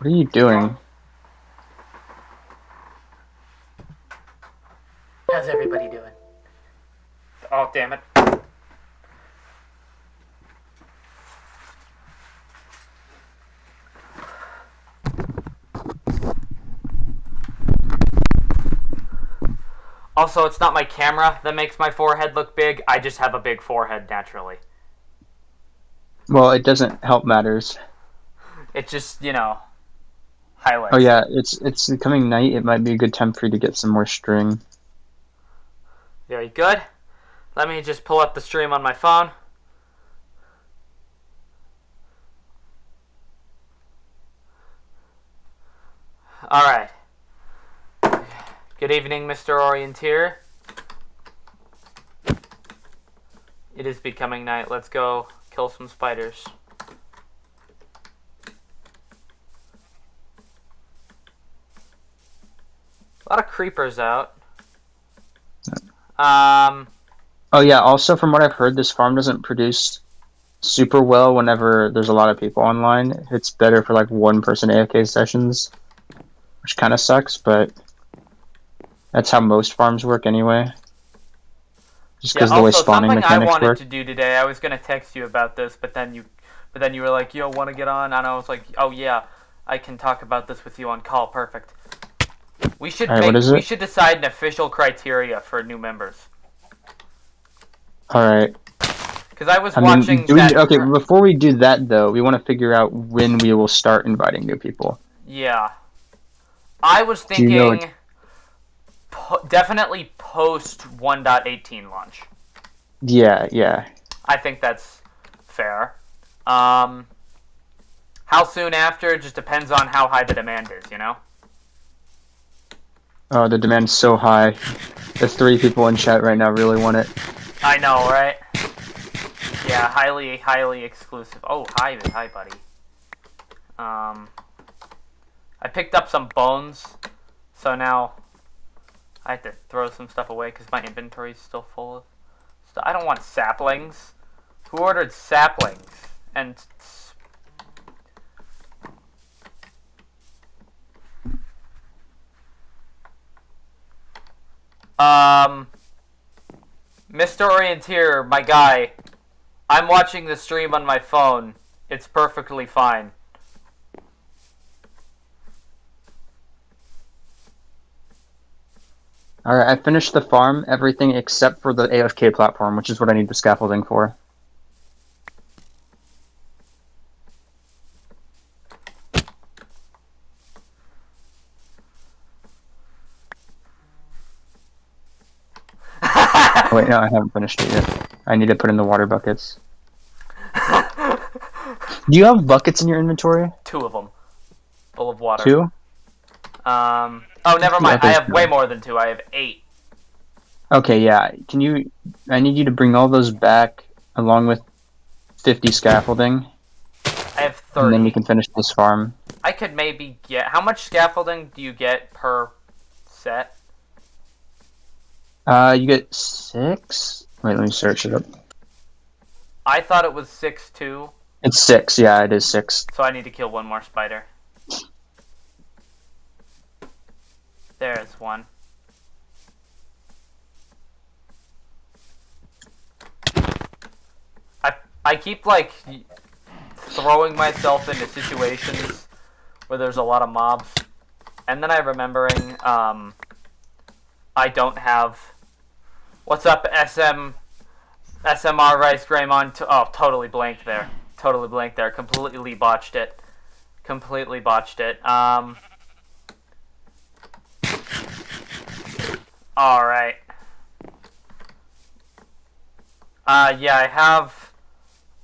What are you doing? How's everybody doing? Oh, damn it. Also, it's not my camera that makes my forehead look big. I just have a big forehead naturally. Well, it doesn't help matters. It just, Oh highlights yeah, it. it's coming night. It might be a good time for you to get some more string. Very good. Let me just pull up the stream on my phone. Alright. Good evening, Mr. Orienteer. It is becoming night. Let's go kill some spiders. A lot of creepers out. Oh yeah, also from what I've heard, this farm doesn't produce super well whenever there's a lot of people online. It's better for like one person AFK sessions, which kind of sucks, but that's how most farms work anyway. Just Yeah, because of the way also spawning something I mechanics wanted work. to do today, I was gonna text you about this, but then you were like, yo, wanna get on? And I was like, oh yeah, I can talk about this with you on call, perfect. We should Alright, what is we it? should decide an official criteria for new members. Alright. Because I was I mean, watching okay, before we do that though, we want to figure out when we will start inviting new people. Yeah. I was Do you know, thinking definitely post 1.18 launch. Yeah. I think that's fair. How soon after just depends on how high the demand is, you know? Oh, the demand's so high. The 3 people in chat right now really want it. I know, right? Yeah, highly exclusive. Oh, hi, buddy. I picked up some bones, so now I have to throw some stuff away because my inventory is still full of stuff. I don't want saplings. Who ordered saplings? And Mr. Orienteer, my guy, I'm watching the stream on my phone. It's perfectly fine. Alright, I finished the farm, everything except for the AFK platform, which is what I need the scaffolding for. Wait, no, I haven't finished it yet. I need to put in the water buckets. Do you have buckets in your inventory? 2 of them. Full of water. 2? Oh, never mind. I have way more than 2. I have 8. Okay, yeah. I need you to bring all those back along with 50 scaffolding. I have 30. And then we can finish this farm. I could maybe get... How much scaffolding do you get per set? You get 6? Wait, let me search it up. I thought it was 6 too. It's 6, yeah, it is 6. So I need to kill one more spider. There's one. I keep, like, throwing myself into situations where there's a lot of mobs. And then I'm remembering, I don't have... What's up, SMR Rice Greymon? Oh, totally blanked there. Totally blanked there. Completely botched it. Alright. Yeah,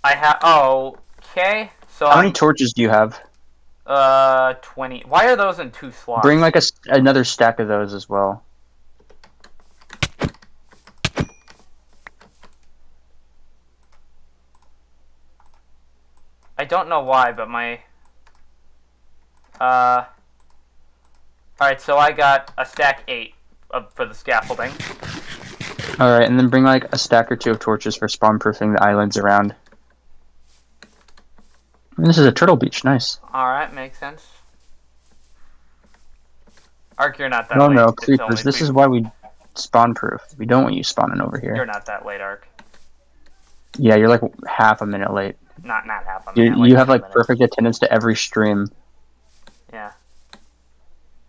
I have, oh, okay. So How many torches do you have? 20. Why are those in 2 slots? Bring, like, another stack of those as well. I don't know why, but my... Alright, so I got a stack 8 for the scaffolding. Alright, and then bring, like, a stack or 2 of torches for spawn-proofing the islands around. And this is a turtle beach, nice. Alright, makes sense. Ark, you're not that No, late. no, It's only creepers. This is why we spawn proof. We don't want you spawning over here. You're not that late, Ark. Yeah, you're like half a minute late. Not half a Dude, minute. you have 2 like minutes. perfect attendance to every stream. Yeah.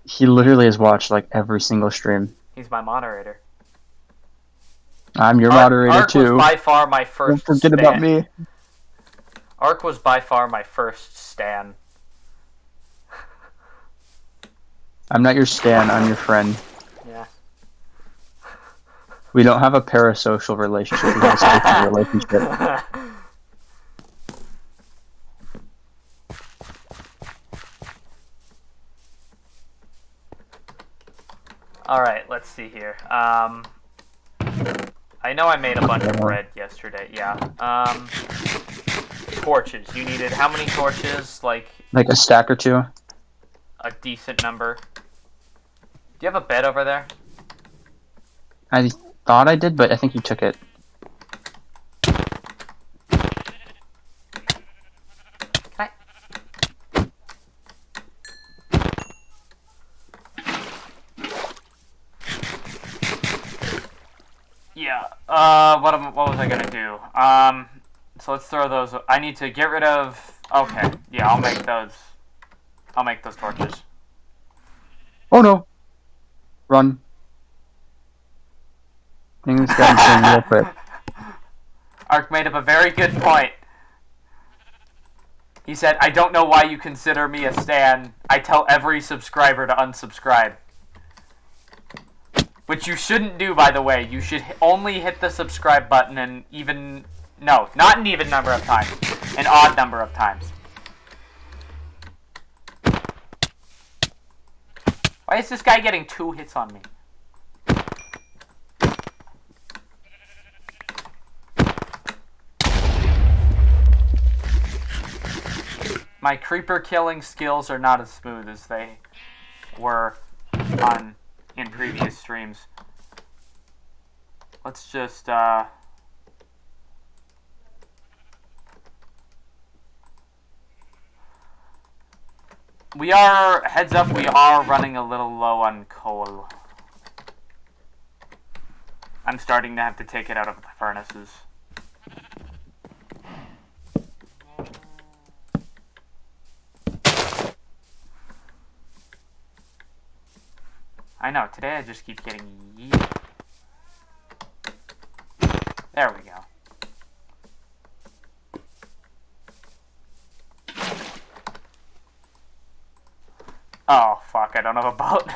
He literally has watched like every single stream. He's my moderator. I'm your moderator Ark too. was by far my first. Don't forget about me. Ark was by far my first stan. I'm not your stan. I'm your friend. Yeah. We don't have a parasocial relationship. We have a social relationship. Alright, let's see here. I know I made a bunch of bread yesterday, yeah. Torches. You needed how many torches? Like a stack or two. A decent number. Do you have a bed over there? I thought I did, but I think you took it. Can I? Yeah. What was I gonna do? So let's throw those. I need to get rid of. Okay. Yeah, I'll make those. I'll make those torches. Oh no! Run. Things got insane real quick. Ark made up a very good point. He said, I don't know why you consider me a stan. I tell every subscriber to unsubscribe. Which you shouldn't do, by the way. You should only hit the subscribe button an even... No, not an even number of times. An odd number of times. Why is this guy getting 2 hits on me? My creeper killing skills are not as smooth as they were in previous streams. Let's just we are, heads up, we are running a little low on coal. I'm starting to have to take it out of the furnaces. I know, today I just keep getting yeeted. There we go. Oh, fuck, I don't have a boat.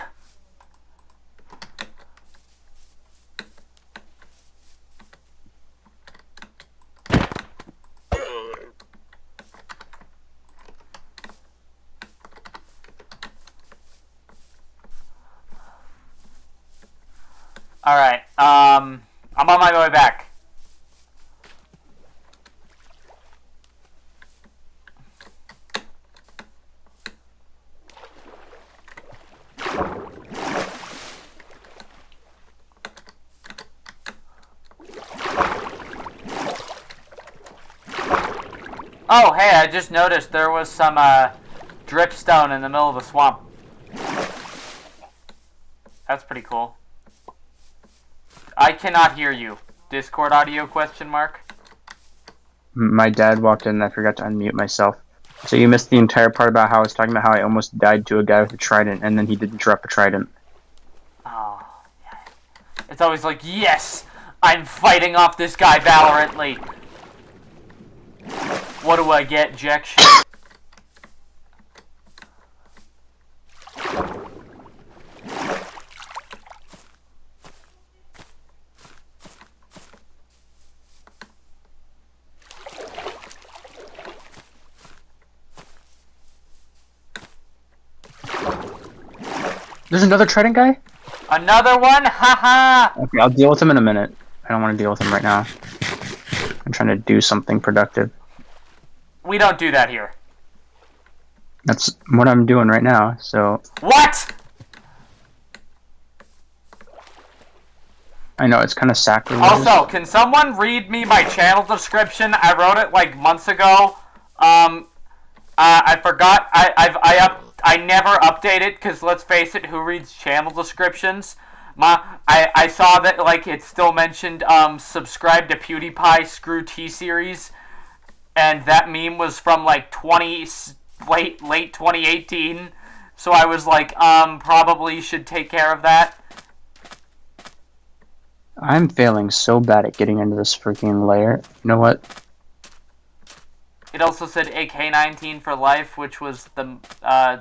Alright, I'm on my way back. Oh, hey, I just noticed there was some dripstone in the middle of the swamp. That's pretty cool. I cannot hear you. Discord audio question mark? My dad walked in and I forgot to unmute myself. So you missed the entire part about how I was talking about how I almost died to a guy with a trident and then he didn't drop a trident. Oh, yeah. It's always like, yes! I'm fighting off this guy valorantly! What do I get, Jack shit? There's another trident guy? Another one? Haha! Okay, I'll deal with him in a minute. I don't want to deal with him right now. I'm trying to do something productive. We don't do that here. That's what I'm doing right now, so... What?! I know, it's kind of sacrilegious. Also, can someone read me my channel description? I wrote it like months ago. I forgot. I never update it because let's face it, who reads channel descriptions? I saw that like it still mentioned subscribe to PewDiePie Screw T series, and that meme was from like late 2018. So I was like, probably should take care of that. I'm failing so bad at getting into this freaking layer. You know what? It also said AK-19 for life, which was the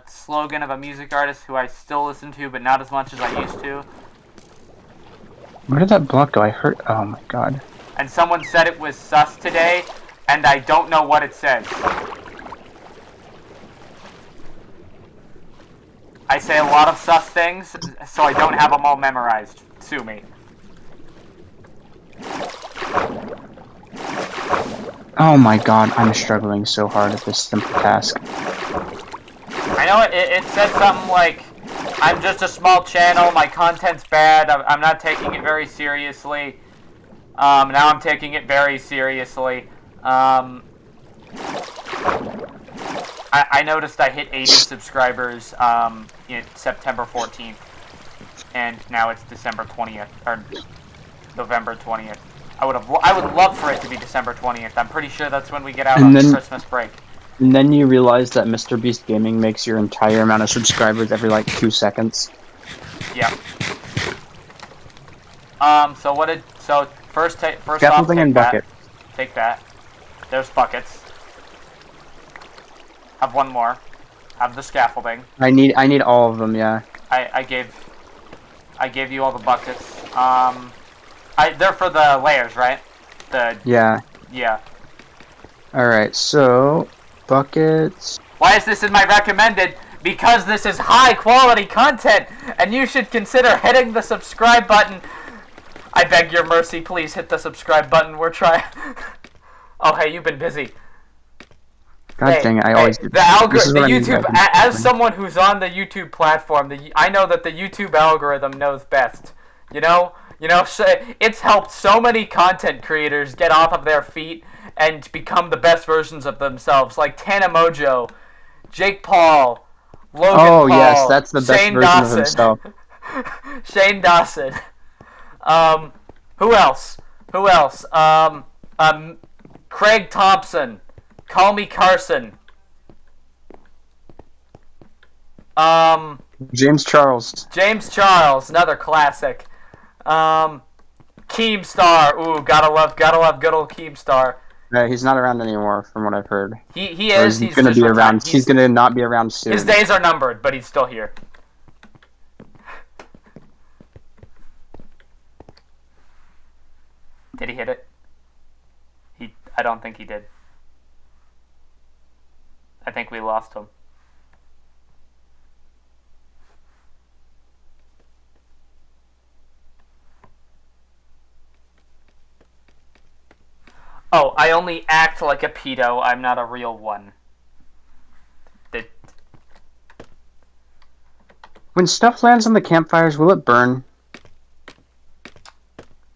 slogan of a music artist who I still listen to, but not as much as I used to. Where did that block go? I heard. Oh my god. And someone said it was sus today, and I don't know what it says. I say a lot of sus things, so I don't have them all memorized. Sue me. Oh my god, I'm struggling so hard at this simple task. I know it said something like, I'm just a small channel, my content's bad, I'm not taking it very seriously. Now I'm taking it very seriously. I noticed I hit 80 subscribers in September 14th, and now it's December 20th, or November 20th. I would love for it to be December 20th. I'm pretty sure that's when we get out on Christmas break. And then you realize that MrBeast Gaming makes your entire amount of subscribers every like 2 seconds. Yeah. So first Scaffolding off, take and that. bucket. Take that. There's buckets. Have one more. Have the scaffolding. I need all of them, yeah. I gave you all the buckets. They're for the layers, right? Yeah. Yeah. Alright, so buckets. Why is this in my recommended? Because this is high quality content, and you should consider hitting the subscribe button. I beg your mercy, please hit the subscribe button. We're trying. Oh, hey, you've been busy. God dang it! I always do. The YouTube. As someone who's on the YouTube platform, I know that the YouTube algorithm knows best. You know, it's helped so many content creators get off of their feet and become the best versions of themselves, like Tana Mojo, Jake Paul, Logan Paul. Oh yes, that's the best Shane version Dawson. of himself. Shane Dawson. Who else? Craig Thompson. Call Me Carson. James Charles. James Charles, another classic. Keemstar. Ooh, gotta love good old Keemstar. He's not around anymore, from what I've heard. He is. He's gonna be around. He's gonna not be around soon. His days are numbered, but he's still here. Did he hit it? I don't think he did. I think we lost him. Oh, I only act like a pedo. I'm not a real one. When stuff lands on the campfires, will it burn?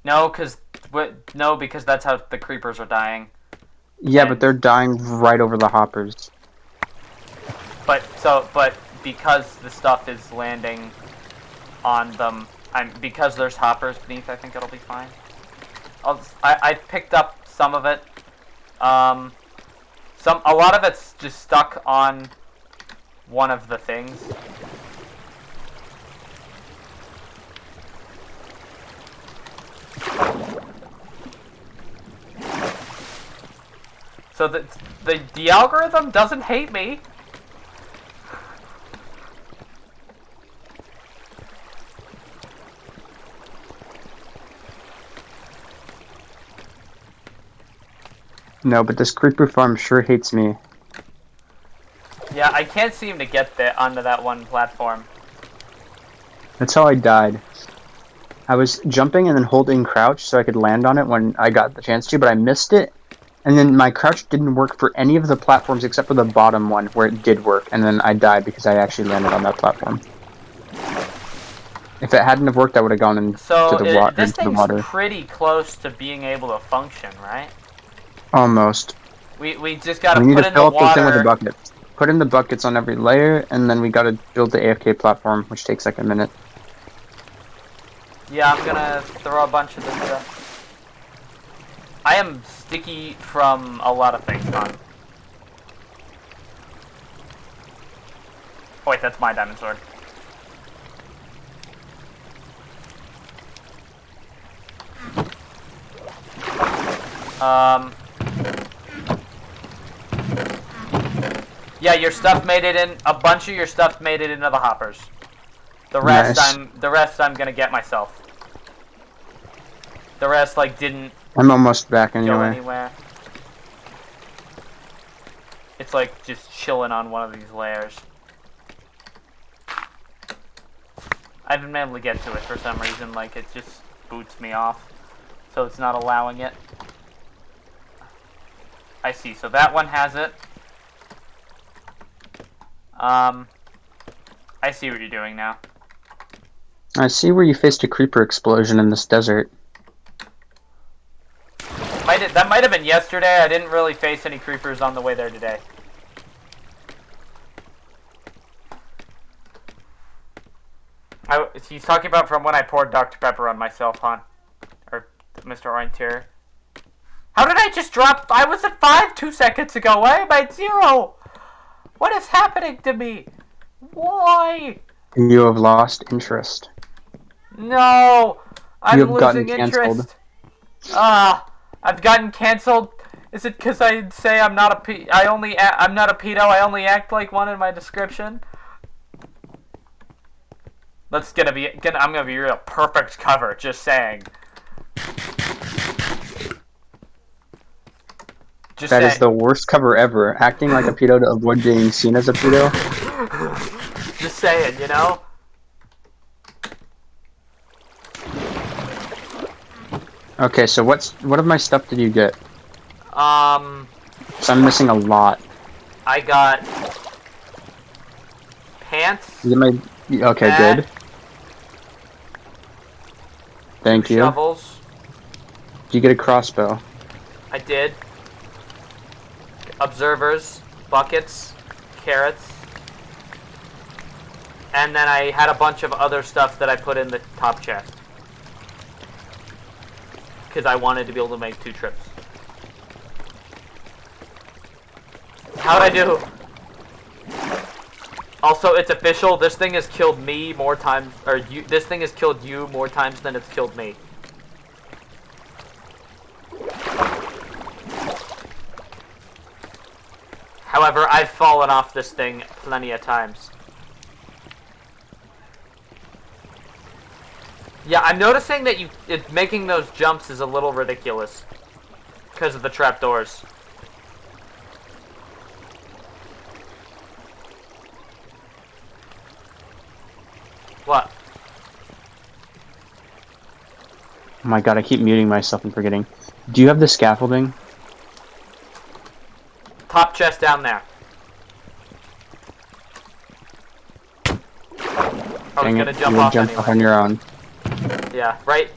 No, because that's how the creepers are dying. Yeah, but they're dying right over the hoppers. But because the stuff is landing on them, because there's hoppers beneath, I think it'll be fine. I picked up some of it. A lot of it's just stuck on one of the things. So the algorithm doesn't hate me. No, but this creeper farm sure hates me. Yeah, I can't seem to get onto that one platform. That's how I died. I was jumping and then holding crouch so I could land on it when I got the chance to, but I missed it. And then my crouch didn't work for any of the platforms except for the bottom one where it did work, and then I died because I actually landed on that platform. If it hadn't have worked, I would have gone into the water. This thing's pretty close to being able to function, right? Almost. We just gotta put in the water. Fill up this thing with a bucket. put in the buckets on every layer, and then we gotta build the AFK platform, which takes like a minute. Yeah, I'm gonna throw a bunch of this stuff. I am sticky from a lot of things, hon. Oh wait, that's my diamond sword. Yeah, your stuff made it in. A bunch of your stuff made it into the hoppers. The rest, Nice. I'm gonna get myself. The rest, like, didn't I'm almost back go anyway. anywhere. It's like just chilling on one of these layers. I haven't been able to get to it for some reason. Like, it just boots me off, so it's not allowing it. I see. So that one has it. I see what you're doing now. I see where you faced a creeper explosion in this desert. That might have been yesterday. I didn't really face any creepers on the way there today. He's talking about from when I poured Dr. Pepper on myself, hon. Or Mr. Orienteer. How did I just drop? I was at 5 2 seconds ago. Why am I at 0? What is happening to me? Why? You have lost interest. No, I'm You have gotten losing canceled. interest. I've gotten canceled. Is it because I say I'm not a I'm not a pedo. I only act like one in my description. I'm gonna be real perfect cover. Just saying. That is the worst cover ever. Acting like a pedo to avoid being seen as a pedo. Just saying, you know? Okay, so what of my stuff did you get? So I'm missing a lot. I got pants. Okay, good. Thank you. Shovels. Did you get a crossbow? I did. Observers, buckets, carrots. And then I had a bunch of other stuff that I put in the top chest. Because I wanted to be able to make 2 trips. How'd I do? Also, it's official. This thing has killed me more times, this thing has killed you more times than it's killed me. However, I've fallen off this thing plenty of times. Yeah, I'm noticing that making those jumps is a little ridiculous because of the trapdoors. What? Oh my god, I keep muting myself and forgetting. Do you have the scaffolding? Top chest down there. I was gonna jump off anyway. Off on your own. Yeah, right.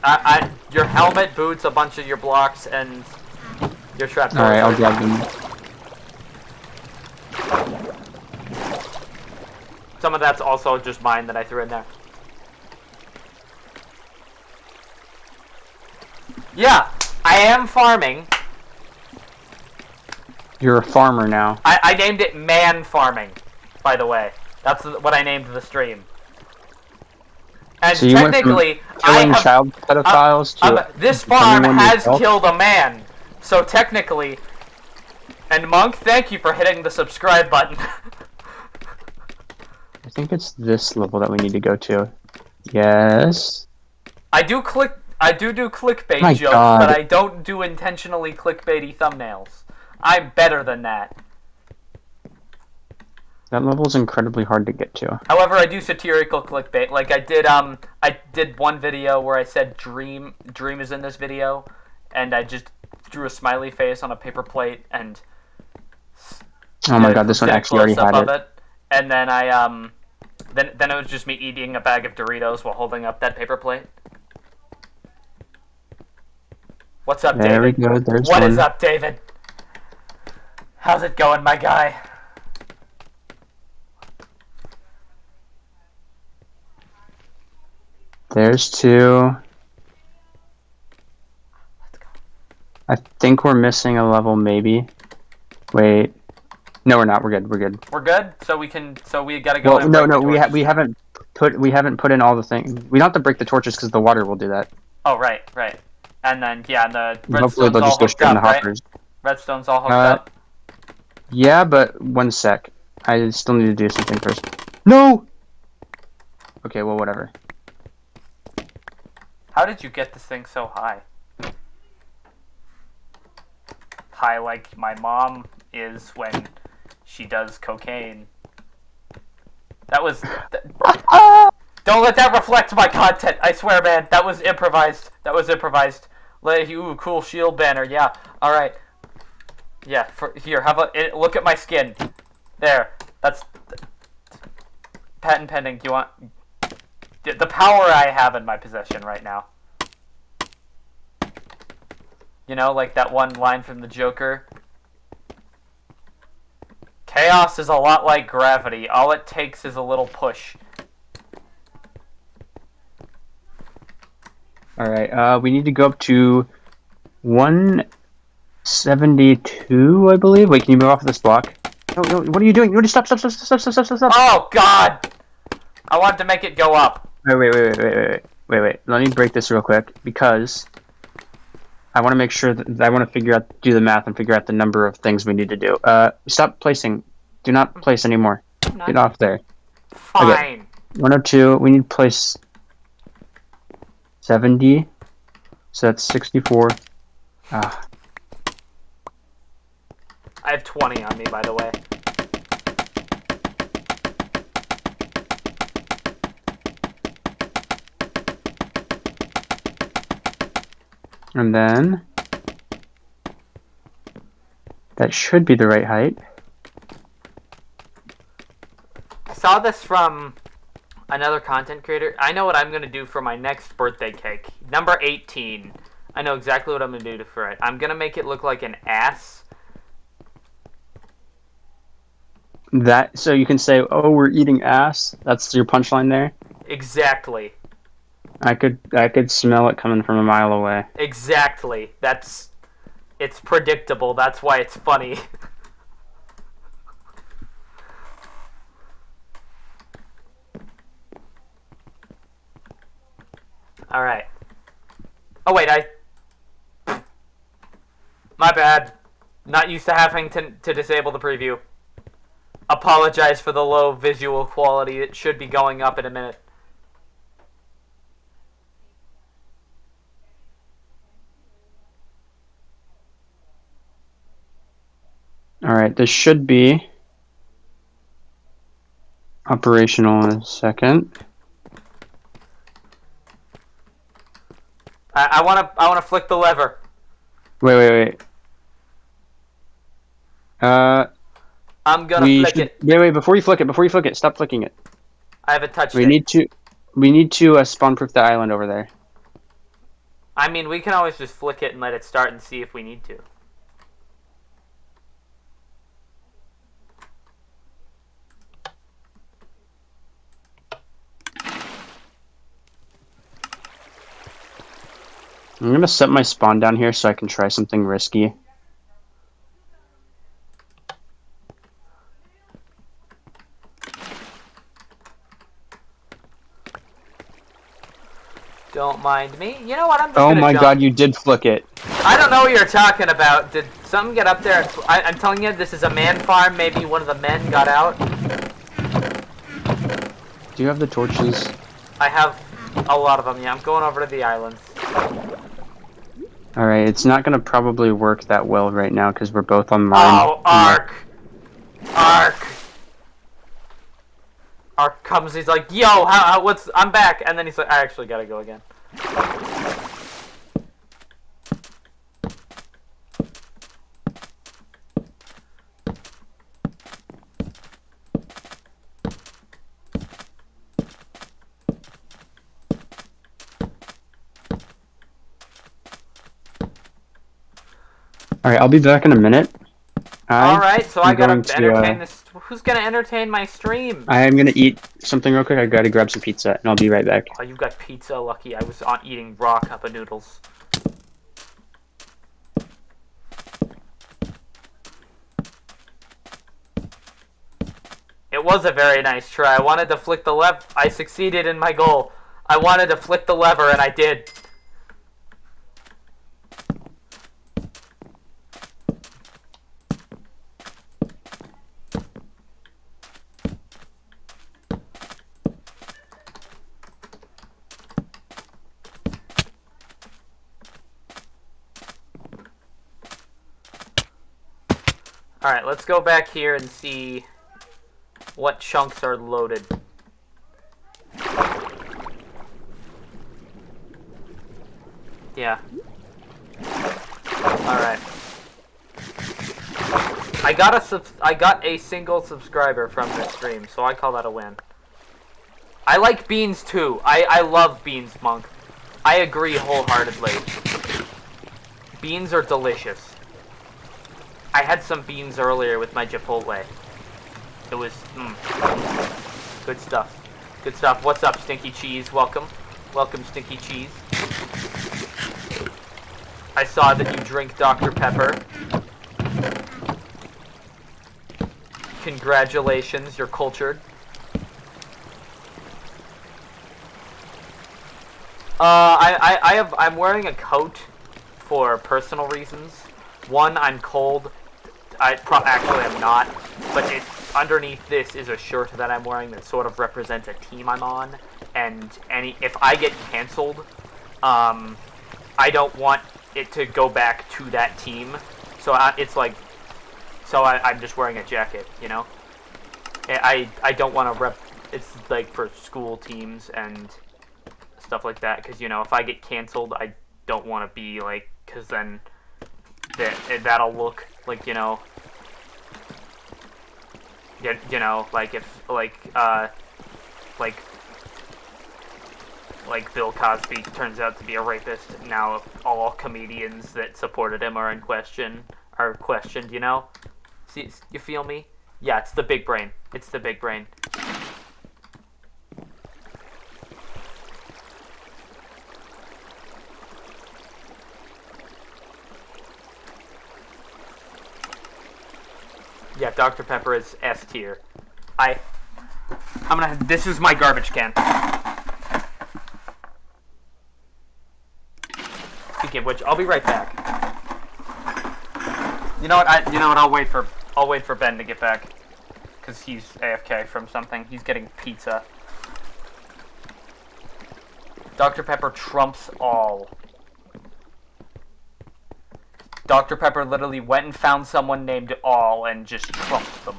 Your helmet, boots, a bunch of your blocks, and your trapdoors. Alright, I'll grab them. Some of that's also just mine that I threw in there. Yeah, I am farming. You're a farmer now. I named it man farming, by the way. That's what I named the stream. And so you technically, went from killing child pedophiles to this farm has yourself? killed a man. So technically, and Monk, thank you for hitting the subscribe button. I think it's this level that we need to go to. Yes. I do clickbait My jokes, God. but I don't do intentionally clickbaity thumbnails. I'm better than that. That level is incredibly hard to get to. However, I do satirical clickbait. Like I did one video where I said Dream is in this video, and I just drew a smiley face on a paper plate and Oh my god, this one actually already had it. And then then it was just me eating a bag of Doritos while holding up that paper plate. What's up, David? There we go, there's What one. is up, David? How's it going, my guy? There's 2. Let's go. I think we're missing a level, maybe. Wait. No, we're not. We're good. We're good. We're good. So we gotta go Well, in and no, break the no. torches. We haven't put in all the things. We don't have to break the torches because the water will do that. Oh, right. And then, yeah, and the Hopefully redstone's they'll all just go hooked straight in the up, right? hoppers. Redstone's all hooked up. Yeah, but 1 sec. I still need to do something first. No. Okay. Well, whatever. How did you get this thing so high? High like my mom is when she does cocaine. That was... Don't let that reflect my content. I swear, man. That was improvised. Ooh, cool shield banner. Yeah. All right. Yeah. Here, how about it? Look at my skin. There. That's patent pending. Do you want the power I have in my possession right now? You know, like that one line from the Joker. Chaos is a lot like gravity. All it takes is a little push. Alright, we need to go up to 172, I believe. Wait, can you move off this block? No, what are you doing? You stop. Oh, God! I wanted to make it go up. Wait. Let me break this real quick, because I want to make sure that I want to do the math and figure out the number of things we need to do. Stop placing. Do not place anymore. Get off there. Fine. Okay. 102, we need to place 70, so that's 64. I have 20 on me, by the way. And then that should be the right height. I saw this from another content creator. I know what I'm going to do for my next birthday cake. Number 18. I know exactly what I'm going to do for it. I'm going to make it look like an ass. So you can say, "Oh, we're eating ass." That's your punchline there. Exactly. I could smell it coming from a mile away. Exactly. It's predictable. That's why it's funny. All right. Oh wait, my bad. Not used to having to disable the preview. Apologize for the low visual quality. It should be going up in a minute. Alright, this should be operational in a second. I wanna flick the lever. Wait. I'm gonna flick it. Wait, before you flick it, stop flicking it. I haven't touched We it. need to spawn proof the island over there. I mean, we can always just flick it and let it start and see if we need to. I'm gonna set my spawn down here so I can try something risky. Don't mind me. You know what? I'm just Oh gonna my jump. god, you did flick it. I don't know what you're talking about. Did something get up there? I'm telling you, this is a man farm. Maybe one of the men got out. Do you have the torches? I have a lot of them. Yeah, I'm going over to the island. Alright, it's not gonna probably work that well right now because we're both on mine. Oh, Ark! Ark comes, he's like, yo, I'm back, and then he's like, I actually gotta go again. Alright, I'll be back in a minute. I Alright, so I am gotta going to. entertain this. Who's gonna entertain my stream? I am gonna eat something real quick. I gotta grab some pizza, and I'll be right back. Oh, you've got pizza. Lucky I was on eating raw cup of noodles. It was a very nice try. I wanted to flick the lever. I succeeded in my goal. I wanted to flick the lever, and I did. Alright, let's go back here and see what chunks are loaded. Yeah. Alright. I got a single subscriber from this stream, so I call that a win. I like beans too. I love beans, Monk. I agree wholeheartedly. Beans are delicious. I had some beans earlier with my Chipotle. It was, good stuff. Good stuff. What's up, Stinky Cheese? Welcome. Welcome, Stinky Cheese. I saw that you drink Dr. Pepper. Congratulations, you're cultured. I'm wearing a coat for personal reasons. One, I'm cold. Actually, I'm not. But underneath this is a shirt that I'm wearing that sort of represents a team I'm on. And if I get canceled, I don't want it to go back to that team. So it's like, I'm just wearing a jacket, you know? I don't want to it's like for school teams and stuff like that. Because, you know, if I get canceled, I don't want to be like, because then that'll look like, you know, like if, like Bill Cosby turns out to be a rapist, now all comedians that supported him are questioned, you know? See, you feel me? Yeah, it's the big brain. It's the big brain. Yeah, Dr. Pepper is S tier. This is my garbage can. Speaking of which, I'll be right back. You know what? I'll wait for Ben to get back, cause he's AFK from something. He's getting pizza. Dr. Pepper trumps all. Dr. Pepper literally went and found someone named All and just trumped them.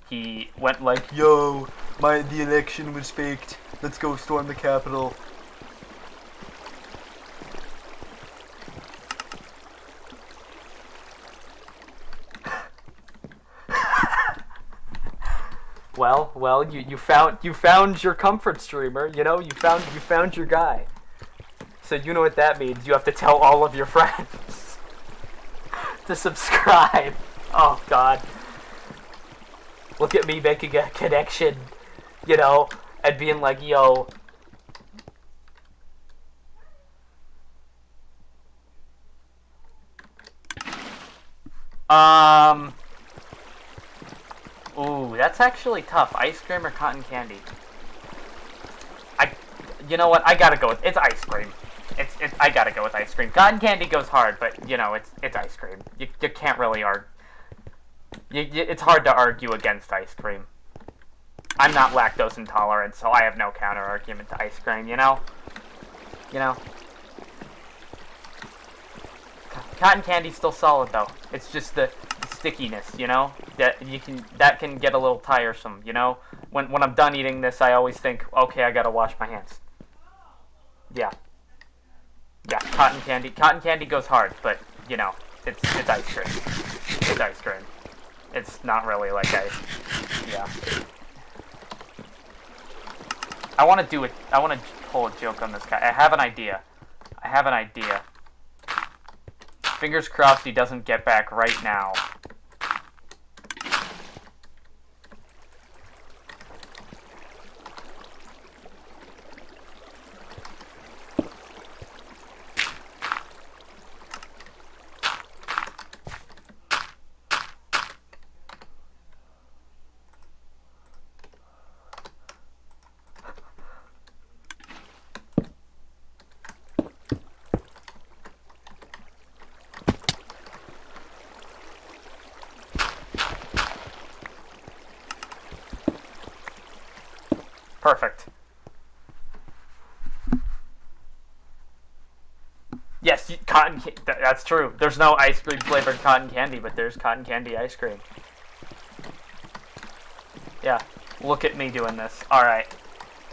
He went like, "Yo, the election was faked. Let's go storm the Capitol." Well, you found your comfort streamer. You know, you found your guy. So you know what that means. You have to tell all of your friends to subscribe. Oh God. Look at me making a connection, you know, and being like, yo. Ooh, that's actually tough. Ice cream or cotton candy? You know what? I gotta go with, it's ice cream. I gotta go with ice cream. Cotton candy goes hard, but, you know, it's ice cream. You can't really argue. It's hard to argue against ice cream. I'm not lactose intolerant, so I have no counter argument to ice cream, you know? You know? Cotton candy's still solid, though. It's just the stickiness, you know? That can get a little tiresome, you know? When I'm done eating this, I always think, okay, I gotta wash my hands. Yeah. Yeah, cotton candy. Cotton candy goes hard, but, you know, it's ice cream. It's ice cream. It's not really like ice. Yeah. I want to pull a joke on this guy. I have an idea. Fingers crossed he doesn't get back right now. Perfect. Yes, that's true. There's no ice cream flavored cotton candy, but there's cotton candy ice cream. Yeah, look at me doing this. Alright,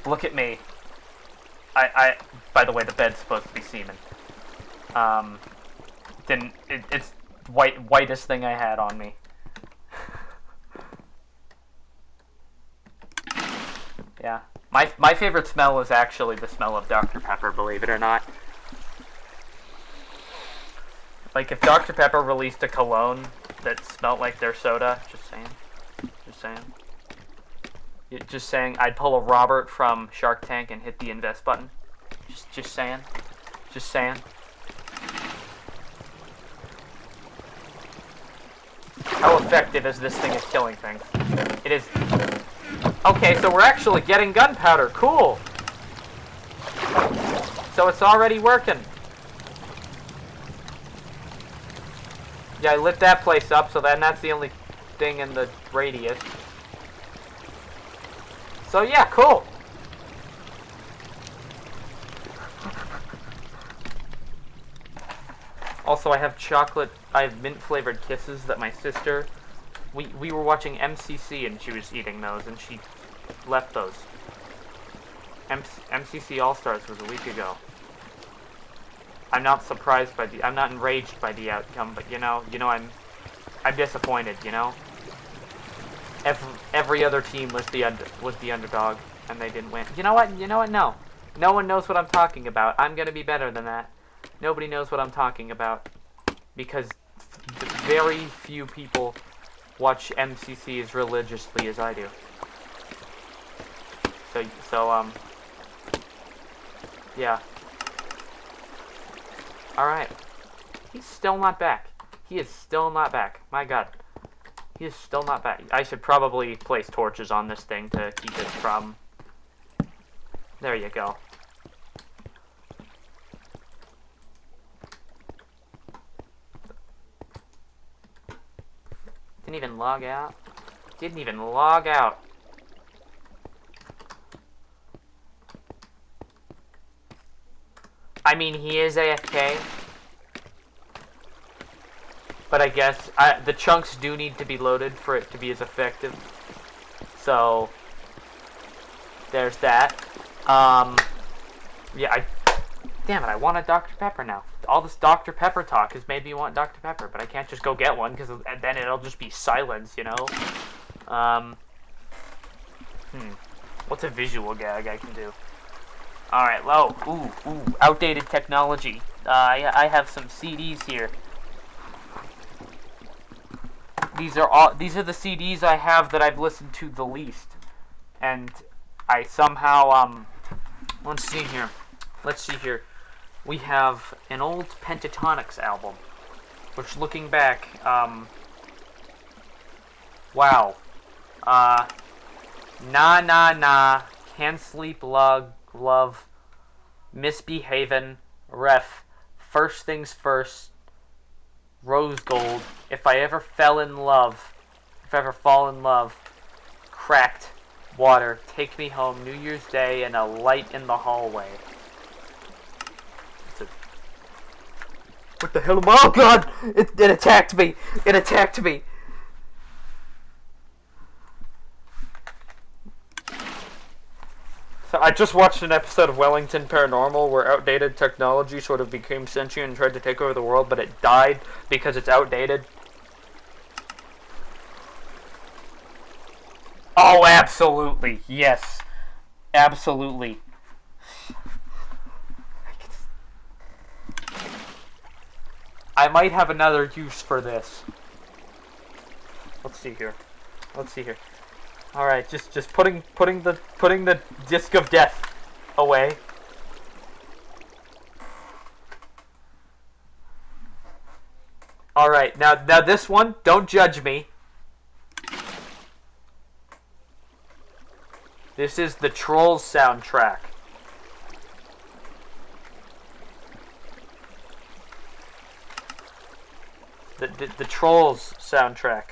look at me. By the way, the bed's supposed to be semen. It's whitest thing I had on me. Yeah. My favorite smell is actually the smell of Dr. Pepper, believe it or not. Like, if Dr. Pepper released a cologne that smelled like their soda, just saying. Just saying, I'd pull a Robert from Shark Tank and hit the invest button. Just saying. How effective is this thing at killing things? It is. Okay, so we're actually getting gunpowder. Cool. So it's already working. Yeah, I lit that place up, so then that's the only thing in the radius. So yeah, cool. Also, I have mint flavored kisses that my sister, we were watching MCC and she was eating those and she left those. MCC All Stars was a week ago. I'm not enraged by the outcome, but you know, I'm disappointed, you know. Every other team was the underdog, and they didn't win. You know what? No. No one knows what I'm talking about. I'm gonna be better than that. Nobody knows what I'm talking about, because very few people watch MCC as religiously as I do. Yeah. Alright. He's still not back. He is still not back. My god. He is still not back. I should probably place torches on this thing to keep it from... There you go. Didn't even log out. Didn't even log out. I mean, he is AFK. But I guess the chunks do need to be loaded for it to be as effective. So, there's that. Yeah, damn it, I want a Dr. Pepper now. All this Dr. Pepper talk has made me want Dr. Pepper, but I can't just go get one, because then it'll just be silence, you know? What's a visual gag I can do? Alright, ooh, outdated technology. I have some CDs here. These are the CDs I have that I've listened to the least. And I somehow, let's see here. We have an old Pentatonics album, which, looking back, wow. Nah, nah, nah, Can't Sleep, Love, Misbehavin', Ref, First Things First, Rose Gold, If I Ever Fall in Love, Cracked, Water, Take Me Home, New Year's Day, and A Light in the Hallway. What the hell am I? Oh god! It attacked me! It attacked me! So I just watched an episode of Wellington Paranormal where outdated technology sort of became sentient and tried to take over the world, but it died because it's outdated. Oh, absolutely. Yes. Absolutely. I might have another use for this. Let's see here. Alright, just putting the disc of death away. Alright, now this one, don't judge me. This is the Trolls soundtrack. The Trolls soundtrack.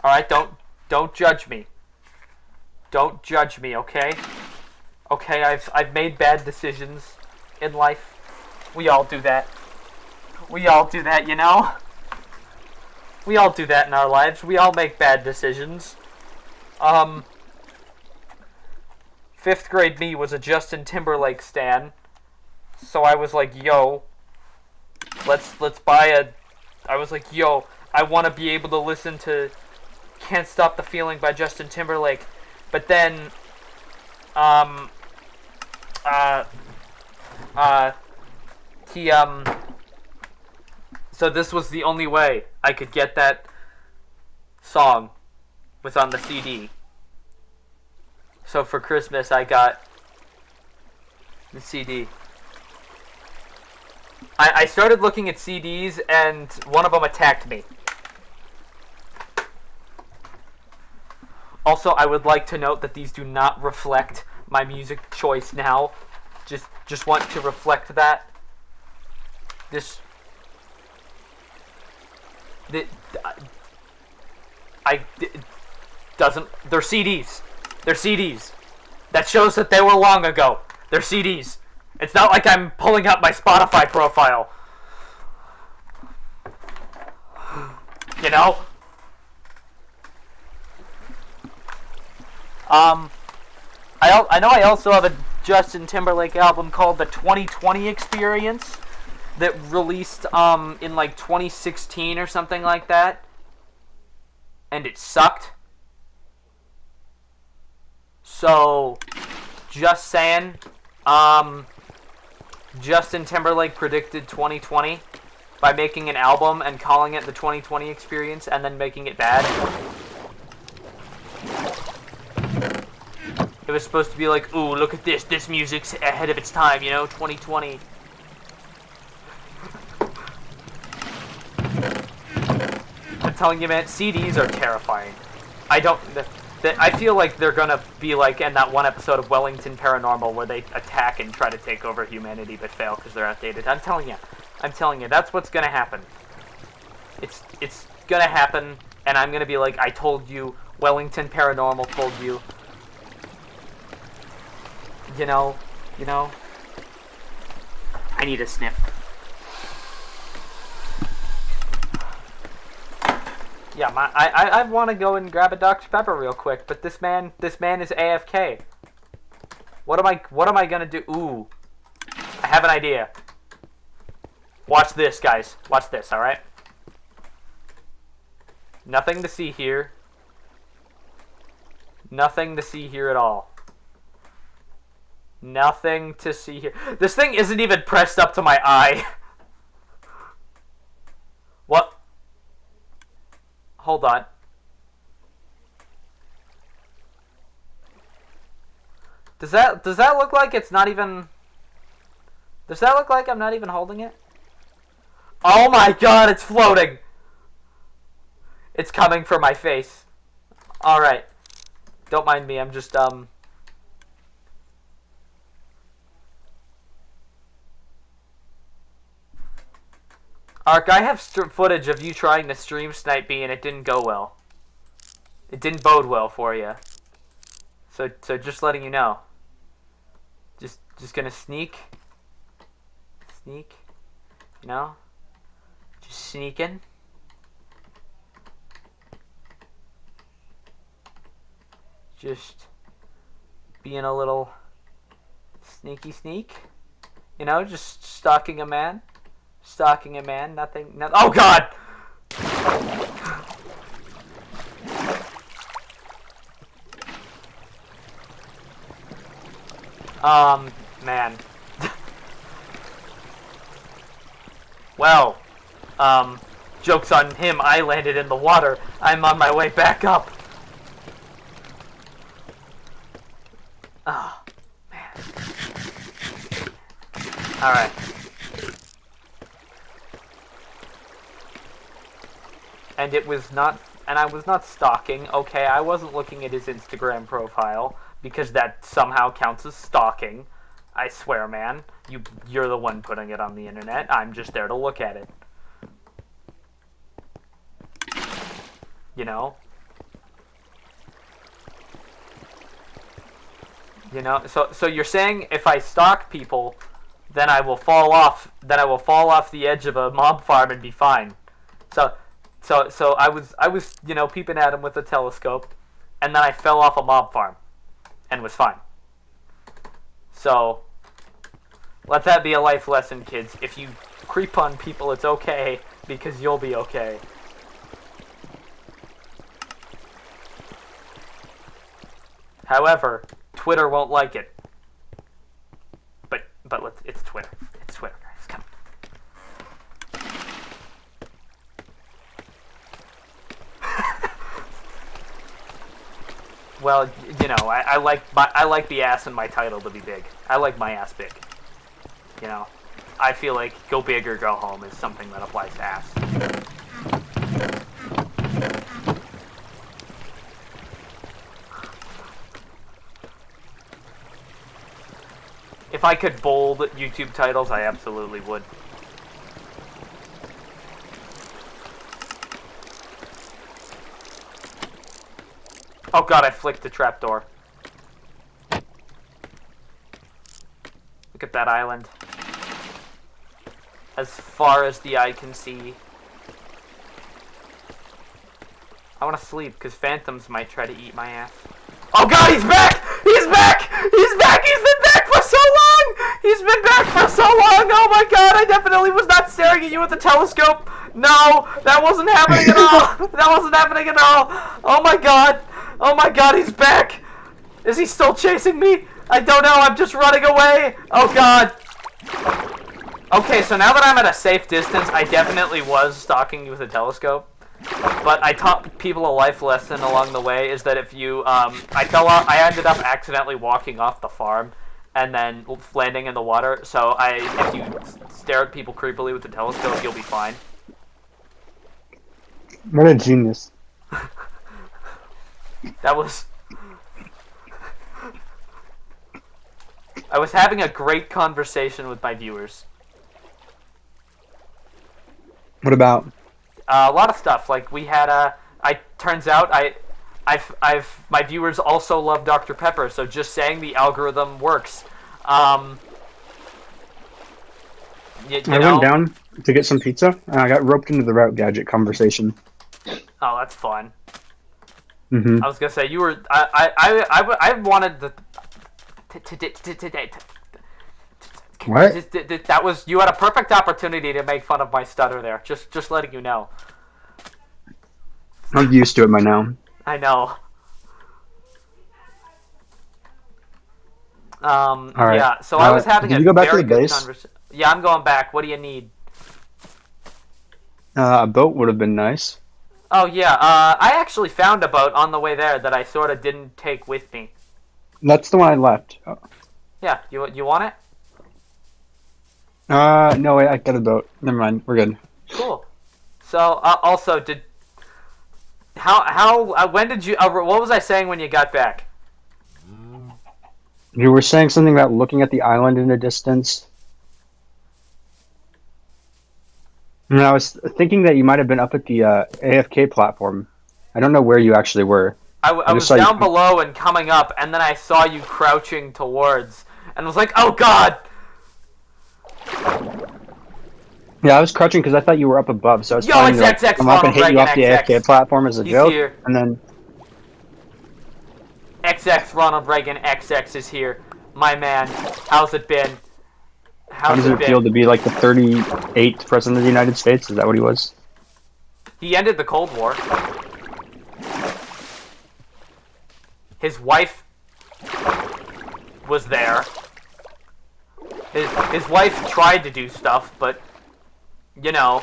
Alright, don't judge me. Don't judge me, okay? Okay, I've made bad decisions in life. We all do that. We all do that, you know? We all do that in our lives. We all make bad decisions. 5th grade me was a Justin Timberlake stan. So I was like, yo, let's buy a... I was like, yo, I want to be able to listen to Can't Stop the Feeling by Justin Timberlake. But then, so this was the only way I could get that song, was on the CD. So for Christmas I got the CD. I started looking at CDs and one of them attacked me. Also, I would like to note that these do not reflect my music choice now. Just want to reflect that. They're CDs. They're CDs. That shows that they were long ago. They're CDs. It's not like I'm pulling up my Spotify profile. You know? I know I also have a Justin Timberlake album called The 2020 Experience that released in like 2016 or something like that. And it sucked. So, just saying, Justin Timberlake predicted 2020 by making an album and calling it The 2020 Experience and then making it bad. It was supposed to be like, ooh, look at this. This music's ahead of its time, you know, 2020. I'm telling you, man, CDs are terrifying. I feel like they're gonna be like in that one episode of Wellington Paranormal where they attack and try to take over humanity but fail because they're outdated. I'm telling you, that's what's gonna happen. It's gonna happen, and I'm gonna be like, I told you, Wellington Paranormal told you. You know, I need a sniff. Yeah, I want to go and grab a Dr. Pepper real quick, but this man is AFK. What am I gonna do? Ooh, I have an idea. Watch this, guys. Watch this. All right. Nothing to see here. Nothing to see here at all. Nothing to see here. This thing isn't even pressed up to my eye. What? Hold on. Does that look like it's not even... Does that look like I'm not even holding it? Oh my god, it's floating! It's coming for my face. Alright. Don't mind me, I'm just, Ark, I have footage of you trying to stream snipe me and it didn't go well. It didn't bode well for you. So just letting you know. Just gonna sneak. Sneak. You know? Just sneaking. Just being a little sneaky sneak. You know, just stalking a man. Stalking a man, nothing, oh god! Man. Well, joke's on him, I landed in the water. I'm on my way back up. Oh, man. Alright. And I was not stalking, okay? I wasn't looking at his Instagram profile, because that somehow counts as stalking. I swear, man. You're the one putting it on the internet. I'm just there to look at it. You know? You know, so you're saying if I stalk people, then I will fall off. Then I will fall off the edge of a mob farm and be fine. So I was peeping at him with a telescope, and then I fell off a mob farm, and was fine. So let that be a life lesson, kids. If you creep on people, it's okay because you'll be okay. However, Twitter won't like it. But it's Twitter. It's Twitter, guys. Come on. Well, I like the ass in my title to be big. I like my ass big. I feel like go big or go home is something that applies to ass. If I could bold YouTube titles, I absolutely would. Oh god, I flicked the trapdoor. Look at that island. As far as the eye can see. I want to sleep, because phantoms might try to eat my ass. Oh god, he's back! He's back! He's back! He's been back for so long! He's been back for so long! Oh my god, I definitely was not staring at you with the telescope! No! That wasn't happening at all! That wasn't happening at all! Oh my god! Oh my god, he's back! Is he still chasing me? I don't know, I'm just running away! Oh god! Okay, so now that I'm at a safe distance, I definitely was stalking you with a telescope. But I taught people a life lesson along the way, is that if you, I ended up accidentally walking off the farm and then landing in the water, so if you stare at people creepily with the telescope, you'll be fine. What a genius. That was... I was having a great conversation with my viewers. What about? A lot of stuff. Like we had turns out my viewers also love Dr. Pepper, so just saying the algorithm works. I went down to get some pizza, and I got roped into the Route Gadget conversation. Oh, that's fun. Mm-hmm. I was gonna say you were. I wanted the. What? That was, you had a perfect opportunity to make fun of my stutter there. Just letting you know. I'm used to it by now. I know. All right. Yeah. So I was having a you go back very to the good base? conversation. Yeah, I'm going back. What do you need? A boat would have been nice. Oh yeah. I actually found a boat on the way there that I sort of didn't take with me. That's the one I left. Oh. Yeah. You want it? No, wait, I got a boat. Never mind, we're good. Cool. So, also, when did you, what was I saying when you got back? You were saying something about looking at the island in the distance. And I was thinking that you might have been up at the AFK platform. I don't know where you actually were. I was down below and coming up, and then I saw you crouching towards, and was like, oh god! Yeah, I was crouching because I thought you were up above, so I was trying to come up and hit you off the AFK platform as a joke, and then... XX Ronald Reagan XX is here. My man, how's it been? How does it feel to be like the 38th president of the United States? Is that what he was? He ended the Cold War. His wife was there. His wife tried to do stuff, but, you know...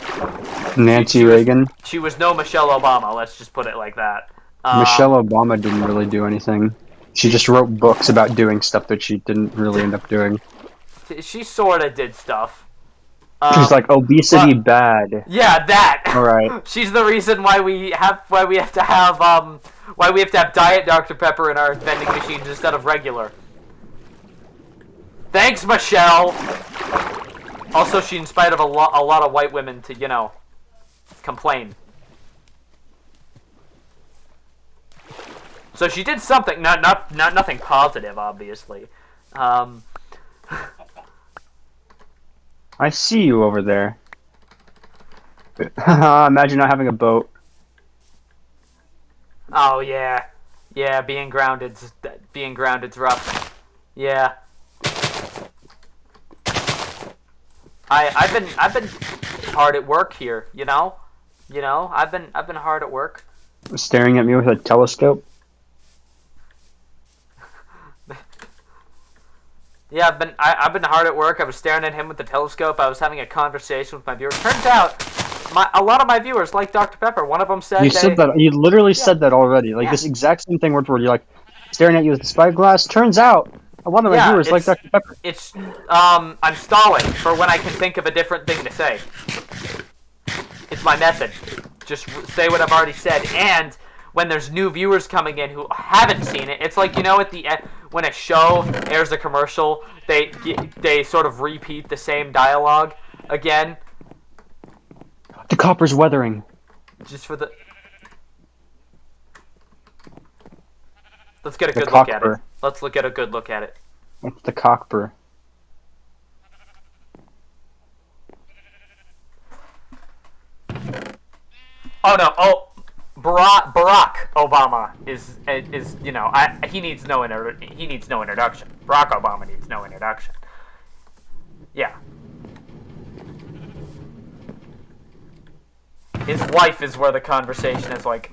Nancy Reagan? She was no Michelle Obama, let's just put it like that. Michelle Obama didn't really do anything. She just wrote books about doing stuff that she didn't really end up doing. She sorta did stuff. She's like, obesity bad. Yeah, that! Alright. She's the reason why we have to have Diet Dr. Pepper in our vending machines instead of regular. Thanks, Michelle! Also, she inspired a lot of white women to, you know, complain. So she did something, not nothing positive, obviously. Um, I see you over there. Imagine not having a boat. oh yeah, yeah. Being grounded's rough. Yeah. I've been hard at work here. I've been hard at work. Staring at me with a telescope. Yeah, I've been hard at work. I was staring at him with the telescope. I was having a conversation with my viewers. Turns out, a lot of my viewers like Dr. Pepper. One of them said You said that. You literally Yeah. said that already. Like Yeah. this exact same thing word for word. You're like staring at you with the spyglass. Turns out a lot of my viewers like Dr. Pepper. It's I'm stalling for when I can think of a different thing to say. It's my method. Just say what I've already said, and when there's new viewers coming in who haven't seen it, it's like, at the end when a show airs a commercial, they sort of repeat the same dialogue again. The copper's weathering. Just for the. Let's get a good look at it. Let's look at a good look at it. It's the cockper. Oh no! Oh, Barack Obama is he needs no introduction. Barack Obama needs no introduction. Yeah. His wife is where the conversation is like,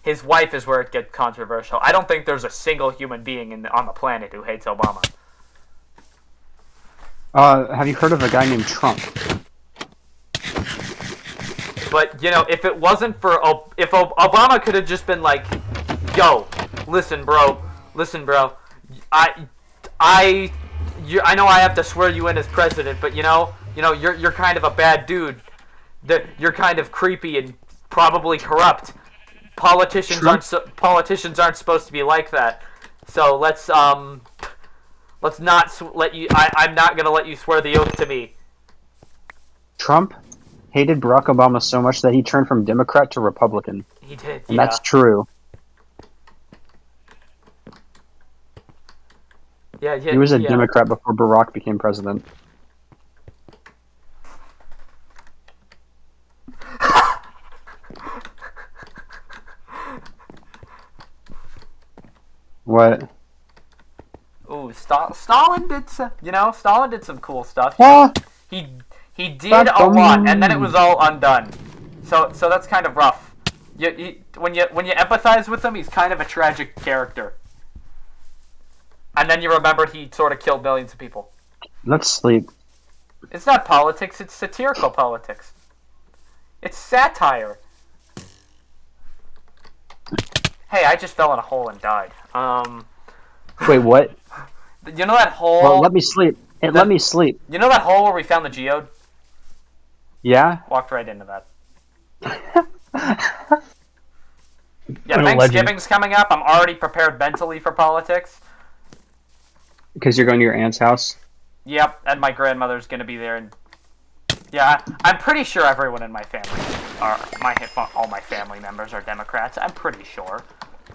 His wife is where it gets controversial. I don't think there's a single human being on the planet who hates Obama. Have you heard of a guy named Trump? But, if it wasn't for... If Obama could have just been like, yo, listen, bro. I know I have to swear you in as president, but, you're kind of a bad dude. You're kind of creepy and probably corrupt. Politicians aren't supposed to be like that. So let's not let you... I'm not going to let you swear the oath to me. Trump hated Barack Obama so much that he turned from Democrat to Republican. He did, and that's true. Yeah. He was a Democrat before Barack became president. What? Ooh, Stalin did some, Stalin did some cool stuff. He did a lot, and then it was all undone. So that's kind of rough. When you empathize with him, he's kind of a tragic character. And then you remember he sort of killed millions of people. Let's sleep. It's not politics, it's satirical politics. It's satire. Hey, I just fell in a hole and died. Wait, what? You know that hole? Well, let me sleep. Let me sleep. You know that hole where we found the geode? Yeah? Walked right into that. Yeah, Thanksgiving's coming up. I'm already prepared mentally for politics. Because you're going to your aunt's house? Yep, and my grandmother's going to be there. And yeah, I'm pretty sure everyone in my family all my family members are Democrats. I'm pretty sure.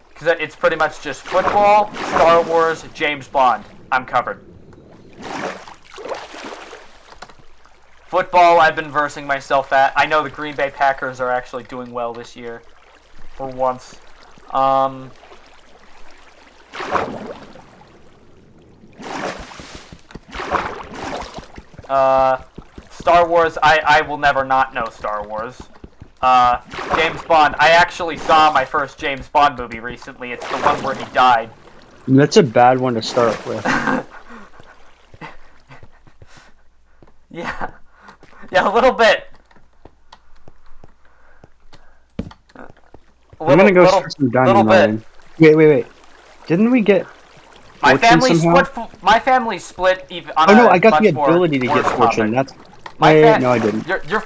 Because it's pretty much just football, Star Wars, James Bond. I'm covered. Football, I've been versing myself at. I know the Green Bay Packers are actually doing well this year. For once. Star Wars, I will never not know Star Wars. James Bond, I actually saw my first James Bond movie recently. It's the one where he died. That's a bad one to start with. Yeah. Yeah, a little bit. I'm gonna go start some diamond mining. Wait. Didn't we get fortune somehow? My family split even on I got the ability to get fortune. That's no, I didn't. Half your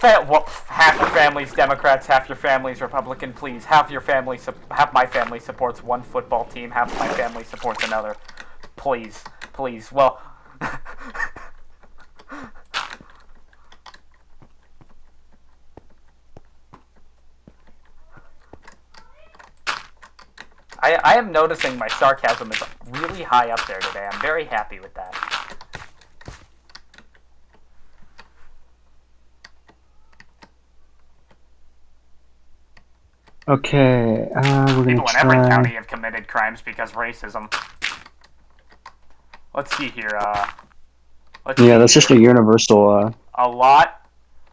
family's Democrats, half your family's Republican. Please, half my family supports one football team, half my family supports another. Please. Well, I am noticing my sarcasm is really high up there today. I'm very happy with that. Okay, we're gonna People in try... every county have committed crimes because racism. Let's see here. Yeah, that's just a universal. A lot.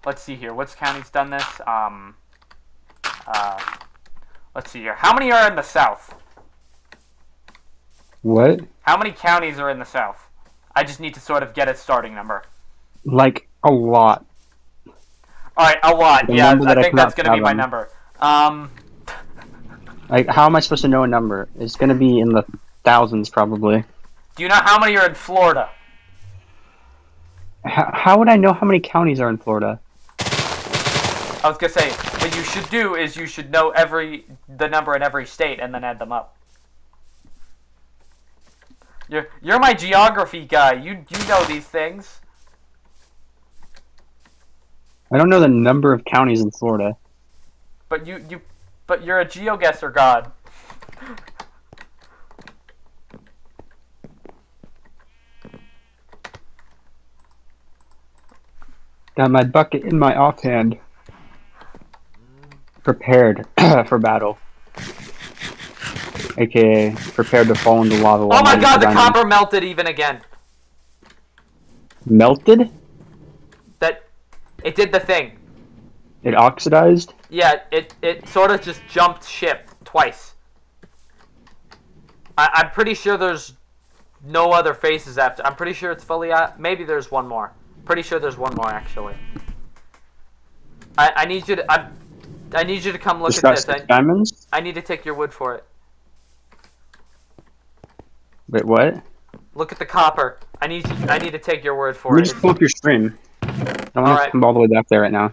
Let's see here. Which county's done this? Let's see here. How many are in the South? What? How many counties are in the South? I just need to sort of get a starting number. Like a lot. All right, a lot. The Yeah, number that I I think that's cannot gonna be my fathom. number. Like, how am I supposed to know a number? It's gonna be in the thousands, probably. Do you know how many are in Florida? How would I know how many counties are in Florida? I was gonna say, what you should do is you should know the number in every state and then add them up. You're my geography guy. You know these things. I don't know the number of counties in Florida. But you're a GeoGuessr god. Got my bucket in my offhand. Prepared for battle. AKA, prepared to fall into lava. Oh my god, the copper melted even again. Melted? It did the thing. It oxidized? Yeah, it sort of just jumped ship twice. I'm pretty sure there's no other faces after. I'm pretty sure it's fully out. Maybe there's one more. Pretty sure there's one more actually. I need you to I need you to come look at this. Diamonds? I need to take your wood for it. Wait, what? Look at the copper. I need to take your word for Let me it. just pull up your stream. I want to come all the way back there right now.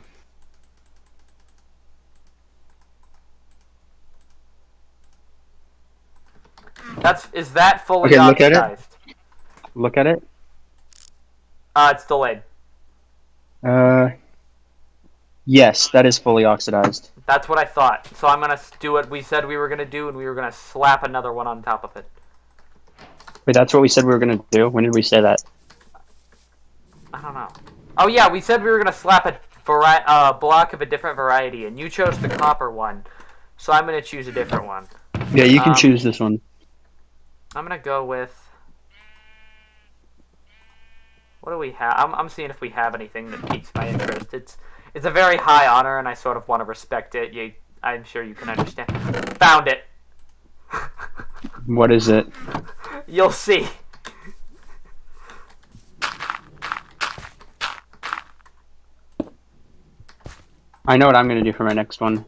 Is that fully Okay, look at it. oxidized? Look at it. It's delayed. Yes, that is fully oxidized. That's what I thought. So I'm gonna do what we said we were gonna do, and we were gonna slap another one on top of it. Wait, that's what we said we were gonna do? When did we say that? I don't know. Oh yeah, we said we were gonna slap a block of a different variety, and you chose the copper one, so I'm gonna choose a different one. Yeah, you can choose this one. I'm gonna go with. What do we have? I'm seeing if we have anything that piques my interest. It's a very high honor, and I sort of want to respect it. I'm sure you can understand. Found it. What is it? You'll see. I know what I'm gonna do for my next one.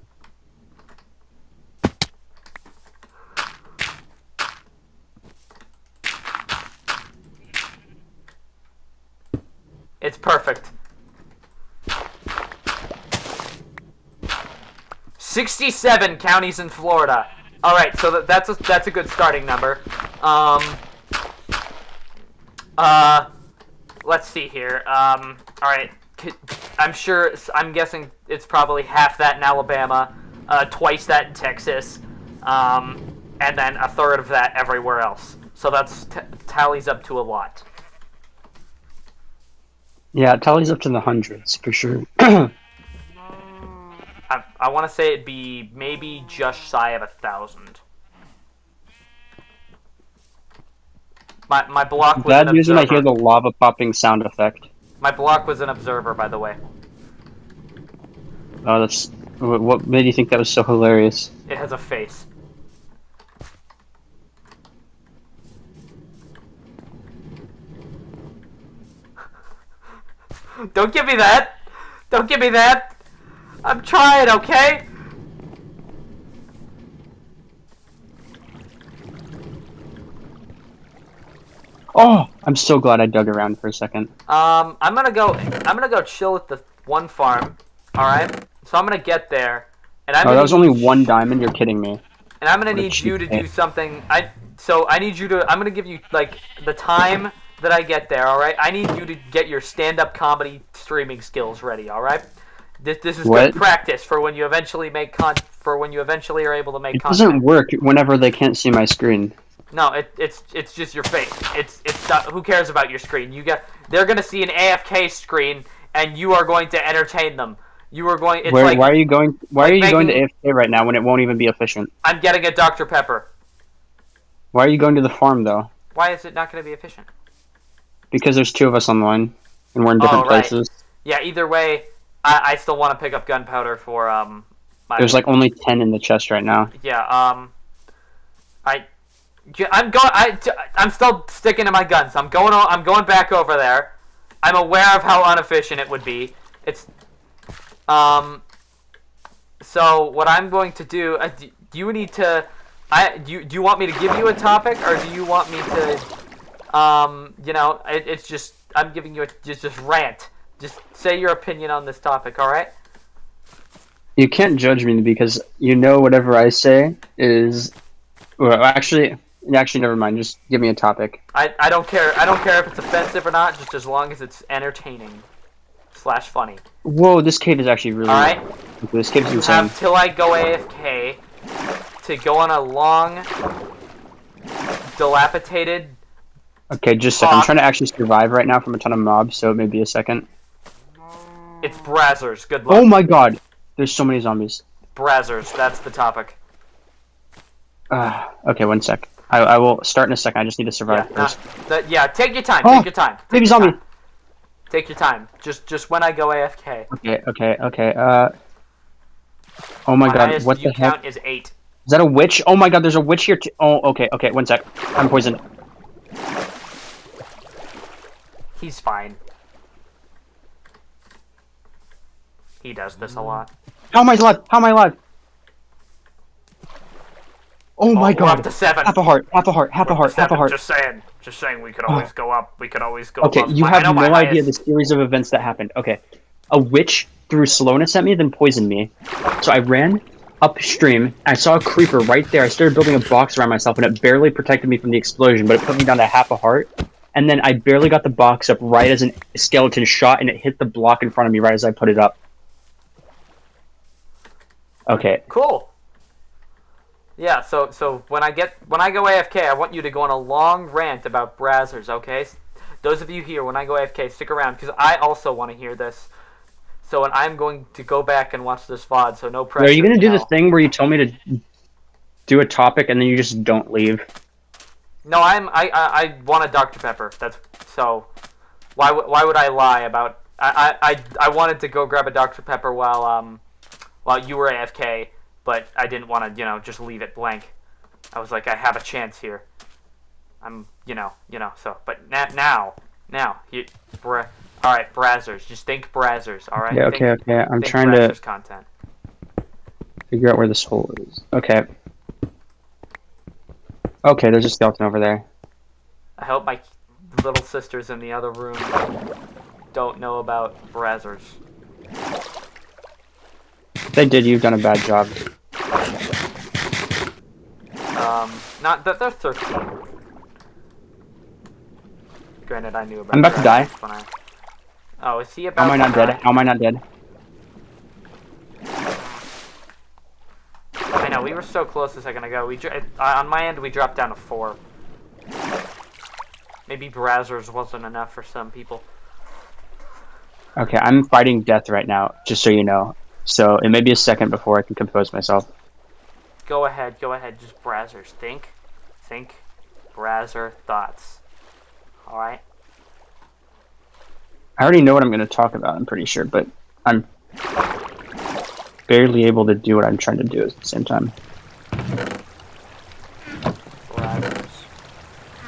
It's perfect. 67 counties in Florida. All right, so that's a good starting number. Let's see here. All right, I'm guessing it's probably half that in Alabama, twice that in Texas, and then a third of that everywhere else. So that's tallies up to a lot. Yeah, it tallies up to the hundreds, for sure. I want to say it'd be maybe just shy of 1,000. My block was Glad an using I observer. hear the lava popping sound effect. My block was an observer, by the way. Oh, that's... What made you think that was so hilarious? It has a face. Don't give me that! Don't give me that! I'm trying, okay? Oh, I'm so glad I dug around for a second. I'm gonna go chill at the one farm. Alright? So I'm gonna get there. And I'm Oh, that was only one diamond? You're kidding me. And I'm gonna need you to do something. I need you to. I'm gonna give you like the time that I get there. All right. I need you to get your stand-up comedy streaming skills ready. All right. This is good What? practice for when you eventually make when you eventually are able to make It content. doesn't work whenever they can't see my screen. No, it's just your face. It's not, who cares about your screen? They're gonna see an AFK screen, and you are going to entertain them. You are going. It's like Why are you going? Why like are you going to making- AFK right now when it won't even be efficient? I'm getting a Dr. Pepper. Why are you going to the farm though? Why is it not going to be efficient? Because there's 2 of us online, and we're in different Oh, right. places. Yeah. Either way, I still want to pick up gunpowder for my. There's like only 10 in the chest right now. Yeah. I'm still sticking to my guns. I'm going back over there. I'm aware of how inefficient it would be. It's So what I'm going to do? Do you need to? Do you want me to give you a topic, or do you want me to? It's just I'm giving you just rant. Just say your opinion on this topic. All right. You can't judge me because you know whatever I say is. Well, actually, never mind. Just give me a topic. I don't care. I don't care if it's offensive or not. Just as long as it's entertaining / funny. Whoa, this cave is actually really. All right. This cave is You insane. have till I go AFK to go on a long, dilapidated. Okay, just a second. I'm trying to actually survive right now from a ton of mobs, so it may be a second. It's Brazzers. Good luck. Oh my god! There's so many zombies. Brazzers. That's the topic. Okay, 1 sec. I will start in a second. I just need to survive first. Take your time. Oh, Take your time. baby zombie! Take your time. Just when I go AFK. Okay. Oh my god, highest what view the heck? count is 8. Is that a witch? Oh my god, there's a witch here too. Oh, okay, 1 sec. I'm poisoned. He's fine. He does this a lot. How am I alive? Oh my We're god. up to 7. Half a heart. Just saying. We could always go up. We could always go. Okay, above. you have no idea highest- the series of events that happened. Okay, a witch threw slowness at me, then poisoned me. So I ran upstream. I saw a creeper right there. I started building a box around myself, and it barely protected me from the explosion, but it put me down to half a heart. And then I barely got the box up right as a skeleton shot, and it hit the block in front of me right as I put it up. Okay. Cool. Yeah, so when I go AFK, I want you to go on a long rant about Brazzers, okay? Those of you here, when I go AFK, stick around, because I also want to hear this. So and I'm going to go back and watch this VOD, so no pressure. Are you going to do know. the thing where you told me to do a topic and then you just don't leave? No, I want a Dr. Pepper. That's so. Why would I lie about? I wanted to go grab a Dr. Pepper while you were AFK, but I didn't want to just leave it blank. I was like, I have a chance here. I'm so. But now all right, Brazzers. Just think Brazzers. All right. Okay. I'm think trying to Brazzers content. figure out where this hole is. Okay. Okay, there's a skeleton over there. I hope my little sisters in the other room don't know about Brazzers. If they did, you've done a bad job. Not that they're 13. Granted, I knew about. I'm about to die. When Oh, is he about? How am I not to dead? die? How am I not dead? I know, we were so close a second ago. On my end, we dropped down to 4. Maybe Brazzers wasn't enough for some people. Okay, I'm fighting death right now, just so you know. So it may be a second before I can compose myself. Go ahead, just Brazzers. Think, Brazzer thoughts. Alright? I already know what I'm going to talk about, I'm pretty sure, but I'm barely able to do what I'm trying to do at the same time. Brazzers.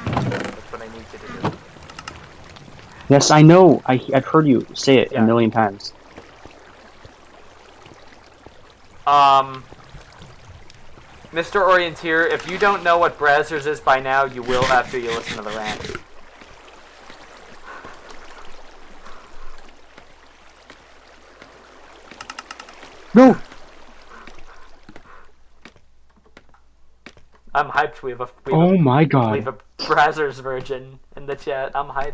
That's what I need you to do. Yes, I know. I've heard you say it a million times. Mr. Orienteer, if you don't know what Brazzers is by now, you will after you listen to the rant. No! I'm hyped. We have Oh my god. We have a Brazzers virgin in the chat. I'm hyped.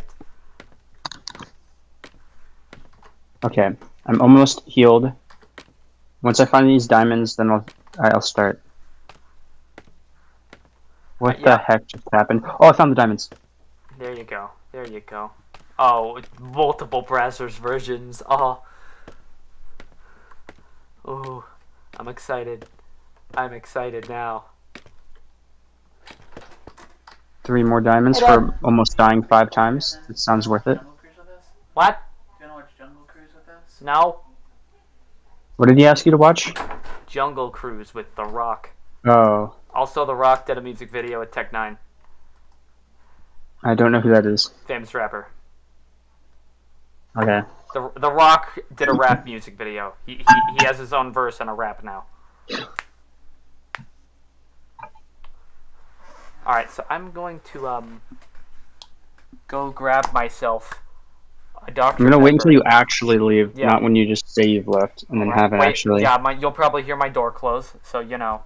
Okay, I'm almost healed. Once I find these diamonds, then I'll start. What the heck just happened? Oh, I found the diamonds. There you go. There you go. Oh, multiple browsers versions. Oh. Ooh, I'm excited. I'm excited now. 3 more diamonds for almost dying 5 times. It sounds worth it. What? Do you want to watch Jungle Cruise with us? No. What did he ask you to watch? Jungle Cruise with The Rock. Oh. Also, The Rock did a music video with Tech9. I don't know who that is. Famous rapper. Okay. The Rock did a rap music video. He has his own verse and a rap now. Alright, so I'm going to go grab myself a Dr. I'm gonna wait until Pepper. you actually leave, Yeah. not when you just say you've left and then haven't Wait, actually. Yeah, you'll probably hear my door close, so you know.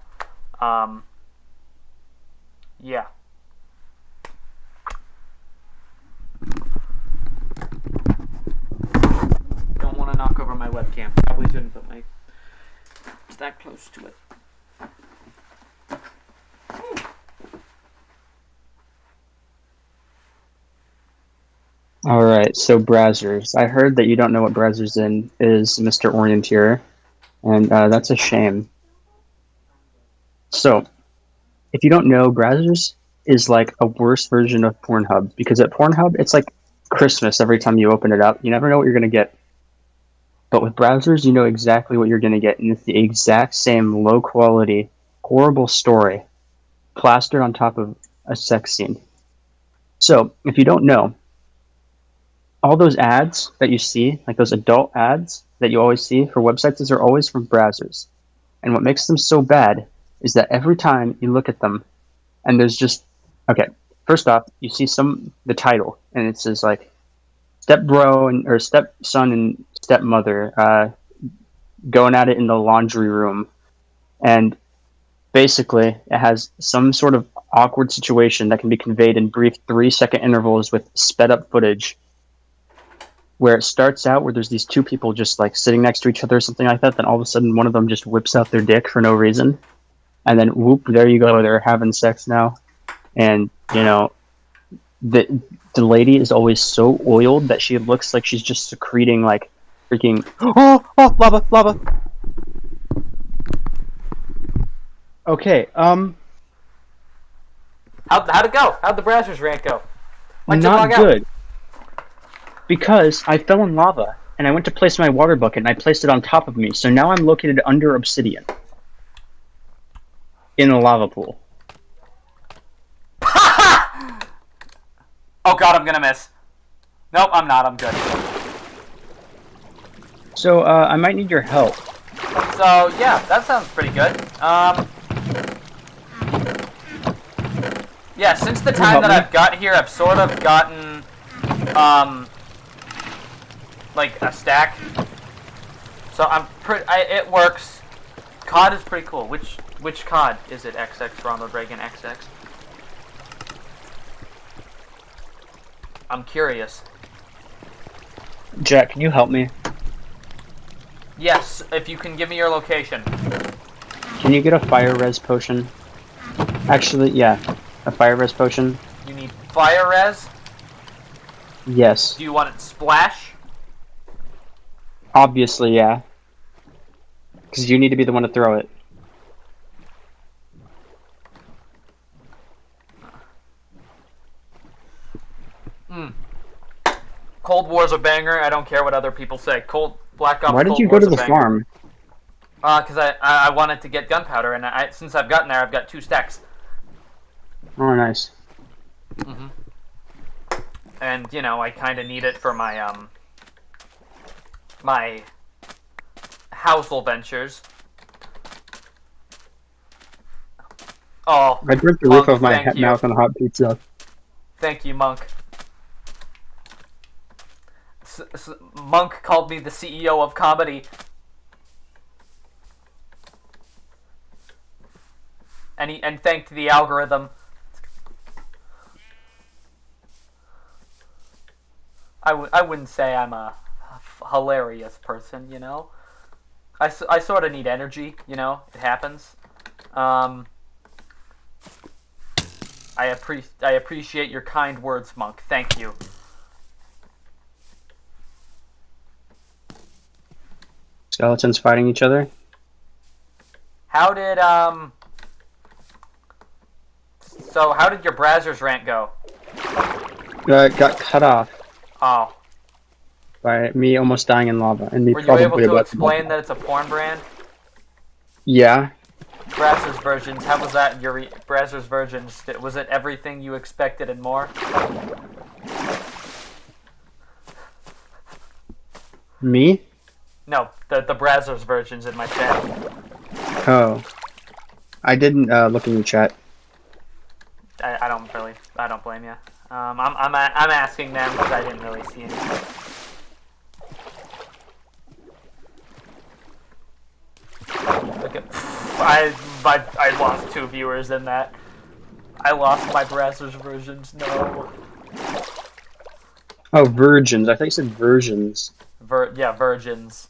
Yeah. Don't want to knock over my webcam. Probably shouldn't put my that close to it. Alright, so browsers. I heard that you don't know what browsers in is, Mr. Orienteer, and that's a shame. So, if you don't know, browsers is like a worse version of Pornhub, because at Pornhub, it's like Christmas every time you open it up. You never know what you're going to get. But with browsers, you know exactly what you're going to get, and it's the exact same low-quality, horrible story plastered on top of a sex scene. So, if you don't know, all those ads that you see, like those adult ads that you always see for websites, those are always from browsers. And what makes them so bad is that every time you look at them, and there's just, okay, first off, you see the title, and it says like, stepbro or stepson and stepmother going at it in the laundry room. And basically, it has some sort of awkward situation that can be conveyed in brief 3-second intervals with sped up footage, where it starts out where there's these 2 people just like sitting next to each other or something like that. Then all of a sudden one of them just whips out their dick for no reason. And then whoop, there you go, they're having sex now. And, you know, the lady is always so oiled that she looks like she's just secreting like freaking lava. Okay, How'd it go? How'd the browser's rank go? Why'd you not log out? good. Because I fell in lava and I went to place my water bucket and I placed it on top of me. So now I'm located under obsidian in a lava pool. Oh god, I'm gonna miss. Nope, I'm not. I'm good. So I might need your help. So yeah, that sounds pretty good. Yeah, since the time that I've got here, I've sort of gotten like a stack. So it works. COD is pretty cool. Which COD is it? XX Ronald Reagan XX. I'm curious. Jack, can you help me? Yes, if you can give me your location. Can you get a fire res potion? Actually, yeah, a fire res potion. You need fire res? Yes. Do you want it splash? Obviously, yeah. Because you need to be the one to throw it. Cold War's a banger. I don't care what other people say. Black Ops. Why did Cold you go War's to a the banger. farm? Because I wanted to get gunpowder, and since I've gotten there, I've got 2 stacks. Oh, nice. And you know, I kind of need it for my my household ventures. Oh, I broke the roof Monk, of my thank you. mouth on a hot pizza. Thank you, Monk. Monk called me the CEO of comedy. And thanked the algorithm. I wouldn't say I'm a hilarious person, you know. I sort of need energy, you know. It happens. I appreciate your kind words, Monk. Thank you. Skeletons fighting each other. How did So how did your Brazzers rant go? Got cut off Oh. by me almost dying in lava, and me Were you probably able to about explain that it's a porn brand? Yeah. Brazzers versions. How was that? Your Brazzers versions. Was it everything you expected and more? Me? No, the Brazzers versions in my chat. Oh. I didn't look in your chat. I don't blame you. I'm asking them because I didn't really see anything. Look at, I lost 2 viewers in that. I lost my Brazzers versions. No. Oh, virgins. I thought you said versions. Yeah, virgins.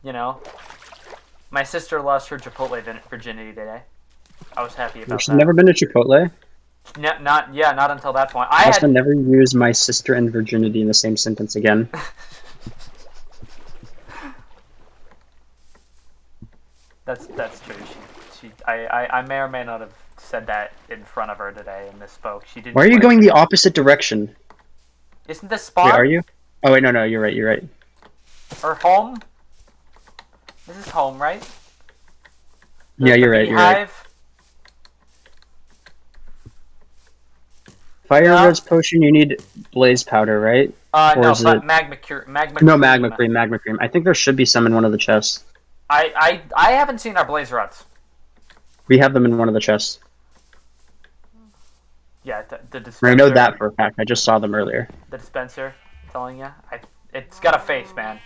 You know, my sister lost her Chipotle virginity today. I was happy about She's that. never been to Chipotle? Not until that point. I also never use my sister and virginity in the same sentence again. That's true. I may or may not have said that in front of her today and misspoke. She didn't. Why are you going the opposite direction? Isn't this spawn? Wait, are you? Oh wait, no, you're right. Or home? This is home, right? Yeah, you're right. Beehive? Fire res potion, you need blaze powder, right? Or No, is but it... magma cream. No, magma cream. I think there should be some in one of the chests. I haven't seen our blaze rods. We have them in one of the chests. Yeah, the dispenser. I know that for a fact. I just saw them earlier. The dispenser, telling you, it's got a face, man.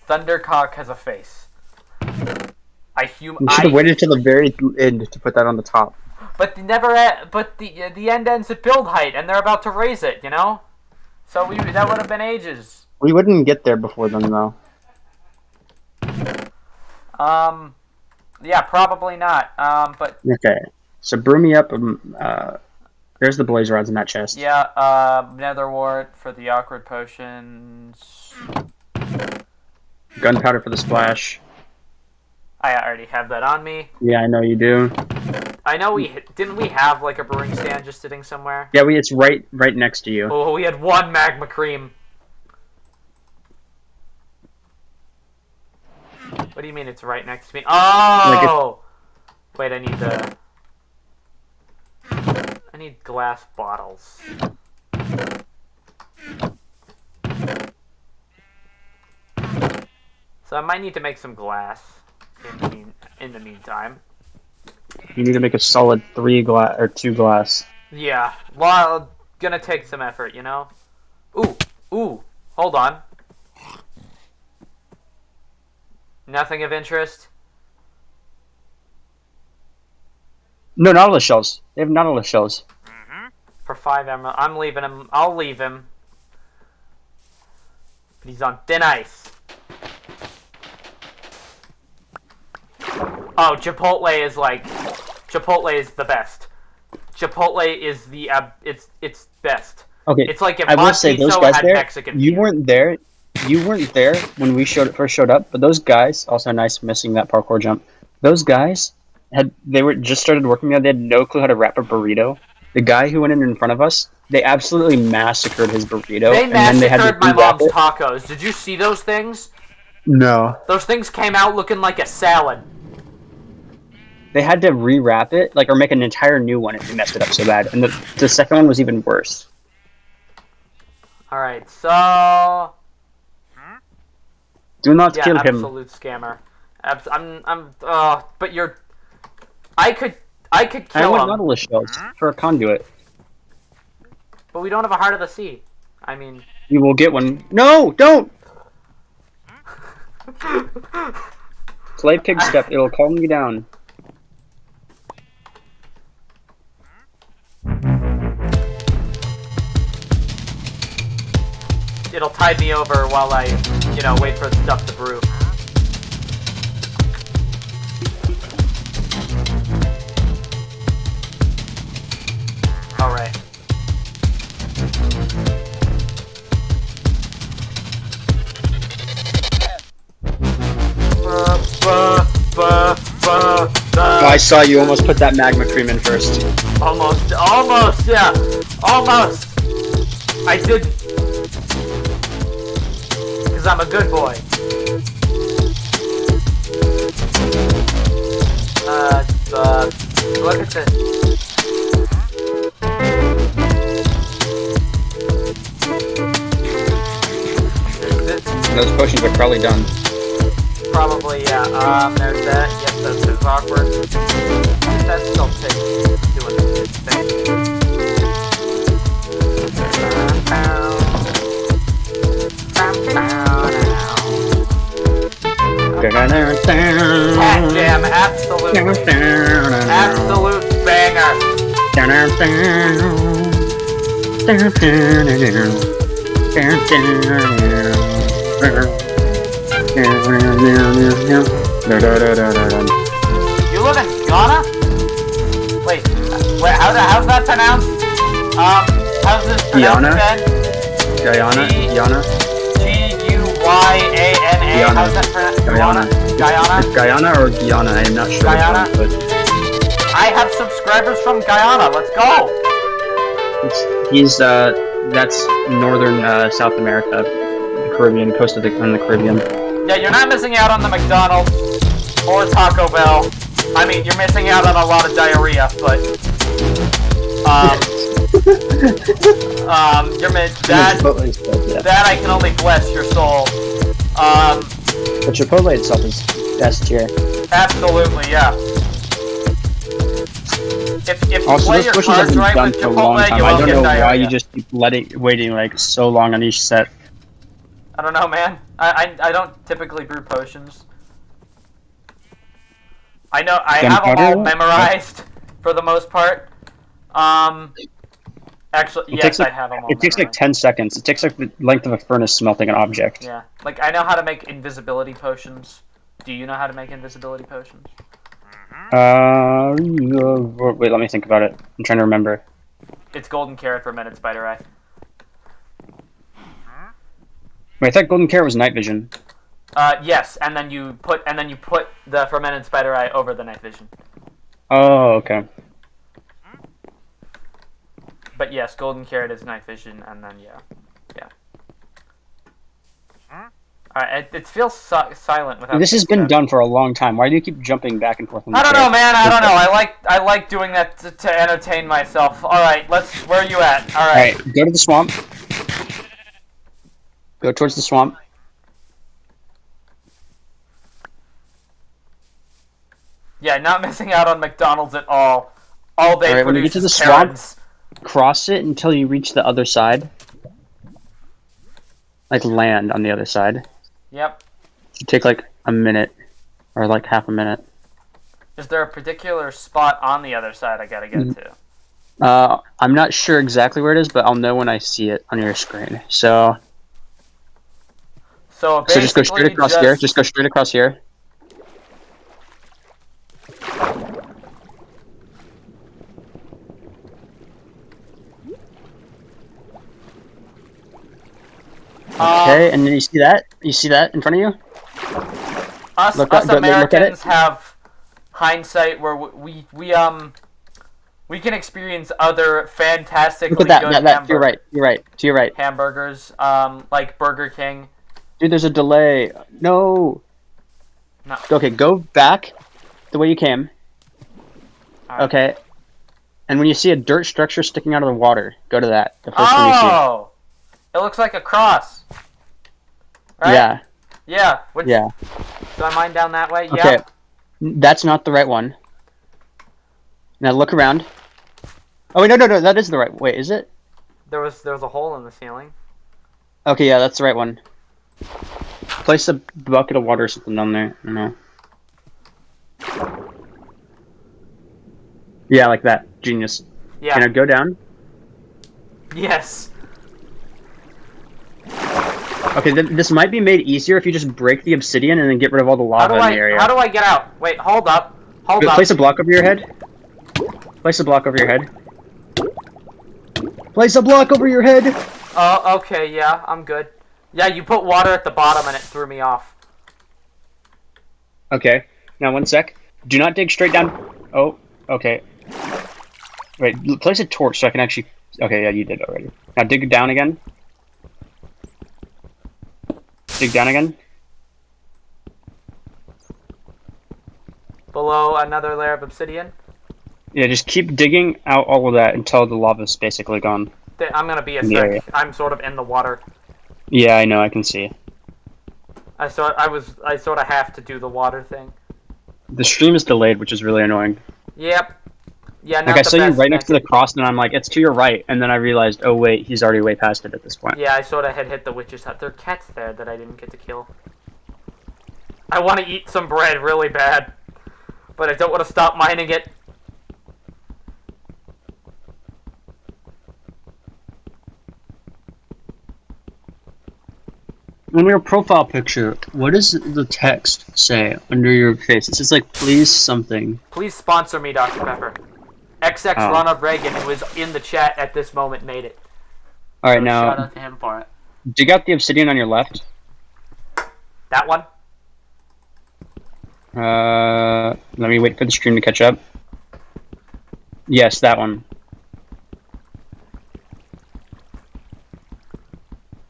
Thundercock has a face. You should have waited till the very end to put that on the top. But the end ends at build height, and they're about to raise it, you know. So that would have been ages. We wouldn't get there before then, though. Yeah, probably not. But okay. So brew me up. There's the blaze rods in that chest. Yeah. Nether wart for the awkward potions. Gunpowder for the splash. I already have that on me. Yeah, I know you do. I know didn't we have like a brewing stand just sitting somewhere? Yeah, it's right next to you. Oh, we had 1 magma cream. What do you mean it's right next to me? Oh! Wait, I need glass bottles. So I might need to make some glass in the meantime. You need to make a solid 2 glass. Yeah, well, gonna take some effort, you know? Ooh, hold on. Nothing of interest? No, nautilus shells. They have nautilus shells. For 5 emerald. I'm leaving him. I'll leave him. But he's on thin ice. Oh, Chipotle is the best. Chipotle is it's best. Okay, it's like if I will say those guys had there. Mexican You food. weren't there. You weren't there when we first showed up. But those guys, also nice missing that parkour jump. Those guys were just started working there. They had no clue how to wrap a burrito. The guy who went in front of us, they absolutely massacred his burrito. They and then they had massacred to my rewrap mom's it. tacos. Did you see those things? No. Those things came out looking like a salad. They had to rewrap it, or make an entire new one if they messed it up so bad. And the second one was even worse. Alright, so... Do not kill him. Absolute scammer. But you're... I could I kill want him. nautilus shells for a conduit. But we don't have a heart of the sea. I mean... You will get one. No, don't! Play pig step, it'll calm you down. It'll tide me over while I, you know, wait for the stuff to brew. Alright. I saw you almost put that magma cream in first. Almost, yeah. Almost. I didn't. Because I'm a good boy. Look at this. Those potions are probably done. Probably, yeah. There's that. Yep, this is awkward. That still takes doing its thing. Cat Jam, absolutely. Absolute banger. You live in Ghana? Wait, how's that pronounced? How's this pronounced, Ben? Guyana? G-U-Y-A-N-A. How's that pronounced? Guyana. Guyana? It's Guyana or Guyana? I am not sure. Guyana? But I have subscribers from Guyana. Let's go. That's northern South America, the Caribbean, coast of the Caribbean. Yeah, you're not missing out on the McDonald's or Taco Bell. I mean, you're missing out on a lot of diarrhea, but that I can only bless your soul. But Chipotle itself is S tier. Absolutely, yeah. If you Also, play those your pushes have cards been right done with for a long Chipotle, time. you I won't don't get know diarrhea. why you just keep waiting like so long on each set. I don't know, man. I don't typically brew potions. I know I have them all memorized for the most part. Actually, yes, I have them all. It takes like 10 seconds. It takes like the length of a furnace smelting an object. Yeah, like I know how to make invisibility potions. Do you know how to make invisibility potions? Wait, let me think about it. I'm trying to remember. It's golden carrot for minute spider eye. Wait, I thought golden carrot was night vision. Yes, and then you put the fermented spider eye over the night vision. Oh, okay. But yes, golden carrot is night vision, and then yeah. Alright, it feels silent without. This has been done for a long time. Why do you keep jumping back and forth? On the I don't chair? know, man. I don't know. I like doing that to entertain myself. All right, where are you at? All right. All right, go to the swamp. Go towards the swamp. Yeah, not missing out on McDonald's at all. All they Alright, when you get to the swamp, cross it until you reach the other side. Like land on the other side. Yep. It should take like a minute. Or like half a minute. Is there a particular spot on the other side I gotta get to? I'm not sure exactly where it is, but I'll know when I see it on your screen. So just go straight across here. Just go straight across here. Okay, and then you see that? You see that in front of you? Us Americans have hindsight where we can experience other fantastically Look at good that. To your right. To your right. Hamburgers, like Burger King. Dude, there's a delay. No. Okay, go back the way you came. Right. Okay. And when you see a dirt structure sticking out of the water, go to that. The first one you see. Oh! It looks like a cross. Right? Yeah. Yeah. Yeah. Do I mine down that way? Okay. Yeah. That's not the right one. Now look around. Oh wait, no, that is the right. Wait, is it? There was a hole in the ceiling. Okay, yeah, that's the right one. Place a bucket of water or something down there. I don't know. Yeah, like that. Genius. Yeah. Can I go down? Yes. Okay, this might be made easier if you just break the obsidian and then get rid of all the lava in the area. How do I get out? Wait, hold up. Hold up. Place a block over your head. Place a block over your head. Place a block over your head! Oh, okay, yeah, I'm good. Yeah, you put water at the bottom and it threw me off. Okay, now 1 sec. Do not dig straight down. Oh, okay. Wait, place a torch so I can actually... Okay, yeah, you did already. Now dig down again. Dig down again. Below another layer of obsidian. Yeah, just keep digging out all of that until the lava's basically gone. I'm gonna be a Yeah. sec. I'm sort of in the water. Yeah, I know, I can see. I sort of have to do the water thing. The stream is delayed, which is really annoying. Yep. Yeah, not Like, I the saw you best right next to the method. cross, and I'm like, it's to your right, and then I realized, oh wait, he's already way past it at this point. Yeah, I sort of had hit the witch's hut. There are cats there that I didn't get to kill. I want to eat some bread really bad, but I don't want to stop mining it. On your profile picture, what does the text say under your face? It says like, please something. Please sponsor me, Dr. Pepper. XX Oh. Ronald Reagan, who is in the chat at this moment, made it. Alright, So now, shout out to him for it. dig out the obsidian on your left. That one? Let me wait for the stream to catch up. Yes, that one.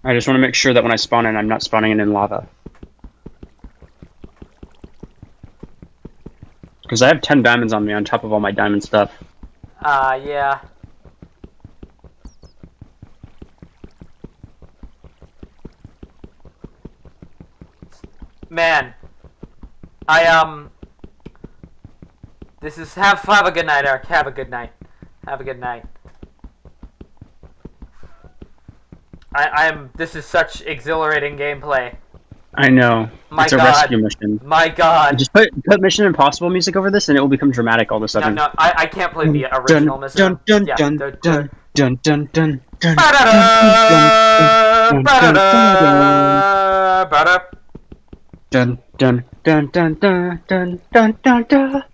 I just want to make sure that when I spawn in, I'm not spawning in lava. Because I have 10 diamonds on me on top of all my diamond stuff. Yeah. Man. This is, have a good night, Eric. Have a good night. Have a good night. This is such exhilarating gameplay. I know. My it's a God. rescue mission. My God. Just put Mission Impossible music over this, and it will become dramatic all of a No, sudden. no, I can't play the original mission. Dun dun Yeah, dun the- dun dun dun dun dun Ba-da-da! Ba-da-da! dun dun dun dun dun dun dun dun dun.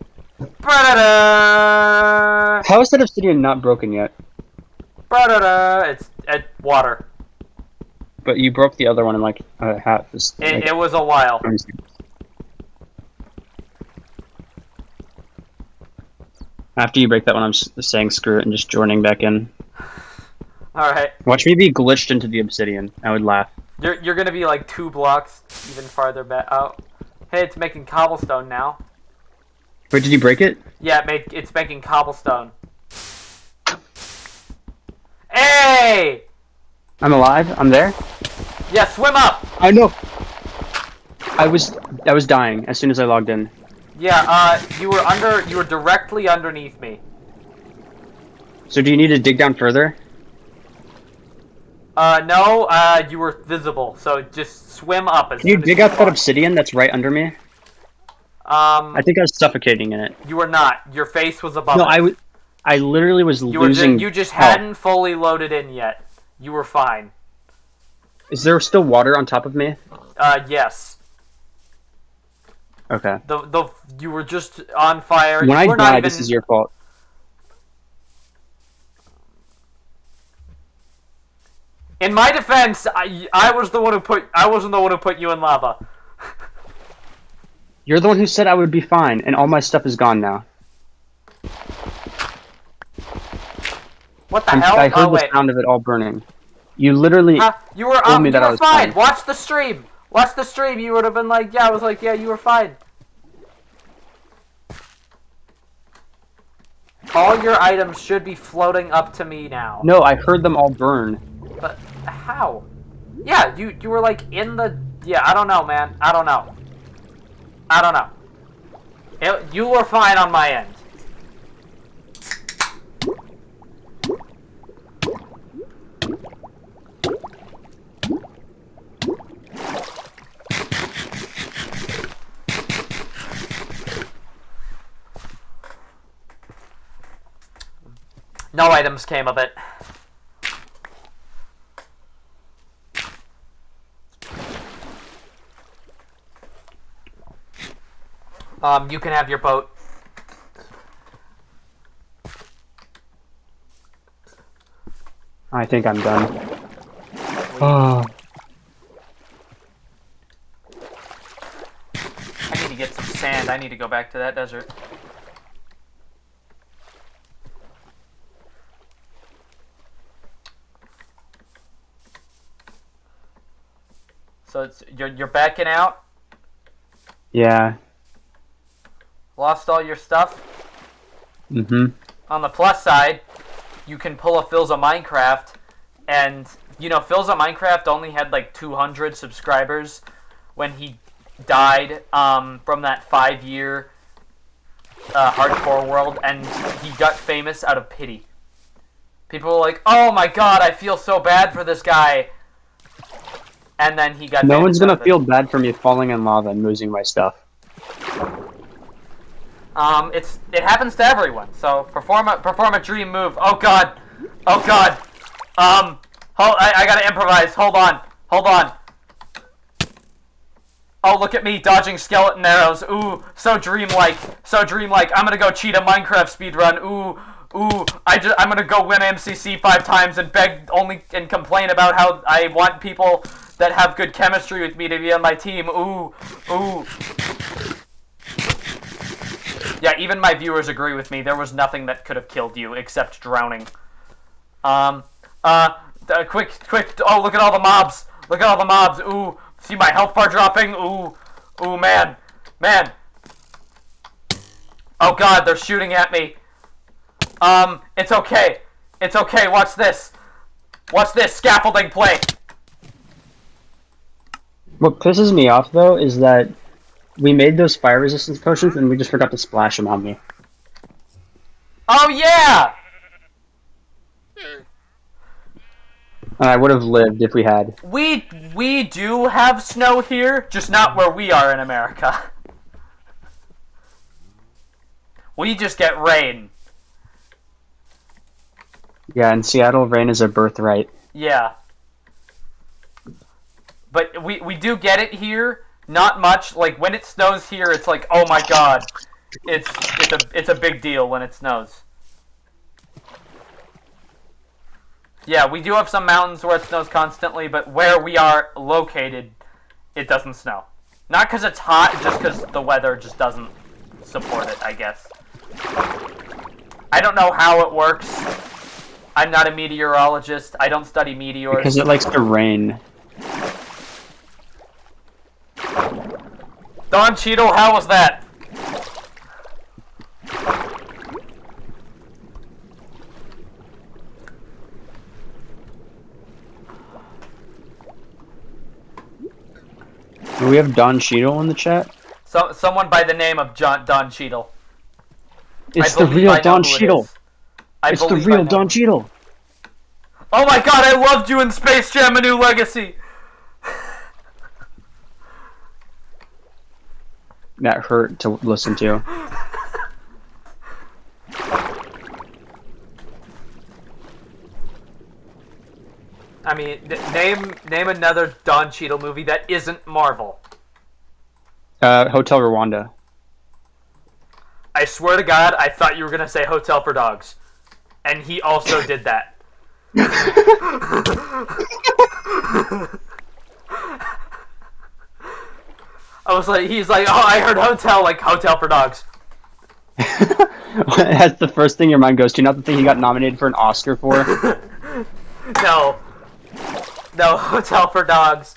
Ba-da-da! How is that obsidian not broken yet? Ba-da-da! It's water. But you broke the other one in like half. It was a while. After you break that one, I'm saying screw it and just joining back in. Alright. Watch me be glitched into the obsidian. I would laugh. You're gonna be like 2 blocks even farther back out. Hey, it's making cobblestone now. Wait, did you break it? Yeah, it's making cobblestone. Hey! I'm alive. I'm there. Yeah, swim up! I know. I was dying as soon as I logged in. Yeah, you were directly underneath me. So do you need to dig down further? No, you were visible, so just swim up as Can you soon as dig out that can. obsidian that's right under me? I think I was suffocating in it. You were not. Your face was above No, it. I literally was losing. You just health. hadn't fully loaded in yet. You were fine. Is there still water on top of me? Yes. Okay. You were just on fire. When You I were die, not even... this is your fault. In my defense, I wasn't the one who put you in lava. You're the one who said I would be fine, and all my stuff is gone now. What the hell? I heard Oh the wait. sound of it all burning. You literally You were told me that I was fine. fine. Watch the stream. Watch the stream. You would have been like, yeah. I was like, yeah, you were fine. All your items should be floating up to me now. No, I heard them all burn. But how? Yeah, you were like in the... Yeah, I don't know, man. I don't know. You were fine on my end. No items came of it. You can have your boat. I think I'm done. Oh. I need to get some sand. I need to go back to that desert. So it's you're backing out? Yeah. Lost all your stuff? Mm-hmm. On the plus side, you can pull a Phil's of Minecraft, and you know Phil's of Minecraft only had like 200 subscribers when he died from that 5-year hardcore world, and he got famous out of pity. People were like, "Oh my god, I feel so bad for this guy," and then he got. No one's gonna out of it. feel bad for me falling in lava and losing my stuff. It happens to everyone. So perform a dream move. Oh god, oh god. I gotta improvise. Hold on. Oh, look at me dodging skeleton arrows. Ooh, so dreamlike. I'm gonna go cheat a Minecraft speedrun. Ooh. I'm gonna go win MCC 5 times and and complain about how I want people that have good chemistry with me to be on my team. Ooh. Yeah, even my viewers agree with me. There was nothing that could have killed you except drowning. Quick. Oh, look at all the mobs. Ooh, see my health bar dropping. Ooh, man. Oh god, they're shooting at me. It's okay. Watch this. Scaffolding play. What pisses me off, though, is that we made those fire resistance potions and we just forgot to splash them on me. Oh yeah! And I would have lived if we had. We do have snow here, just not where we are in America. We just get rain. Yeah, in Seattle, rain is a birthright. Yeah. But we do get it here, not much. Like when it snows here, it's like, oh my god. It's a big deal when it snows. Yeah, we do have some mountains where it snows constantly, but where we are located, it doesn't snow. Not because it's hot, just because the weather just doesn't support it, I guess. I don't know how it works. I'm not a meteorologist. I don't study meteors. Because it likes to rain. Don Cheadle, how was that? Do we have Don Cheadle in the chat? Someone by the name of Don Cheadle. It's the real Don Cheadle. It's the real Don Cheadle. Oh my god, I loved you in Space Jam: A New Legacy! That hurt to listen to. I mean, name another Don Cheadle movie that isn't Marvel. Hotel Rwanda. I swear to God, I thought you were gonna say Hotel for Dogs. And he also did that. He's like, oh, I heard hotel, like Hotel for Dogs. That's the first thing your mind goes to, not the thing he got nominated for an Oscar for. No, Hotel for Dogs.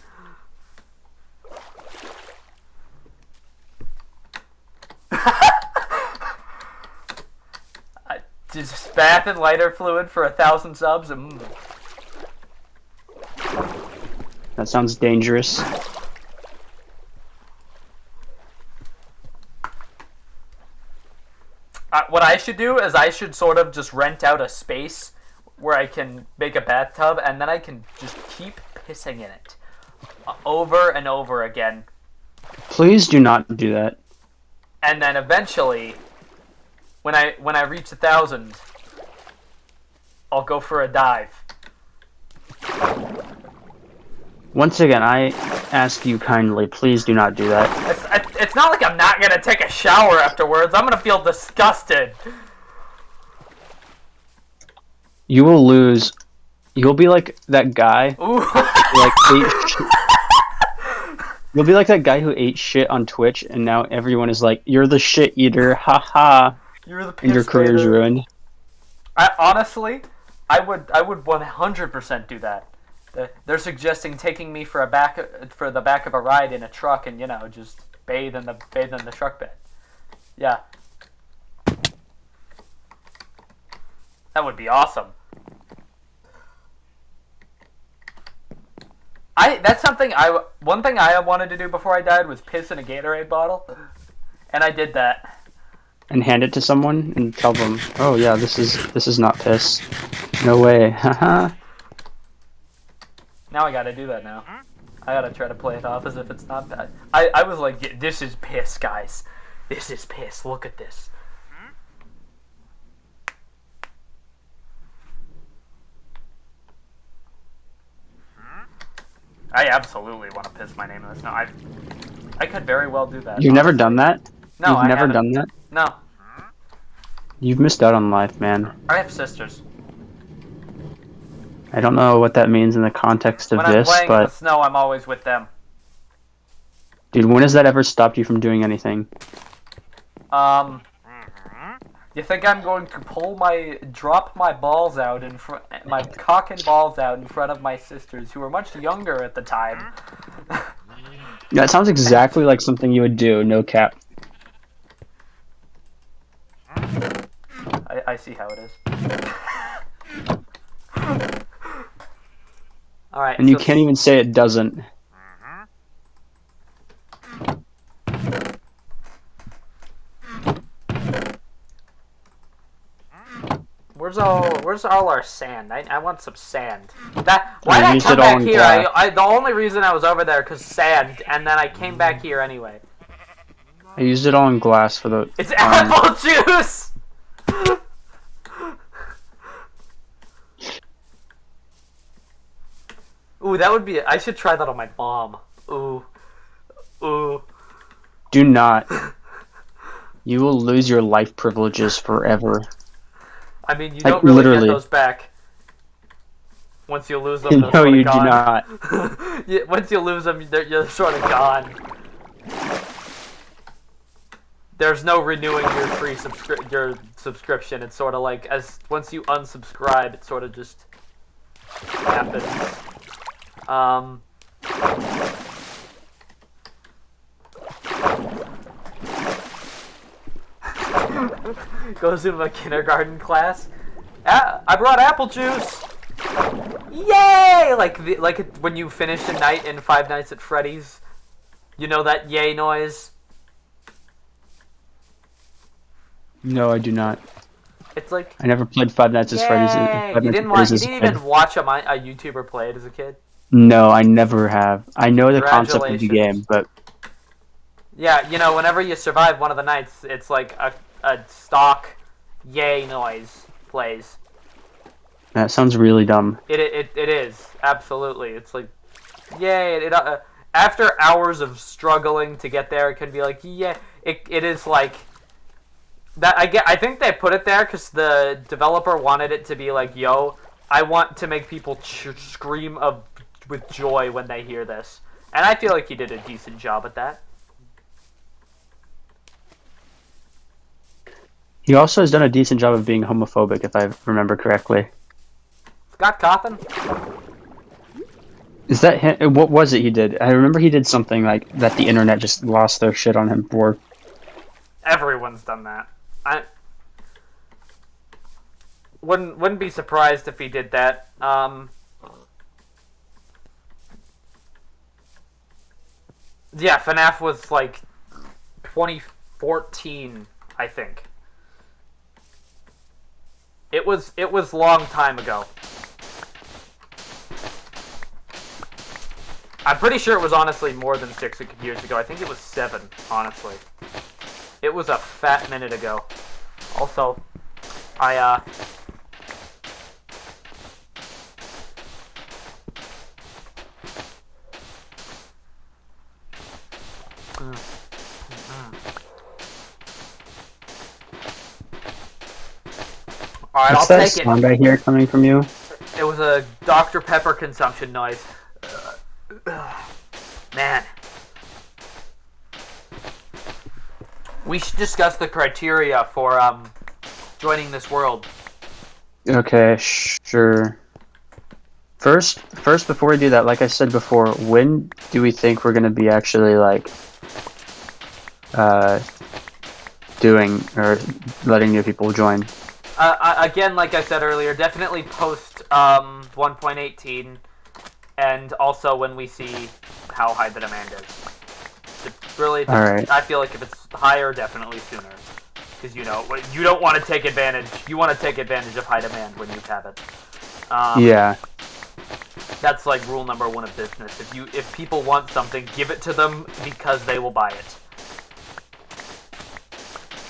Just bath and lighter fluid for 1,000 subs. That sounds dangerous. What I should do is I should sort of just rent out a space where I can make a bathtub, and then I can just keep pissing in it over and over again. Please do not do that. And then eventually, when I reach 1,000, I'll go for a dive. Once again, I ask you kindly, please do not do that. it's not like I'm not gonna take a shower afterwards. I'm gonna feel disgusted. You will lose. You'll be like that guy. Ooh. Who, like You'll be like that guy who ate shit on Twitch, and now everyone is like, "You're the shit eater, haha." You're the piss And your career's baiter. ruined. Honestly, I would 100% do that. They're suggesting taking me for the back of a ride in a truck and just bathe in the truck bed. Yeah. That would be awesome. One thing I wanted to do before I died was piss in a Gatorade bottle, and I did that. And hand it to someone and tell them, "Oh yeah, this is not piss. No way, haha." Now I gotta do that now. I gotta try to play it off as if it's not bad. I was like, yeah, this is piss, guys. This is piss. Look at this. I absolutely want to piss my name in this. No, I could very well do that. You've never done that? No, You've I never haven't. done that? No, You've missed out on life, man. I have sisters. I don't know what that means in the context of When I'm this, playing in the but snow, I'm always with them. dude, when has that ever stopped you from doing anything? You think I'm going to drop my balls out my cock and balls out in front of my sisters, who were much younger at the time? That sounds exactly like something you would do, no cap. I see how it is. Alright. And you can't even say it doesn't. Where's all our sand? I want some sand. Why'd I I used come it all back in here? glass. The only reason I was over there because sand, and then I came back here anyway. I used it all in glass for the. It's apple juice. Ooh, that would be. I should try that on my mom. Ooh. Do not. You will lose your life privileges forever. I mean, you Like, don't really literally. get those back. Once you lose them, they're No, sort of you do gone. not. Yeah, once you lose them, you're sort of gone. There's no renewing your your subscription. It's sort of like once you unsubscribe, it sort of just happens. Goes into a kindergarten class. I brought apple juice. Yay! Like when you finish a night in Five Nights at Freddy's, you know that yay noise. No, I do not. It's like I never played Five Nights at Freddy's. yay! Five You Nights at didn't Freddy's as a even kid. watch a YouTuber play it as a kid. No, I never have. I know the concept of the Congratulations. game, but Yeah, whenever you survive one of the nights, it's like a stock yay noise plays. that sounds really dumb. It is absolutely. It's like yay! After hours of struggling to get there, it can be like yeah. It is like that. I think they put it there because the developer wanted it to be like yo. I want to make people scream with joy when they hear this, and I feel like he did a decent job at that. He also has done a decent job of being homophobic, if I remember correctly. Scott Cawthon? Is that him? What was it he did? I remember he did something like that the internet just lost their shit on him for. Everyone's done that. I wouldn't be surprised if he did that. Yeah, FNAF was like 2014, I think. It was long time ago. I'm pretty sure it was honestly more than 6 years ago. I think it was 7, honestly. It was a fat minute ago. Also, Alright, What's I'll that take sound it. I hear coming from you? It was a Dr. Pepper consumption noise. Man. We should discuss the criteria for joining this world. Okay, sure. First, before we do that, like I said before, when do we think we're gonna be actually like doing or letting new people join? Again, like I said earlier, definitely post 1.18, and also when we see how high the demand is. It's really, All right. I feel like if it's higher, definitely sooner, because you don't want to take advantage. You want to take advantage of high demand when you have it. Yeah. That's like rule number one of business. If people want something, give it to them because they will buy it.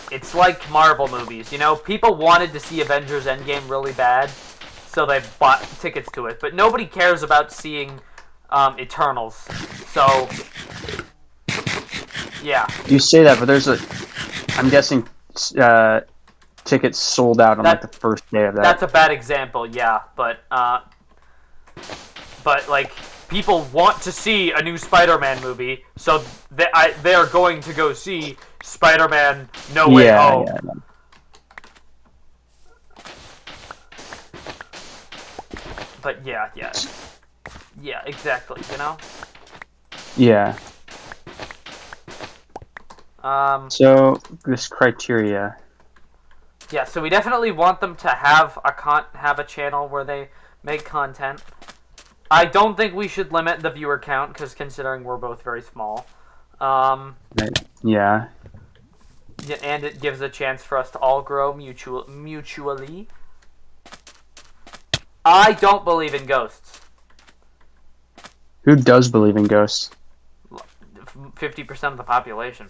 It's like Marvel movies, you know? People wanted to see Avengers Endgame really bad, so they bought tickets to it. But nobody cares about seeing Eternals. So, yeah. You say that, but I'm guessing tickets sold out on like the first day of that. That's a bad example, yeah. But like, people want to see a new Spider-Man movie, so they're going to go see Spider-Man No Way Home. Yeah, no. But yeah, exactly. You know. Yeah. So this criteria. Yeah, so we definitely want them to have a channel where they make content. I don't think we should limit the viewer count, because considering we're both very small. Yeah. And it gives a chance for us to all grow mutually. I don't believe in ghosts. Who does believe in ghosts? 50% of the population.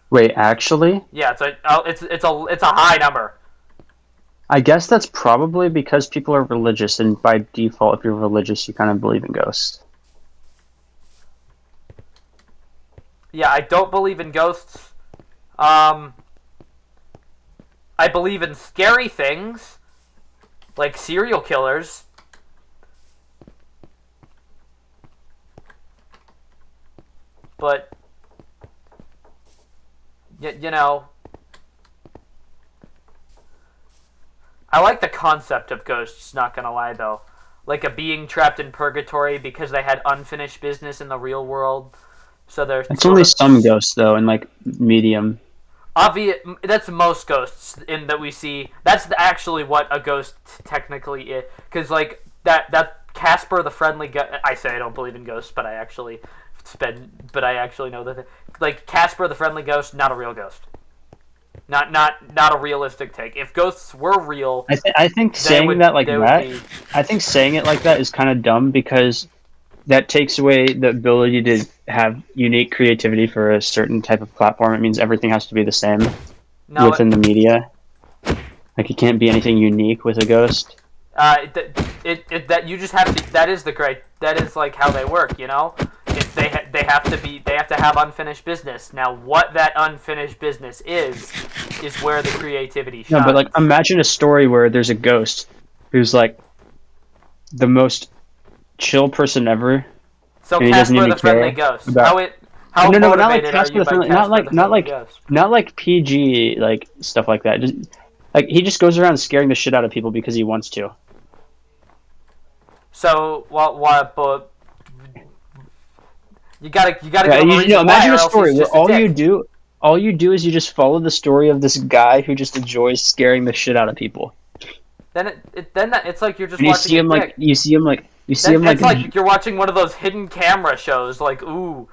Wait, actually? Yeah, it's a high number. I guess that's probably because people are religious, and by default, if you're religious, you kind of believe in ghosts. Yeah, I don't believe in ghosts. I believe in scary things, like serial killers. But, you know, I like the concept of ghosts, not gonna lie, though. Like a being trapped in purgatory because they had unfinished business in the real world. So there's It's only some ghosts, though, in like medium. That's most ghosts in that we see. That's actually what a ghost technically is. Because, like, that Casper the Friendly Ghost... I say I don't believe in ghosts, but I actually know that... Like, Casper the Friendly Ghost, not a real ghost. Not a realistic take. If ghosts were real... I think saying that like that... I think saying it like that is kind of dumb, because that takes away the ability to have unique creativity for a certain type of platform. It means everything has to be the same within the media. Like, it can't be anything unique with a ghost. That you just have to. That is like how they work, you know. If they have to have unfinished business. Now, what that unfinished business is where the creativity shines. No, but like, imagine a story where there's a ghost who's like the most chill person ever. So Casper the Friendly Ghost. How no, not motivated like Casper are you the Friendly, by not like PG like stuff like that. Just like, he just goes around scaring the shit out of people because he wants to. So what? But you gotta. Yeah, imagine a story where all you do is you just follow the story of this guy who just enjoys scaring the shit out of people. Then it's like you're just and watching. You see him like it's like you're watching one of those hidden camera shows. Like, ooh,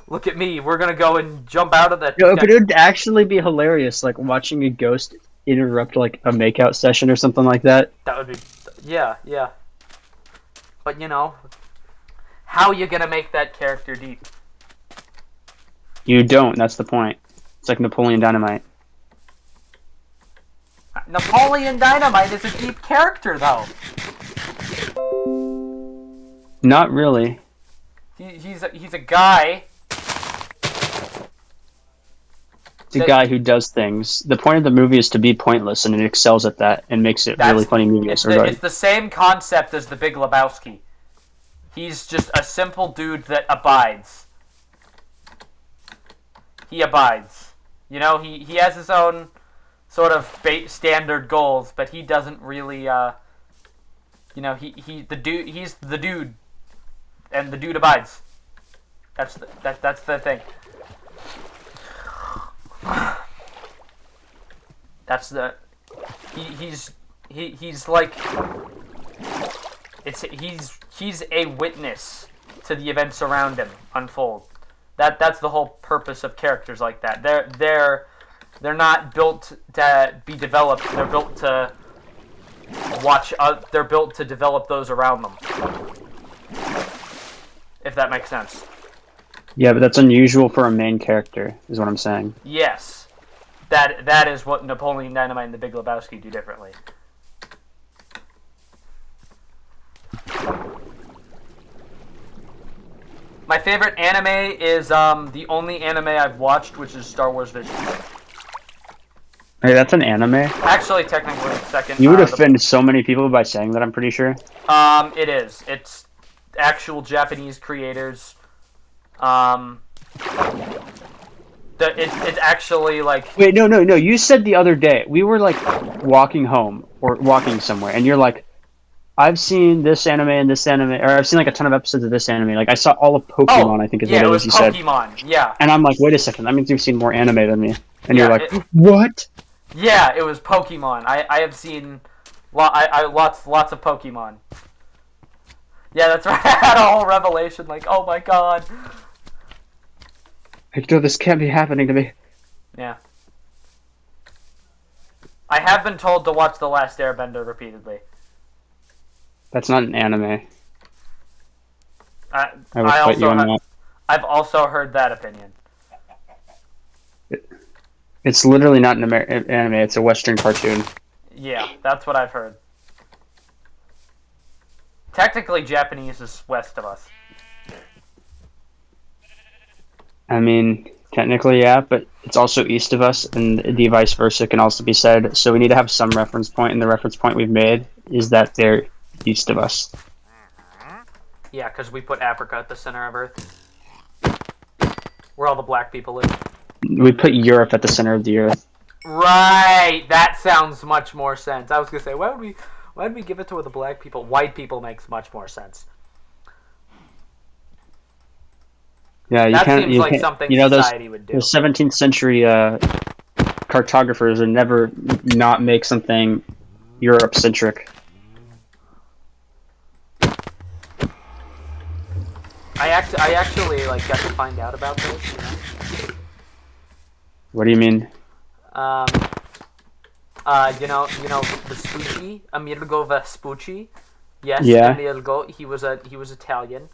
look at me. We're gonna go and jump out of that. No, but it would actually be hilarious, like watching a ghost interrupt like a makeout session or something like that. That would be, yeah. But you know, how are you gonna make that character deep? You don't. That's the point. It's like Napoleon Dynamite. Napoleon Dynamite is a deep character, though. Not really. He's a guy. It's a guy who does things. The point of the movie is to be pointless, and it excels at that and makes it really funny movies. It's the same concept as The Big Lebowski. He's just a simple dude that abides. He abides. You know, he has his own sort of standard goals, but he doesn't really. You know, he's the dude, and the dude abides. That's the thing. That's the he's like he's a witness to the events around him unfold. That's the whole purpose of characters like that. They're not built to be developed. They're built to watch. They're built to develop those around them. If that makes sense. Yeah, but that's unusual for a main character, is what I'm saying. Yes, that is what Napoleon Dynamite and The Big Lebowski do differently. My favorite anime is the only anime I've watched, which is Star Wars Visions. Hey, that's an anime? Actually, technically, second. You would offend so many people by saying that, I'm pretty sure. It is. It's actual Japanese creators. It's actually like... Wait, no. You said the other day, we were like walking home or walking somewhere, and you're like, I've seen this anime and this anime, or I've seen like a ton of episodes of this anime. Like I saw all of Pokemon, I think is what it was you said. Pokemon, yeah. And I'm like, wait a second, that means you've seen more anime than me. And Yeah, you're like, what? Yeah, it was Pokemon. I have seen lots of Pokemon. Yeah, that's right. I had a whole revelation, like, oh my god. Like, no, this can't be happening to me. Yeah. I have been told to watch The Last Airbender repeatedly. That's not an anime. I will fight you on that. I've also heard that opinion. It's literally not an anime, it's a Western cartoon. Yeah, that's what I've heard. Technically, Japanese is west of us. I mean, technically, yeah, but it's also east of us, and the vice versa can also be said. So we need to have some reference point, and the reference point we've made is that they're east of us. Yeah, because we put Africa at the center of Earth. Where all the black people live. We put Europe at the center of the Earth. Right! That sounds much more sense. I was going to say, why would we give it to where the black people... White people makes much more sense. Yeah, that seems like something society would do. The 17th century cartographers would never not make something Europe-centric. I actually like got to find out about this. You know? What do you mean? You know Vespucci, Amerigo Vespucci. Yes, yeah. Amerigo. He was Italian.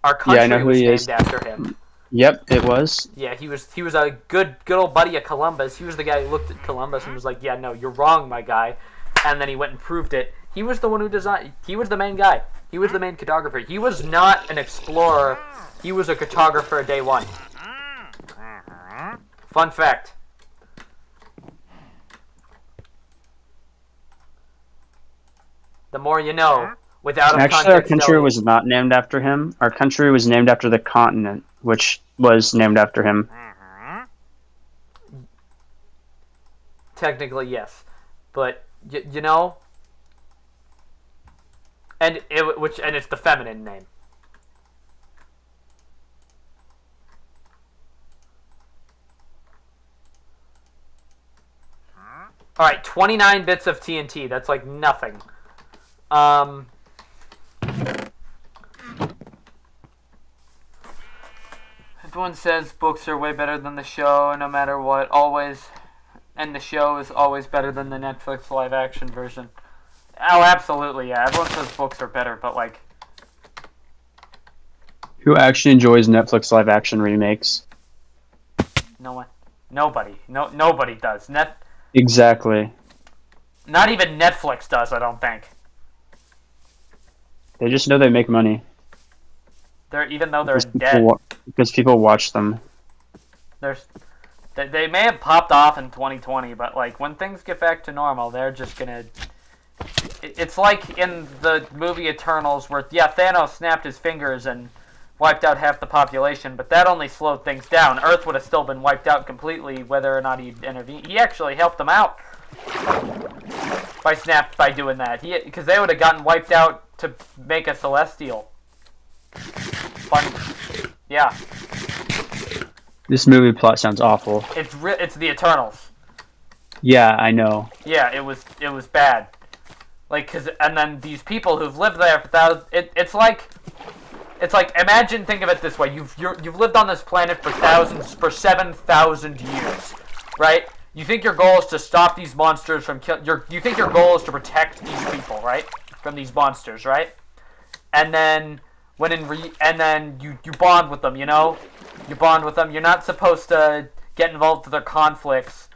Our country was named after him. Yep, it was. Yeah, he was a good old buddy of Columbus. He was the guy who looked at Columbus and was like, "Yeah, no, you're wrong, my guy." And then he went and proved it. He was the one who designed. He was the main guy. He was the main cartographer. He was not an explorer. He was a cartographer day one. Fun fact. The more you know. Without actually, our country was not named after him. Our country was named after the continent, which was named after him. Technically, yes, but you know, and it's the feminine name. All right, 29 bits of TNT. That's like nothing. Everyone says books are way better than the show, no matter what, always. And the show is always better than the Netflix live-action version. Oh, absolutely, yeah. Everyone says books are better, but, like... Who actually enjoys Netflix live-action remakes? No one. Nobody. Nobody does. Exactly. Not even Netflix does, I don't think. They just know they make money. Even though they're dead. Because people watch them. They may have popped off in 2020, but like when things get back to normal, they're just gonna. It's like in the movie Eternals, where Thanos snapped his fingers and wiped out half the population, but that only slowed things down. Earth would have still been wiped out completely, whether or not he'd intervened. He actually helped them out by doing that. Because they would have gotten wiped out to make a Celestial. Fun, yeah. This movie plot sounds awful. It's the Eternals. Yeah, I know. Yeah, it was bad. Like, and then these people who've lived there for thousands. It's like imagine, think of it this way: you've lived on this planet for 7,000 years, right? You think your goal is to stop these monsters from you think your goal is to protect these people, right, from these monsters, right? And then you bond with them, you know. You bond with them. You're not supposed to get involved with their conflicts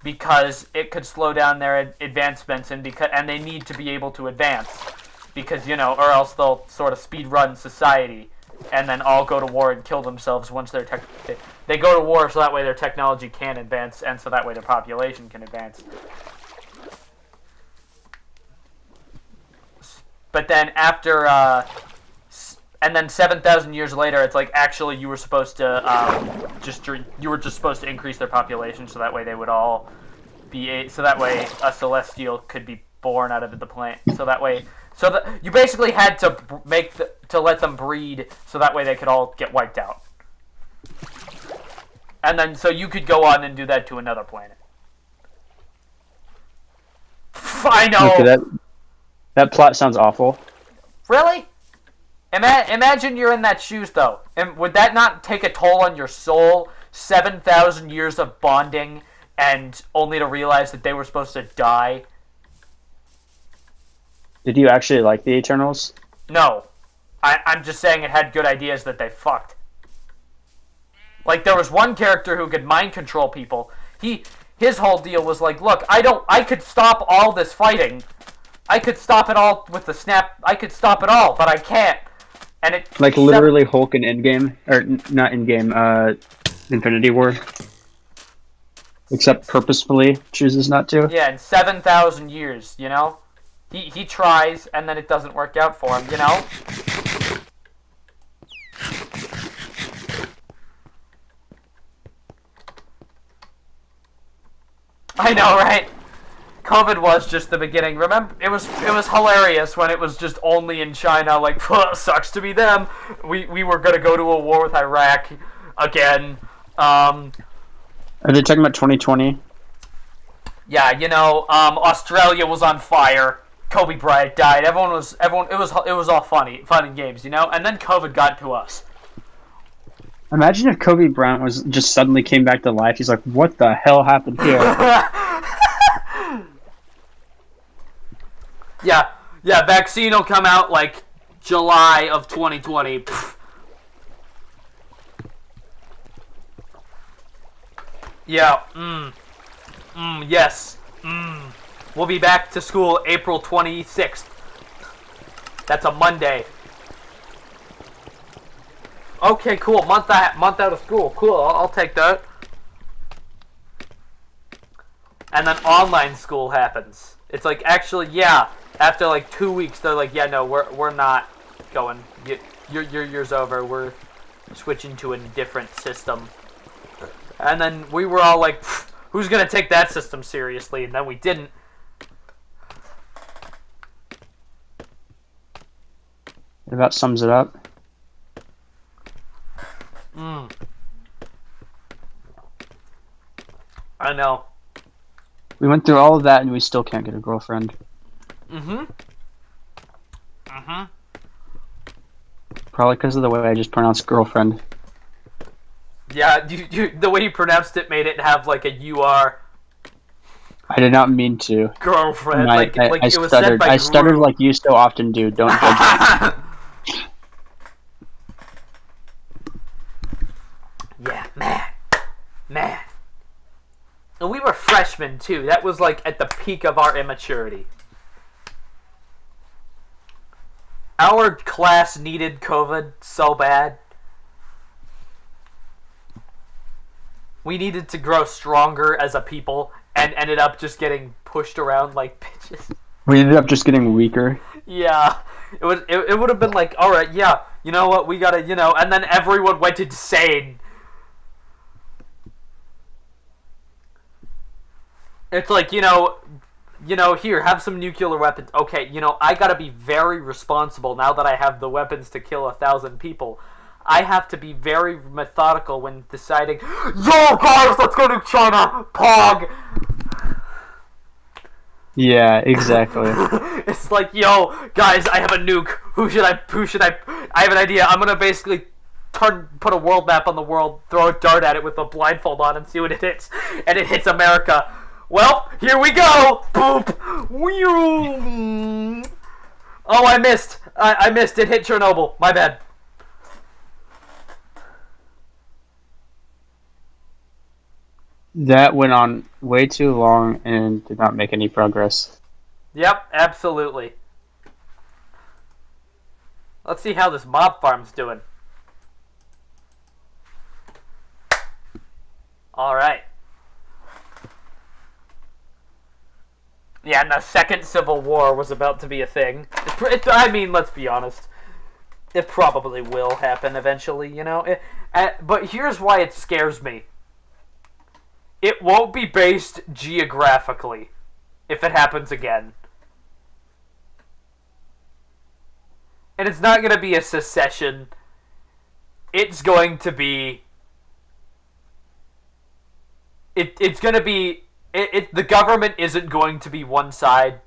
because it could slow down their advancements, and they need to be able to advance because, you know, or else they'll sort of speed run society and then all go to war and kill themselves once they go to war, so that way their technology can advance and so that way their population can advance. But then after and then 7,000 years later, it's like actually you were supposed to just supposed to increase their population so that way they would all be so that way a Celestial could be born out of the plant. So that way, you basically had to let them breed so that way they could all get wiped out. And then so you could go on and do that to another planet. I know. Okay, that plot sounds awful. Really? Imagine you're in that shoes, though. And would that not take a toll on your soul? 7,000 years of bonding, and only to realize that they were supposed to die? Did you actually like the Eternals? No. I'm just saying it had good ideas that they fucked. Like, there was one character who could mind control people. His whole deal was like, look, I could stop all this fighting. I could stop it all with the snap. I could stop it all, but I can't. And it like literally Hulk in Endgame, or not Endgame, Infinity War. Except purposefully chooses not to. Yeah, in 7,000 years, you know? He tries, and then it doesn't work out for him, you know? I know, right? COVID was just the beginning. Remember, it was hilarious when it was just only in China. Like, sucks to be them. We were gonna go to a war with Iraq again. Are they talking about 2020? Yeah, you know, Australia was on fire. Kobe Bryant died. It was all fun and games, you know. And then COVID got to us. Imagine if Kobe Bryant was just suddenly came back to life. He's like, "What the hell happened here?" Yeah, vaccine will come out like July of 2020. Pfft. Yeah, yes. We'll be back to school April 26th. That's a Monday. Okay, cool. Month out of school. Cool, I'll take that. And then online school happens. It's like, actually, yeah. After like 2 weeks, they're like, yeah, no, we're not going. Your year's over. We're switching to a different system. And then we were all like, who's gonna take that system seriously? And then we didn't. It about sums it up. I know. We went through all of that and we still can't get a girlfriend. Probably because of the way I just pronounced girlfriend. Yeah, the way you pronounced it made it have like a UR. I did not mean to. Girlfriend. I it was stuttered. said by I stuttered like you so often do. Don't judge me. Yeah, man. And we were freshmen too. That was like at the peak of our immaturity. Our class needed COVID so bad. We needed to grow stronger as a people, and ended up just getting pushed around like bitches. We ended up just getting weaker. Yeah, it would have been like, all right, yeah, you know what, we gotta, and then everyone went insane. It's like, here, have some nuclear weapons. Okay, I gotta be very responsible now that I have the weapons to kill 1,000 people. I have to be very methodical when deciding, yo, guys, let's go to China, Pog! Yeah, exactly. It's like, yo, guys, I have a nuke. Who should I, I have an idea. I'm gonna basically put a world map on the world, throw a dart at it with a blindfold on and see what it hits. And it hits America. Well, here we go! Boop! Oh, I missed. I missed. It hit Chernobyl. My bad. That went on way too long and did not make any progress. Yep, absolutely. Let's see how this mob farm's doing. Alright. Yeah, and the second Civil War was about to be a thing. I mean, let's be honest. It probably will happen eventually, but here's why it scares me. It won't be based geographically if it happens again. And it's not going to be a secession. It's going to be... It's going to be... the government isn't going to be one side.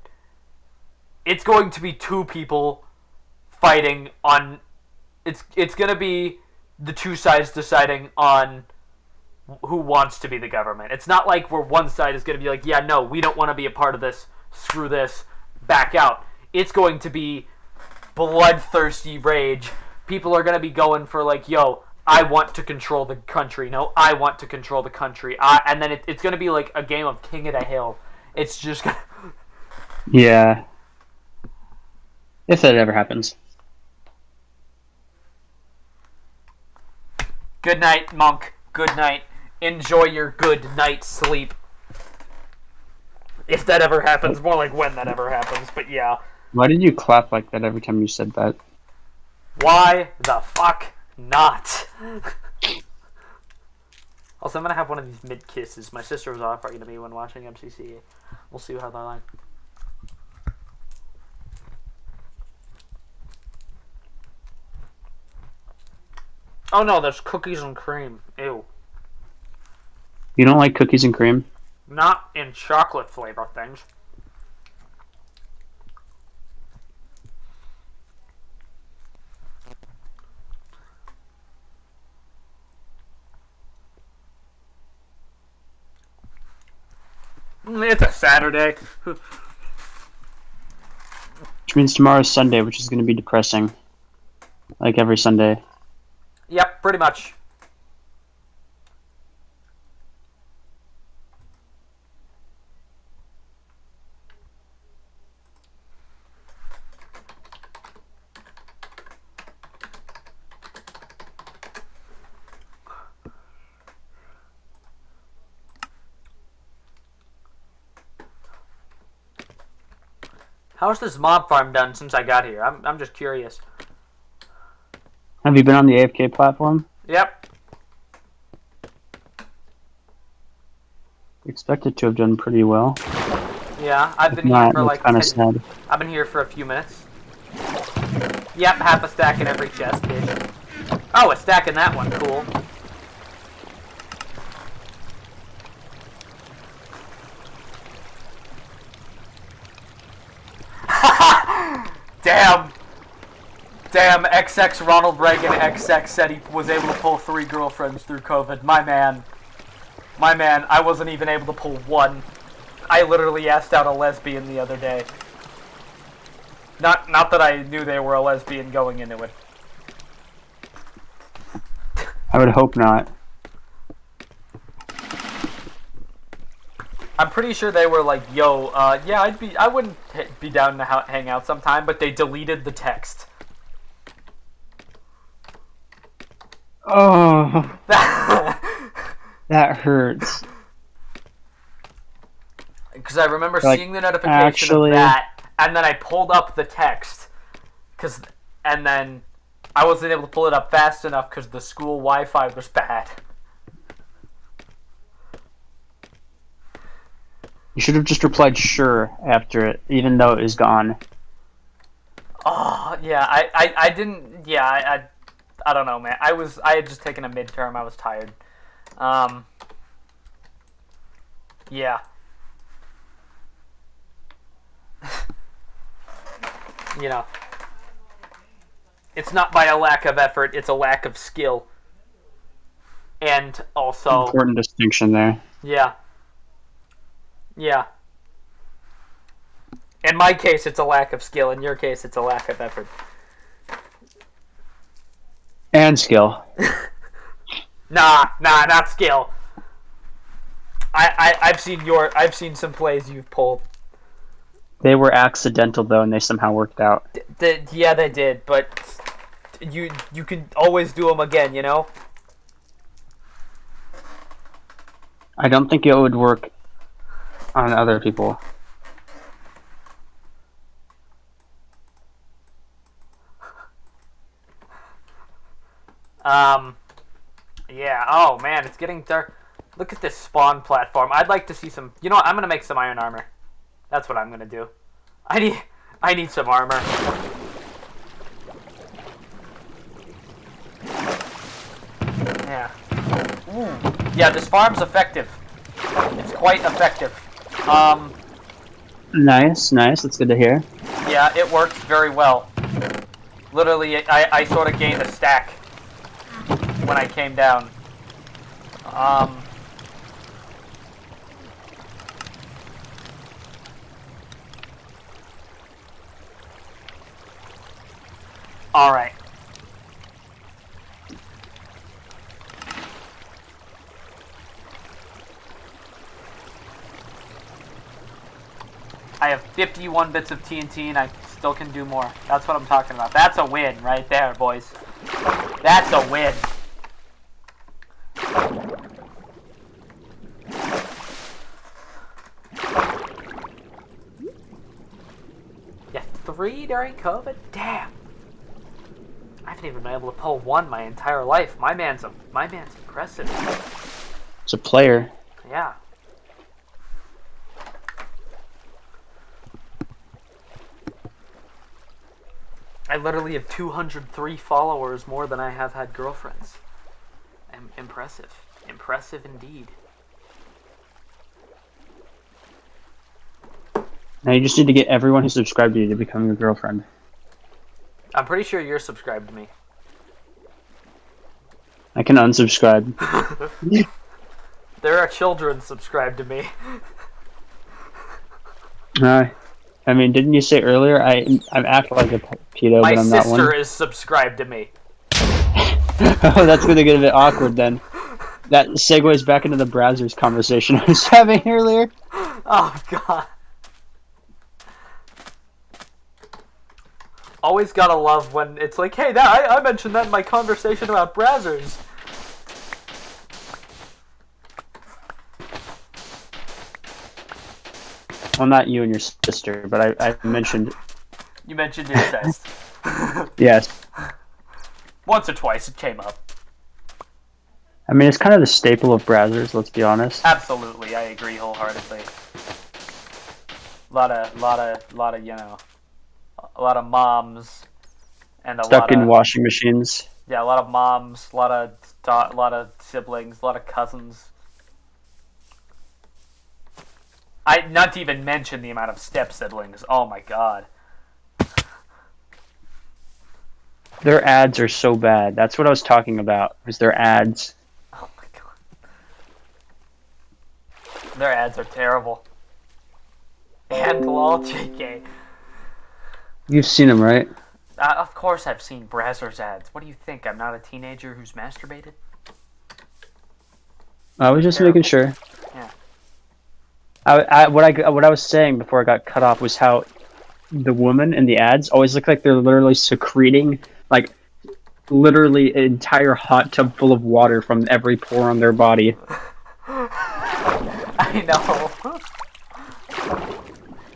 It's going to be two people fighting on... It's going to be the two sides deciding on who wants to be the government. It's not like where one side is going to be like, yeah, no, we don't want to be a part of this. Screw this. Back out. It's going to be bloodthirsty rage. People are going to be going for like, yo, I want to control the country. No, I want to control the country. And then it's going to be like a game of King of the Hill. It's just going to... Yeah. If that ever happens. Good night, monk. Good night. Enjoy your good night's sleep. If that ever happens. More like when that ever happens, but yeah. Why did you clap like that every time you said that? Why the fuck not? Also, I'm gonna have one of these mid-kisses. My sister was offering to me when watching MCC. We'll see how they like. Oh no, there's cookies and cream. Ew. You don't like cookies and cream? Not in chocolate flavor things. It's a Saturday. Which means tomorrow's Sunday, which is going to be depressing. Like every Sunday. Yep, pretty much. How's this mob farm done since I got here? I'm just curious. Have you been on the AFK platform? Yep. Expected to have done pretty well. Yeah, I've been If not, here for it's like kind of sad. I've been here for a few minutes. Yep, half a stack in every chest. Oh, a stack in that one. Cool. Damn. Damn, XX Ronald Reagan XX said he was able to pull 3 girlfriends through COVID. My man. My man, I wasn't even able to pull 1. I literally asked out a lesbian the other day. Not that I knew they were a lesbian going into it. I would hope not. I'm pretty sure they were like, yo, yeah, I wouldn't be down to hang out sometime, but they deleted the text. Oh. That hurts. Because I remember Like, seeing the notification actually- of that, and then I pulled up the text, and then I wasn't able to pull it up fast enough because the school Wi-Fi was bad. You should have just replied sure after it, even though it was gone. Oh yeah, I didn't. Yeah, I don't know, man. I had just taken a midterm. I was tired. Yeah. You know, it's not by a lack of effort, it's a lack of skill. And also, Important distinction there. yeah. Yeah. In my case, it's a lack of skill. In your case, it's a lack of effort. And skill. Nah, not skill. I've seen some plays you've pulled. They were accidental though, and they somehow worked out. Yeah, they did, but you can always do them again, you know? I don't think it would work on other people. Yeah, oh man, it's getting dark. Look at this spawn platform. I'd like to see some... You know what, I'm gonna make some iron armor. That's what I'm gonna do. I need some armor. Yeah. Yeah, this farm's effective. It's quite effective. Nice. That's good to hear. Yeah, it works very well. Literally, I sort of gained a stack when I came down. Alright. I have 51 bits of TNT and I still can do more. That's what I'm talking about. That's a win right there, boys. That's a win. Yeah, 3 during COVID? Damn. I haven't even been able to pull 1 my entire life. My man's impressive. It's a player. Yeah. I literally have 203 followers more than I have had girlfriends. Impressive. Impressive indeed. Now you just need to get everyone who subscribed to you to become your girlfriend. I'm pretty sure you're subscribed to me. I can unsubscribe. There are children subscribed to me. I mean, didn't you say earlier I act like a pedo, My but I'm not one? sister is subscribed to me. Oh, that's going to get a bit awkward then. That segues back into the browsers conversation I was having earlier. Oh, God. Always gotta love when it's like, hey, I mentioned that in my conversation about browsers. Well, not you and your sister, but I mentioned... You mentioned incest. Yes. Once or twice it came up. I mean, it's kind of the staple of browsers, let's be honest. Absolutely, I agree wholeheartedly. Lot of, you know, a lot of moms and a Stuck lot in of, washing machines. yeah, a lot of moms, a lot of siblings, a lot of cousins. Not to even mention the amount of step siblings. Oh my God. Their ads are so bad. That's what I was talking about, was their ads. Oh my God. Their ads are terrible. And lol, JK. You've seen them, right? Of course I've seen Brazzers ads. What do you think? I'm not a teenager who's masturbated? I was just Terrible. making sure. Yeah. What I was saying before I got cut off was how the woman in the ads always look like they're literally secreting, like, literally an entire hot tub full of water from every pore on their body. I know.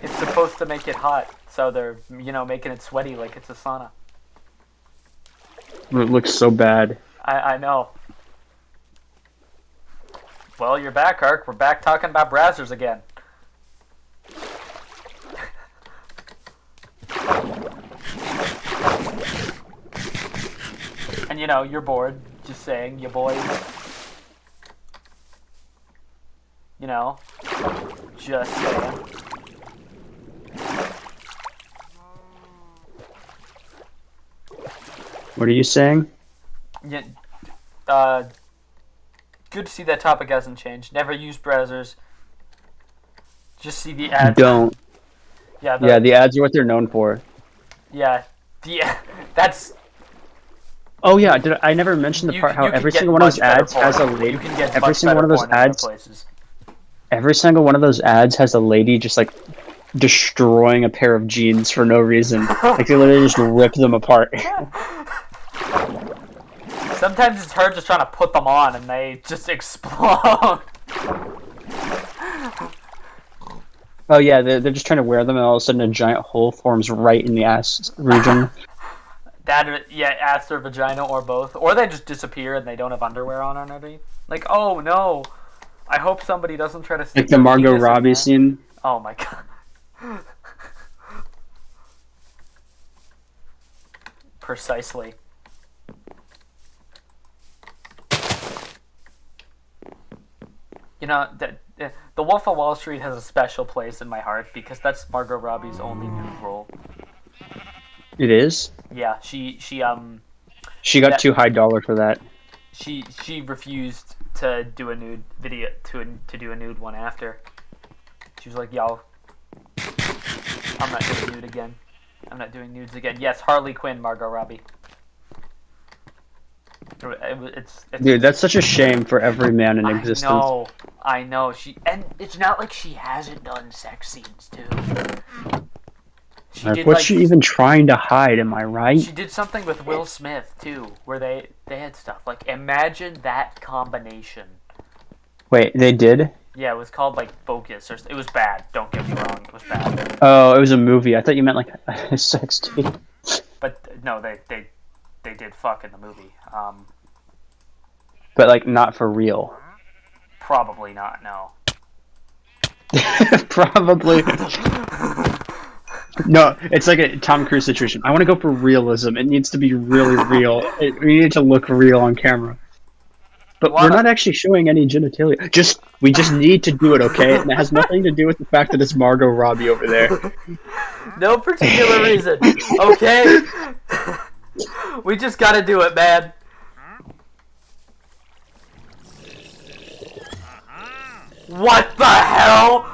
It's supposed to make it hot, so they're, you know, making it sweaty like it's a sauna. It looks so bad. I know. Well, you're back, Ark. We're back talking about browsers again. And you know, you're bored, just saying, you boys. You know, just saying. What are you saying? Yeah, good to see that topic hasn't changed. Never use browsers. Just see the ads. Don't. Yeah, Yeah, the ads are what they're known for. yeah, that's. Oh yeah, I never mentioned the part how every single one of those ads has a lady. You can get Every single one of those ads. Places. Every single one of those ads has a lady just like destroying a pair of jeans for no reason. Like they literally just rip them apart. Sometimes it's her just trying to put them on and they just explode. Oh yeah, they're just trying to wear them and all of a sudden a giant hole forms right in the ass region. Ass or vagina or both. Or they just disappear and they don't have underwear on underneath. Like, oh no. I hope somebody doesn't try to stick Like the Margot Robbie scene. Oh my god. Precisely. You know, the Wolf of Wall Street has a special place in my heart because that's Margot Robbie's only nude role. It is? Yeah, she got too high dollar for that. She refused to do a nude video to do a nude one after. She was like, "Yo, I'm not doing nude again. I'm not doing nudes again." Yes, Harley Quinn, Margot Robbie. It's Dude, that's such a shame for every man in existence. I know. And it's not like she hasn't done sex scenes too. What's she even trying to hide? Am I right? She did something with Will Smith too, where they had stuff like, imagine that combination. Wait, they did? Yeah, it was called like Focus, or it was bad. Don't get me wrong, it was bad. Oh, it was a movie. I thought you meant like a sex tape. But no, they did fuck in the movie. But like not for real. Probably not. No. Probably. No, it's like a Tom Cruise situation. I want to go for realism. It needs to be really real. We need to look real on camera. But we're not actually showing any genitalia. We just need to do it, okay? And it has nothing to do with the fact that it's Margot Robbie over there. No particular reason, okay? We just gotta do it, man. What the hell?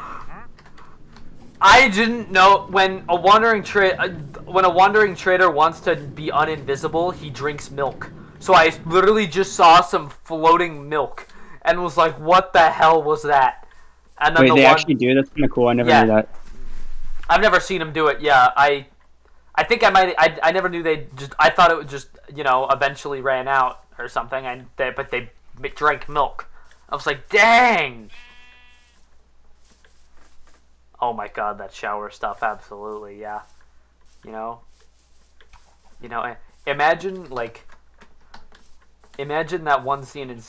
I didn't know when a wandering trader wants to be uninvisible, he drinks milk. So I literally just saw some floating milk and was like, "What the hell was that?" And then Wait, they actually do? That's kind of cool. I never knew that. I've never seen them do it. Yeah, I think I might. I never knew they just. I thought it would just, you know, eventually ran out or something. But they drank milk. I was like, dang. Oh my god, that shower stuff, absolutely, yeah. You know, imagine that one scene in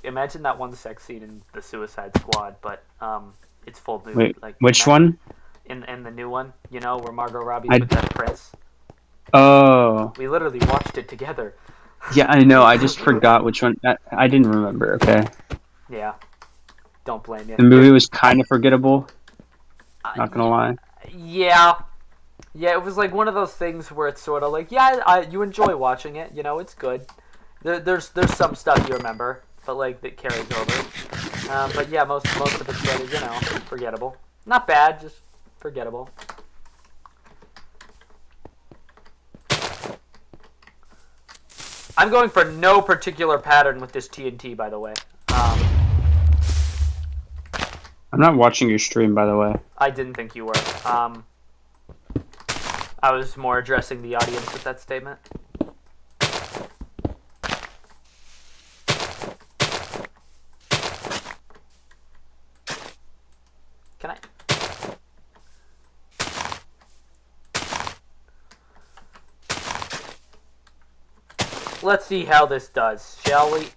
imagine that one sex scene in the Suicide Squad, but it's full nude. Wait, which one? In the new one, you know, where Margot Robbie's with that prince. Oh. We literally watched it together. Yeah, I know. I just forgot which one. I didn't remember. Okay. Yeah. Don't blame you. The movie was kind of forgettable. Not gonna lie. Yeah. Yeah, it was like one of those things where it's sort of like, yeah, you enjoy watching it. You know, it's good. There's some stuff you remember, but like that carries over. But yeah, most of it's really, you know, forgettable. Not bad, just forgettable. I'm going for no particular pattern with this TNT, by the way. I'm not watching your stream, by the way. I didn't think you were. I was more addressing the audience with that statement. Can I? Let's see how this does, shall we?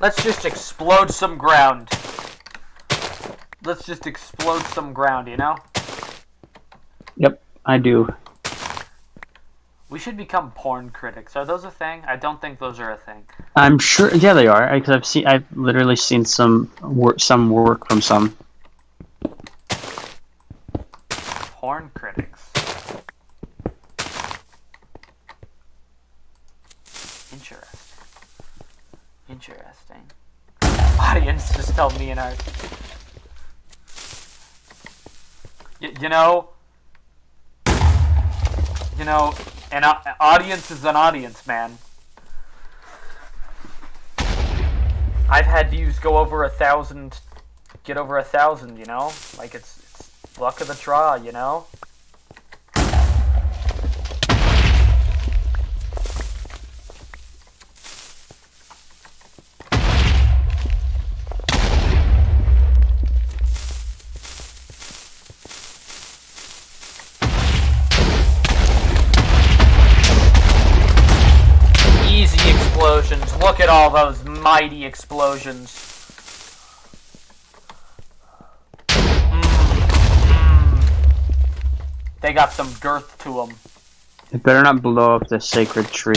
Let's just explode some ground. Let's just explode some ground, you know? Yep, I do. We should become porn critics. Are those a thing? I don't think those are a thing. I'm sure. Yeah, they are. Because I've literally seen some work from some. Porn critics. Interesting. Audience, just tell me and Art. You know, an audience is an audience, man. I've had views go over 1,000, get over 1,000, you know? Like, it's luck of the draw, you know? Explosions. Look at all those mighty explosions. They got some girth to them. It better not blow up the sacred tree.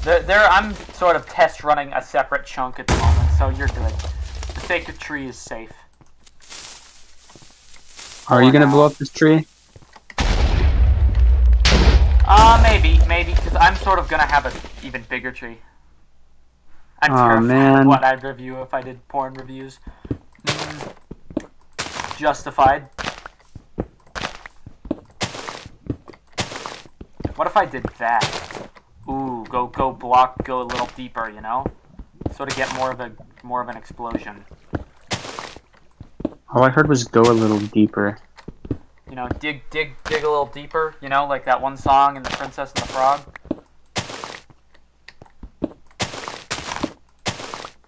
I'm sort of test running a separate chunk at the moment, so you're good. The sacred tree is safe. Are you gonna blow up this tree? Maybe, because I'm sort of gonna have an even bigger tree. I'm terrified man. of what I'd review if I did porn reviews. Justified. What if I did that? Ooh, go a little deeper, you know? Sort of get more of an explosion. All I heard was go a little deeper. You know, dig a little deeper, you know, like that one song in The Princess and the Frog.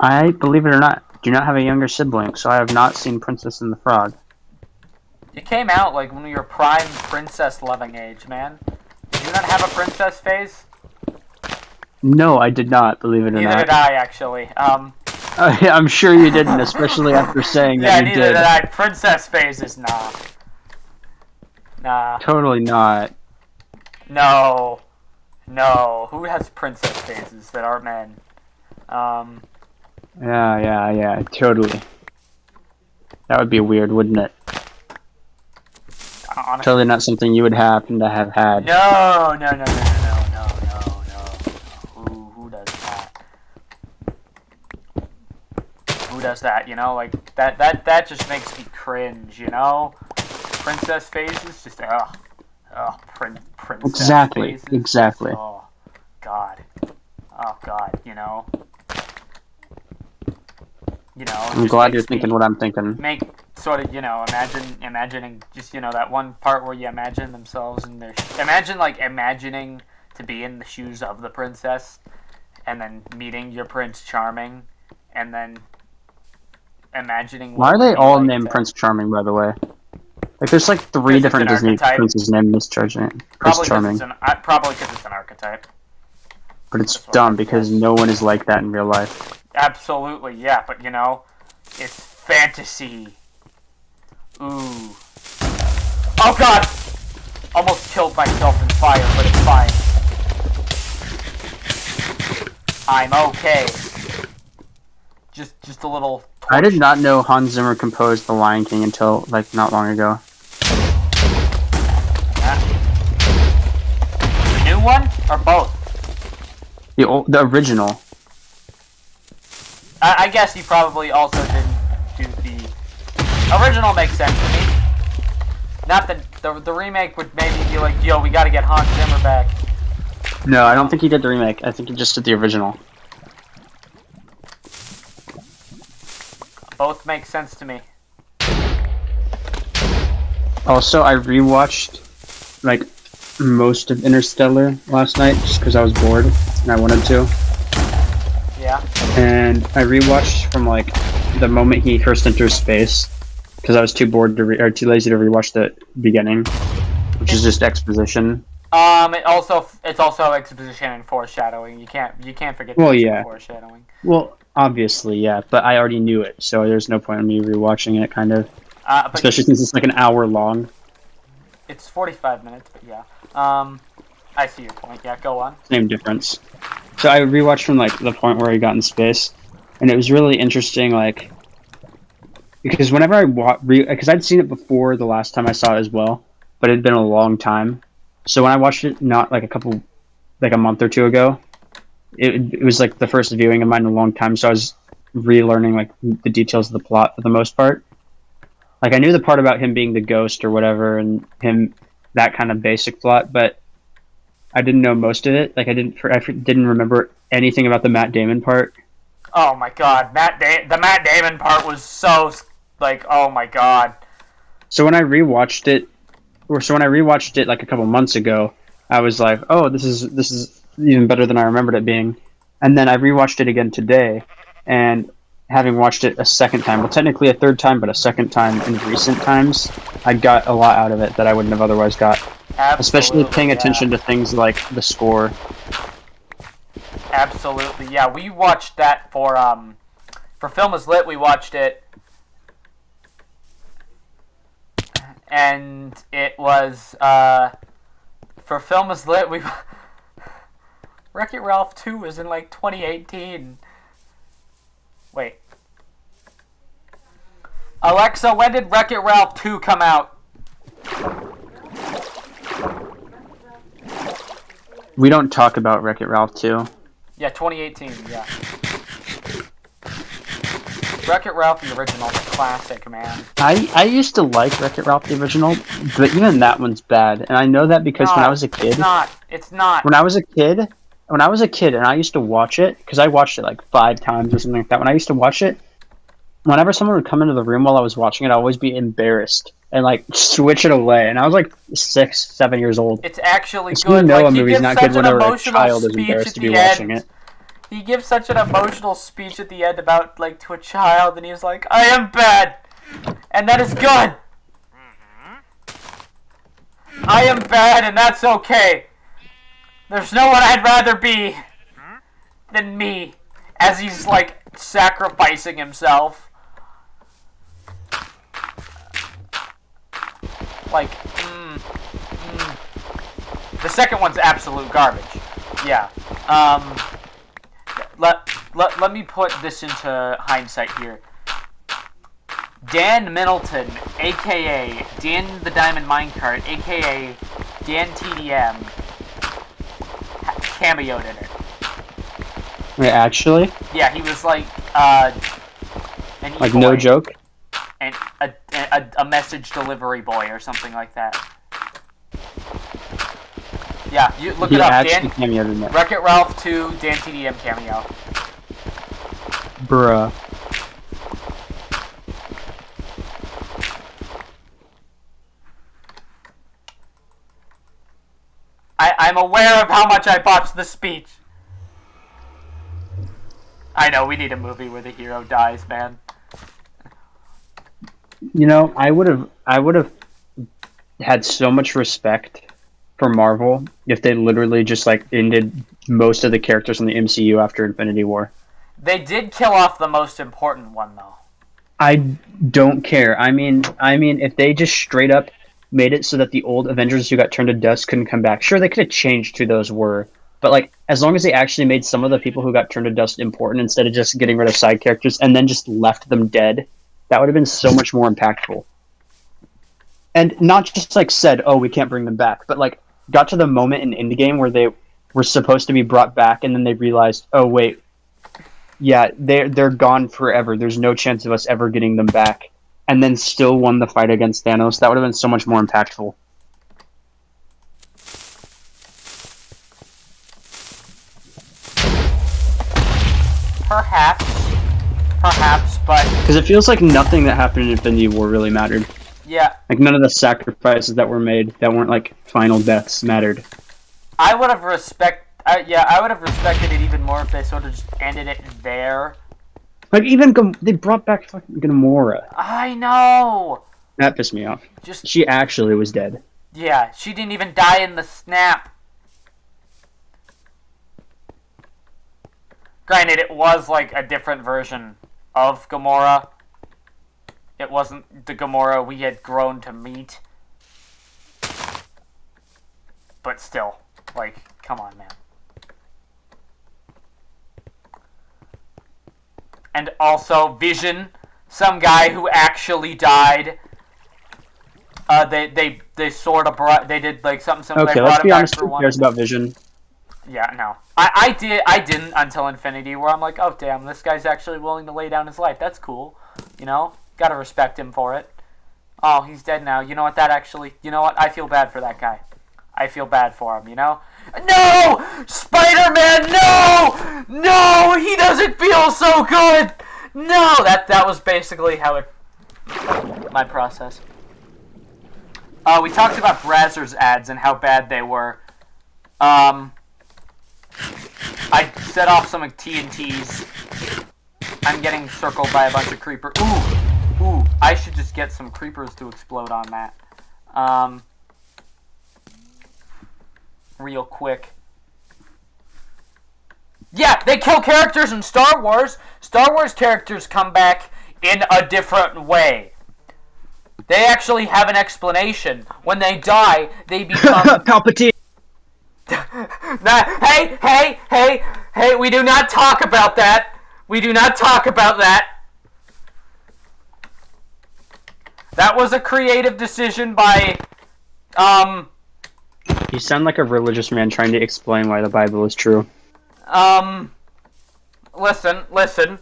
I, believe it or not, do not have a younger sibling, so I have not seen Princess and the Frog. It came out, like, when we were prime princess-loving age, man. Did you not have a princess phase? No, I did not, believe it or not. Neither did I, actually. I'm sure you didn't, especially after saying that you did. Yeah, neither did I. Princess phases, nah. Nah. Totally not. No. Who has princess phases that aren't men? Yeah, totally. That would be weird, wouldn't it? Honestly. Totally not something you would happen to have had. No. Who does that? Who does that, you know? Like, that just makes me cringe, you know? Princess phases, just princess Exactly. phases. Exactly. Oh God, you know. I'm glad you're thinking what I'm thinking. Make sort of, you know, imagining just, you know, that one part where you imagine themselves in their imagining to be in the shoes of the princess, and then meeting your Prince Charming, and then imagining. Why are they all named Prince Charming, by the way? Like, there's like 3 different Disney princes named Prince Charming. Probably because it's an archetype. But it's dumb because no one is like that in real life. Absolutely, yeah, but you know, it's fantasy. Ooh. Oh God! Almost killed myself in fire, but it's fine. I'm okay. Just a little torch. I did not know Hans Zimmer composed The Lion King until, like, not long ago. The new one? Or both? The original. I guess you probably also didn't do the original. Makes sense to me. Not that the remake would maybe be like, yo, we gotta get Hans Zimmer back. No, I don't think he did the remake. I think he just did the original. Both make sense to me. Also, I rewatched like most of Interstellar last night just because I was bored and I wanted to. Yeah. And I rewatched from like the moment he first enters space because I was too bored to or too lazy to rewatch the beginning, which is just exposition. It's also exposition and foreshadowing. You can't forget Well, the yeah. foreshadowing. Well, obviously, yeah, but I already knew it, so there's no point in me rewatching it, kind of. But Especially since it's like an hour long. it's 45 minutes, but yeah. I see your point. Yeah, go on. Same difference. So I rewatched from like the point where he got in space, and it was really interesting, like because whenever I because I'd seen it before the last time I saw it as well, but it had been a long time. So when I watched it, not like a month or two ago, it was like the first viewing of mine in a long time. So I was relearning like the details of the plot for the most part. Like I knew the part about him being the ghost or whatever, and him that kind of basic plot, but I didn't know most of it. Like I didn't remember anything about the Matt Damon part. Oh my god, the Matt Damon part was so like, oh my god. So when I rewatched it like a couple months ago, I was like, oh, this is even better than I remembered it being. And then I rewatched it again today, and having watched it a second time, well, technically a third time, but a second time in recent times, I got a lot out of it that I wouldn't have otherwise got. Absolutely, especially paying attention to things like the score. Absolutely, yeah. We watched that for Film is Lit. We watched it, and it was for Film is Lit. We Wreck-It Ralph 2 was in like 2018. Wait, Alexa, when did Wreck-It Ralph 2 come out? We don't talk about Wreck-It Ralph 2. Yeah, 2018, yeah. Wreck-It Ralph, the original, classic, man. I used to like Wreck-It Ralph, the original, but even that one's bad. And I know that because when I was a kid... It's not. When I was a kid and I used to watch it, because I watched it like 5 times or something like that, when I used to watch it, whenever someone would come into the room while I was watching it, I'd always be embarrassed and like switch it away. And I was like 6, 7 years old. It's actually so good. You know like, a movie's not good whenever a child is embarrassed to be watching it. He gives such an emotional speech at the end about like to a child, and he's like, "I am bad, and that is good. I am bad, and that's okay. There's no one I'd rather be than me," as he's like sacrificing himself. Like, the second one's absolute garbage. Yeah. Let me put this into hindsight here. Dan Middleton, a.k.a. Dan the Diamond Minecart, a.k.a. Dan TDM, cameoed in it. Wait, actually? Yeah, he was like, like, no joke? And a message delivery boy or something like that. Yeah, you look it up. Dan cameoed in it. Wreck-It Ralph 2, Dan TDM cameo. Bruh. I'm aware of how much I botched the speech. I know, we need a movie where the hero dies, man. You know, I would have had so much respect for Marvel if they literally just like ended most of the characters in the MCU after Infinity War. They did kill off the most important one, though. I don't care. I mean, if they just straight up made it so that the old Avengers who got turned to dust couldn't come back, sure, they could have changed who those were. But like, as long as they actually made some of the people who got turned to dust important instead of just getting rid of side characters and then just left them dead, that would have been so much more impactful. And not just like said, oh, we can't bring them back, but like got to the moment in Endgame where they were supposed to be brought back and then they realized, oh wait, yeah, they're gone forever. There's no chance of us ever getting them back. And then still won the fight against Thanos. That would have been so much more impactful. Perhaps, but... Because it feels like nothing that happened in Infinity War really mattered. Yeah. Like, none of the sacrifices that were made that weren't, like, final deaths mattered. I would have I would have respected it even more if they sort of just ended it there. Like, even they brought back fucking Gamora. I know! That pissed me off. Just She actually was dead. Yeah, she didn't even die in the snap. Granted, it was like a different version of Gamora. It wasn't the Gamora we had grown to meet. But still, like, come on, man. And also, Vision, some guy who actually died. They sort of they did like something similar. Okay, let's be honest. Who cares about Vision? Yeah, no. I didn't until Infinity, where I'm like, oh damn, this guy's actually willing to lay down his life. That's cool. You know, gotta respect him for it. Oh, he's dead now. You know what? You know what? I feel bad for that guy. I feel bad for him. You know? No, Spider-Man. No, no, he doesn't feel so good. No, that was basically how my process. We talked about Brazzers ads and how bad they were. I set off some TNTs. I'm getting circled by a bunch of creepers. Ooh, I should just get some creepers to explode on that. Real quick. Yeah, they kill characters in Star Wars. Star Wars characters come back in a different way. They actually have an explanation. When they die, they become... Palpatine! Hey, we do not talk about that. We do not talk about that. That was a creative decision by, You sound like a religious man trying to explain why the Bible is true. Listen.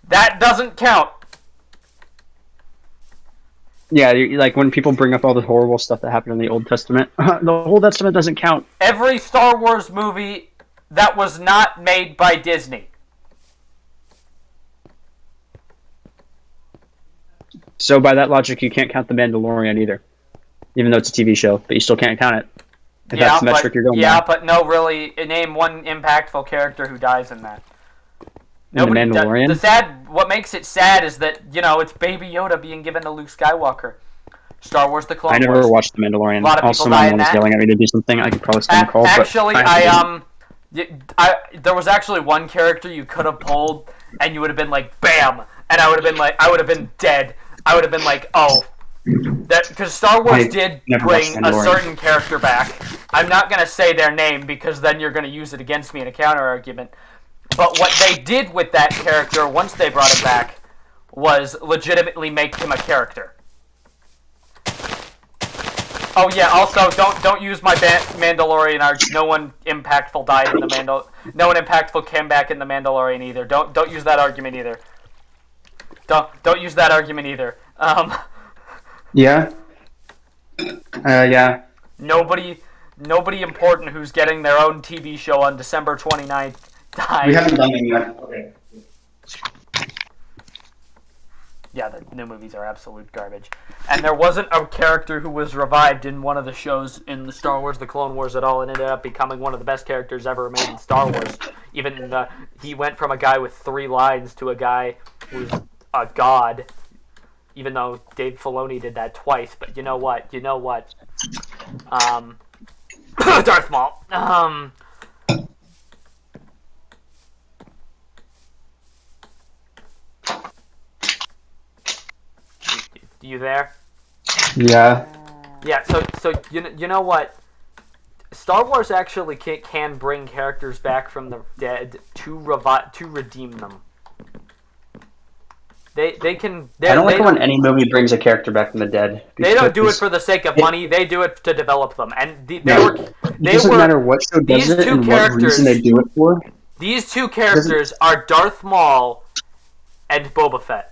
That doesn't count. Yeah, like when people bring up all the horrible stuff that happened in the Old Testament, the Old Testament doesn't count. Every Star Wars movie that was not made by Disney. So by that logic, you can't count The Mandalorian either. Even though it's a TV show, but you still can't count it. If that's the metric you're going by. Yeah, but no, really, name one impactful character who dies in that. Nobody in The Mandalorian? What makes it sad is that, it's Baby Yoda being given to Luke Skywalker. Star Wars: The Clone Wars. I never watched The Mandalorian. A lot of Also, people my die in mom was that. yelling at me to do something. I could probably stand the call. Actually, there was actually one character you could have pulled, and you would have been like, bam! And I would have been dead. I would have been like, oh. Because Star Wars did bring a certain character back. I'm not going to say their name because then you're going to use it against me in a counter-argument. But what they did with that character once they brought him back was legitimately make him a character. Oh yeah, also don't use my Mandalorian arc. No one impactful died in the No one impactful came back in the Mandalorian either. Don't use that argument either. Don't use that argument either. Yeah. Yeah. Nobody important who's getting their own TV show on December 29th died. We haven't done it yet. Okay. Yeah, the new movies are absolute garbage. And there wasn't a character who was revived in one of the shows in the Star Wars: The Clone Wars at all, and ended up becoming one of the best characters ever made in Star Wars. Even he went from a guy with 3 lines to a guy who's a god. Even though Dave Filoni did that twice, but you know what? Darth Maul. You there? Yeah. Yeah. So you know what? Star Wars actually can bring characters back from the dead to redeem them. They can. I don't like it when any movie brings a character back from the dead. They don't do it for the sake of money. They do it to develop them, and it doesn't matter what show does it and what reason they do it for. These two characters are Darth Maul and Boba Fett.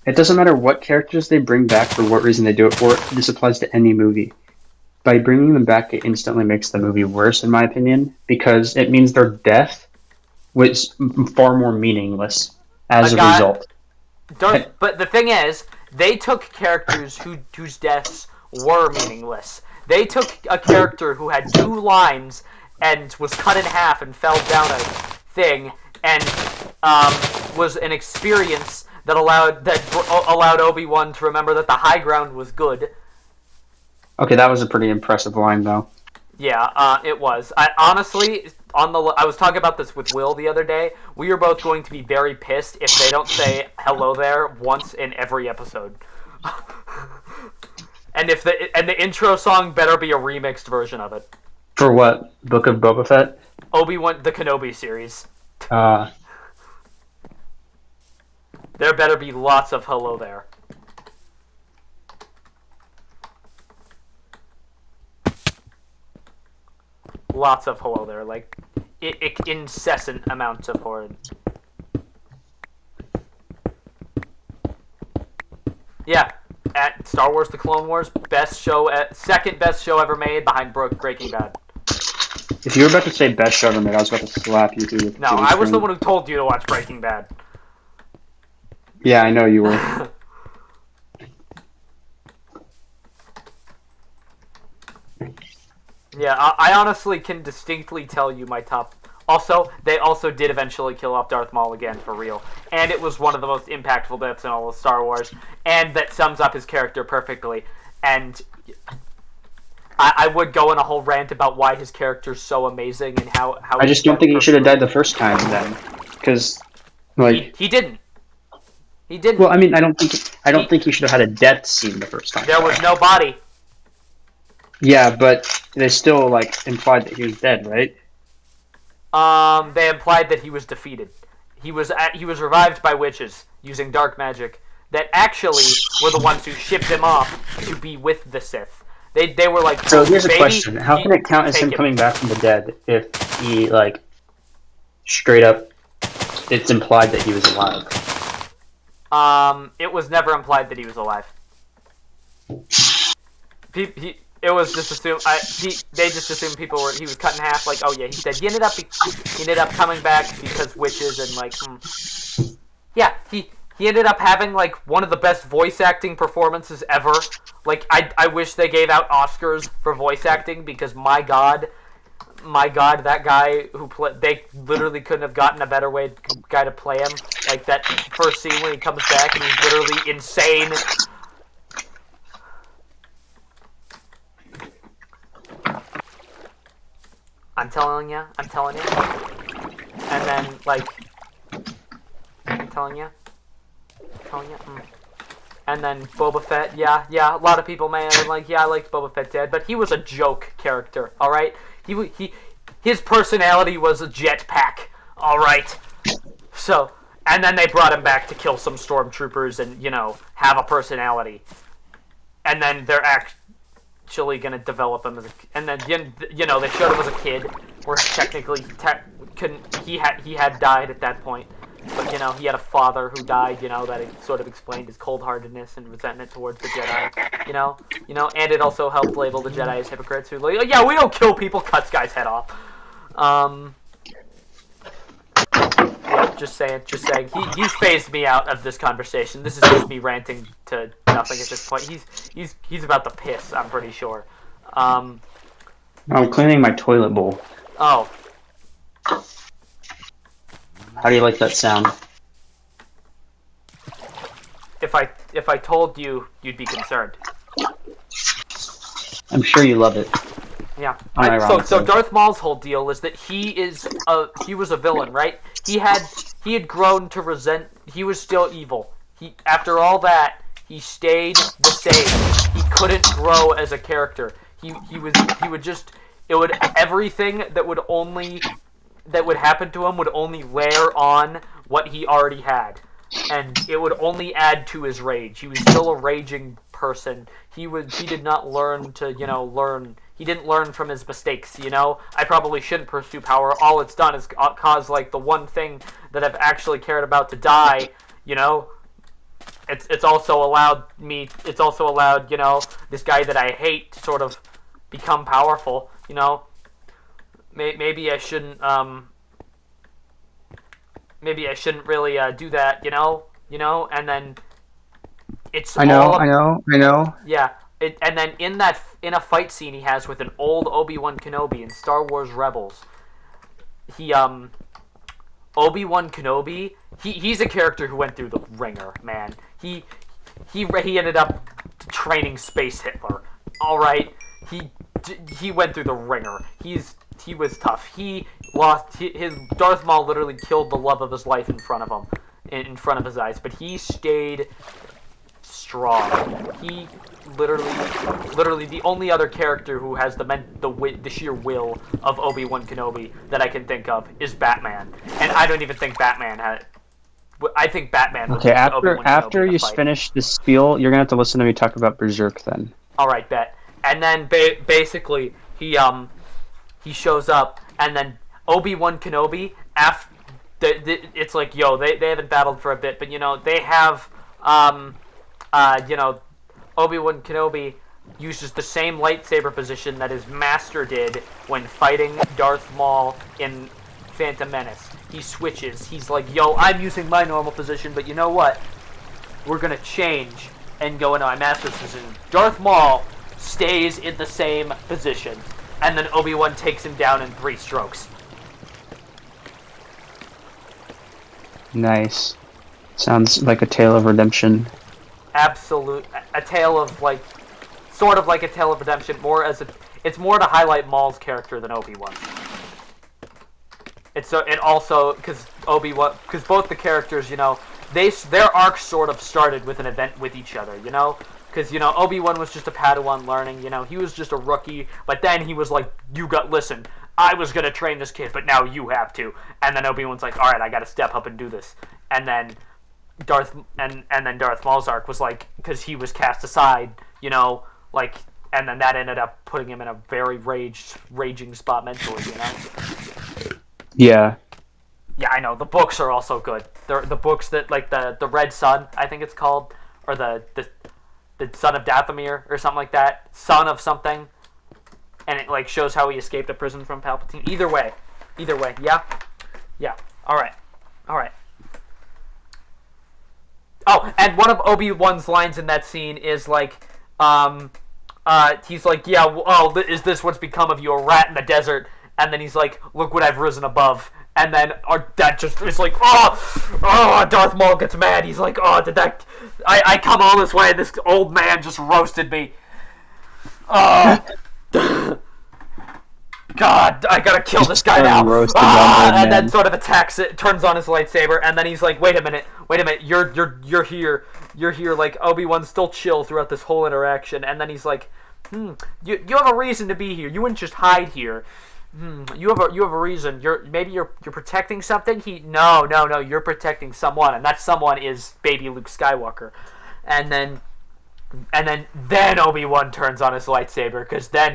It doesn't matter what characters they bring back for what reason they do it for. This applies to any movie. By bringing them back, it instantly makes the movie worse, in my opinion, because it means their death was far more meaningless as a result. But the thing is, They took characters whose deaths were meaningless. They took a character who had 2 lines and was cut in half and fell down a thing, and was an experience that allowed Obi-Wan to remember that the high ground was good. Okay, that was a pretty impressive line, though. Yeah, it was. I honestly, I was talking about this with Will the other day. We are both going to be very pissed if they don't say hello there once in every episode. And the intro song better be a remixed version of it. For what? Book of Boba Fett? Obi-Wan, the Kenobi series. Uh, There better be lots of hello there. Lots of hello there, like incessant amounts of horror. Yeah, at Star Wars: The Clone Wars, second best show ever made behind Breaking Bad. if you were about to say best show ever made, I was about to slap you through the No, I was the one who told you to watch Breaking Bad. Yeah, I know you were. Yeah, I honestly can distinctly tell you my top. Also, they also did eventually kill off Darth Maul again, for real. And it was one of the most impactful deaths in all of Star Wars. And that sums up his character perfectly. And I would go in a whole rant about why his character's so amazing and how I just don't think he should have died the first time then. Because, like... He didn't. He didn't. Well, I mean, I don't think he should have had a death scene the first time. There was no body. Yeah, but they still, like, implied that he was dead, right? They implied that he was defeated. He was revived by witches using dark magic that actually were the ones who shipped him off to be with the Sith. They were like, so here's a baby, question. How can it count as him coming back from the dead if he, like, straight up, it's implied that he was alive? It was never implied that he was alive. It was just assumed. They just assumed he was cut in half. Like, oh yeah, he's dead. He ended up coming back because witches and like, yeah, he ended up having like one of the best voice acting performances ever. Like, I wish they gave out Oscars for voice acting because my god, that guy who they literally couldn't have gotten a better guy to play him. Like that first scene when he comes back and he's literally insane. I'm telling you. And then, like, I'm telling you. And then Boba Fett, yeah, a lot of people may have been like, yeah, I liked Boba Fett dead, but he was a joke character, alright? His personality was a jetpack, alright? So, and then they brought him back to kill some stormtroopers and, have a personality. And then they're actually gonna develop him and then they showed him as a kid, where technically he had died at that point, but he had a father who died, that it sort of explained his cold-heartedness and resentment towards the Jedi, and it also helped label the Jedi as hypocrites who like, oh, yeah, we don't kill people, cuts guy's head off. Yeah, just saying. He's phased me out of this conversation. This is just me ranting to nothing at this point. He's about to piss, I'm pretty sure. I'm cleaning my toilet bowl. Oh. How do you like that sound? If I told you, you'd be concerned. I'm sure you love it. Yeah. Unironically. So Darth Maul's whole deal is that he was a villain, right? He had grown to resent. He was still evil. After all that, he stayed the same. He couldn't grow as a character. Everything that would happen to him would only layer on what he already had, and it would only add to his rage. He was still a raging person. He did not learn to learn. He didn't learn from his mistakes. I probably shouldn't pursue power. All it's done is cause like the one thing that I've actually cared about to die. It's also allowed this guy that I hate to sort of become powerful. Maybe I shouldn't. Maybe I shouldn't really do that. And then It's I know, all I know, I know. yeah. And then in a fight scene he has with an old Obi-Wan Kenobi in Star Wars Rebels, he Obi-Wan Kenobi, he's a character who went through the ringer, man. He ended up training Space Hitler. All right, he went through the ringer. He was tough. He lost his Darth Maul literally killed the love of his life in front of him, in front of his eyes, but he stayed strong. He literally the only other character who has the sheer will of Obi-Wan Kenobi that I can think of is Batman, and I don't even think Batman had. I think Batman was Okay, just after Obi-Wan Kenobi after in a you fight. finish the spiel, you're gonna have to listen to me talk about Berserk then. All right, bet. And then basically he shows up, and then Obi-Wan Kenobi after it's like they haven't battled for a bit, but they have Obi-Wan Kenobi uses the same lightsaber position that his master did when fighting Darth Maul in Phantom Menace. He switches. He's like, I'm using my normal position, but you know what? We're going to change and go into my master's position. Darth Maul stays in the same position, and then Obi-Wan takes him down in 3 strokes. Nice. Sounds like a tale of redemption. A tale of sort of like a tale of redemption. It's more to highlight Maul's character than Obi-Wan. It also because both the characters, their arcs sort of started with an event with each other, because Obi-Wan was just a Padawan learning, he was just a rookie, but then he was like, listen, I was gonna train this kid, but now you have to, and then Obi-Wan's like, all right, I gotta step up and do this, and then Darth Maul's arc was like, because he was cast aside, and then that ended up putting him in a very raging spot mentally, Yeah. Yeah, I know. The books are also good. The books that the Red Sun, I think it's called, or the Son of Dathomir or something like that, Son of something, and it shows how he escaped a prison from Palpatine. Either way, yeah. All right. Oh, and one of Obi-Wan's lines in that scene is he's like, is this what's become of you, a rat in the desert? And then he's like, look what I've risen above. And then that just is like, Darth Maul gets mad. He's like, I come all this way, and this old man just roasted me. God, I gotta kill this guy now. And then sort of attacks it, turns on his lightsaber, and then he's like, wait a minute, you're here, like Obi-Wan's still chill throughout this whole interaction, and then he's like, you have a reason to be here. You wouldn't just hide here. You have a reason. You're protecting something. No, you're protecting someone, and that someone is baby Luke Skywalker, and then Obi-Wan turns on his lightsaber, because then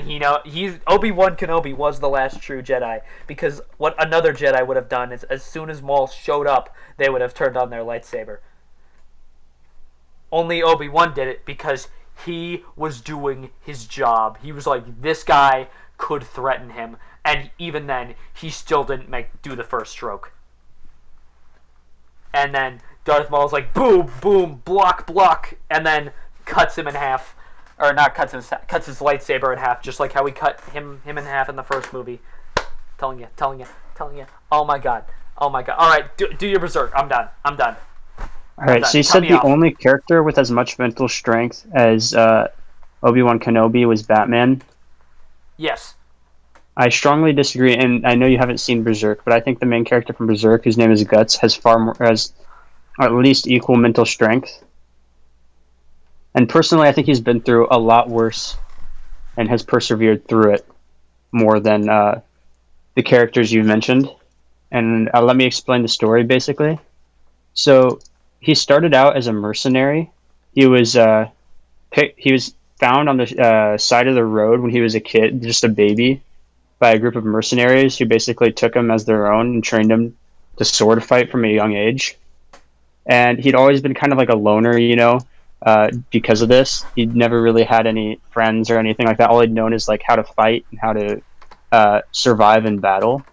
Obi-Wan Kenobi was the last true Jedi, because what another Jedi would have done is as soon as Maul showed up, they would have turned on their lightsaber. Only Obi-Wan did it because he was doing his job. He was like, this guy could threaten him, and even then, he still didn't do the first stroke. And then Darth Maul's like, boom, boom, block, and then cuts him in half, or not cuts his lightsaber in half, just like how we cut him in half in the first movie. Telling you. Oh my god. All right, do your berserk. I'm done. All right, so you said the only character with as much mental strength as Obi-Wan Kenobi was Batman. Yes. I strongly disagree, and I know you haven't seen Berserk, but I think the main character from Berserk, whose name is Guts, has at least equal mental strength. And personally, I think he's been through a lot worse and has persevered through it more than the characters you mentioned. And let me explain the story, basically. So he started out as a mercenary. He was found on the side of the road when he was a kid, just a baby, by a group of mercenaries who basically took him as their own and trained him to sword fight from a young age. And he'd always been kind of like a loner, because of this. He'd never really had any friends or anything like that. All he'd known is how to fight and how to survive in battle.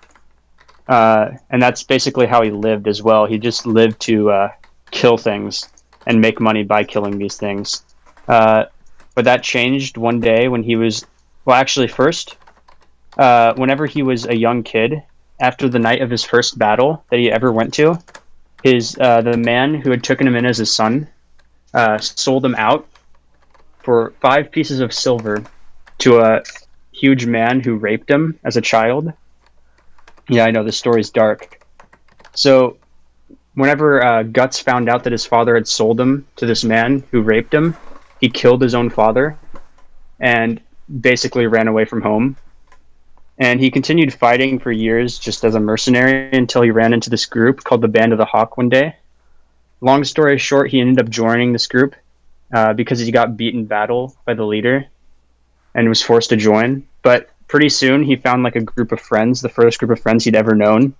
And that's basically how he lived as well. He just lived to kill things and make money by killing these things. But that changed one day when he was, well, actually, first, whenever he was a young kid, after the night of his first battle that he ever went to, the man who had taken him in as his son sold him out for 5 pieces of silver to a huge man who raped him as a child. Yeah, I know, this story's dark. So whenever Guts found out that his father had sold him to this man who raped him, he killed his own father and basically ran away from home. And he continued fighting for years just as a mercenary until he ran into this group called the Band of the Hawk one day. Long story short, he ended up joining this group because he got beat in battle by the leader and was forced to join. But pretty soon he found like a group of friends, the first group of friends he'd ever known.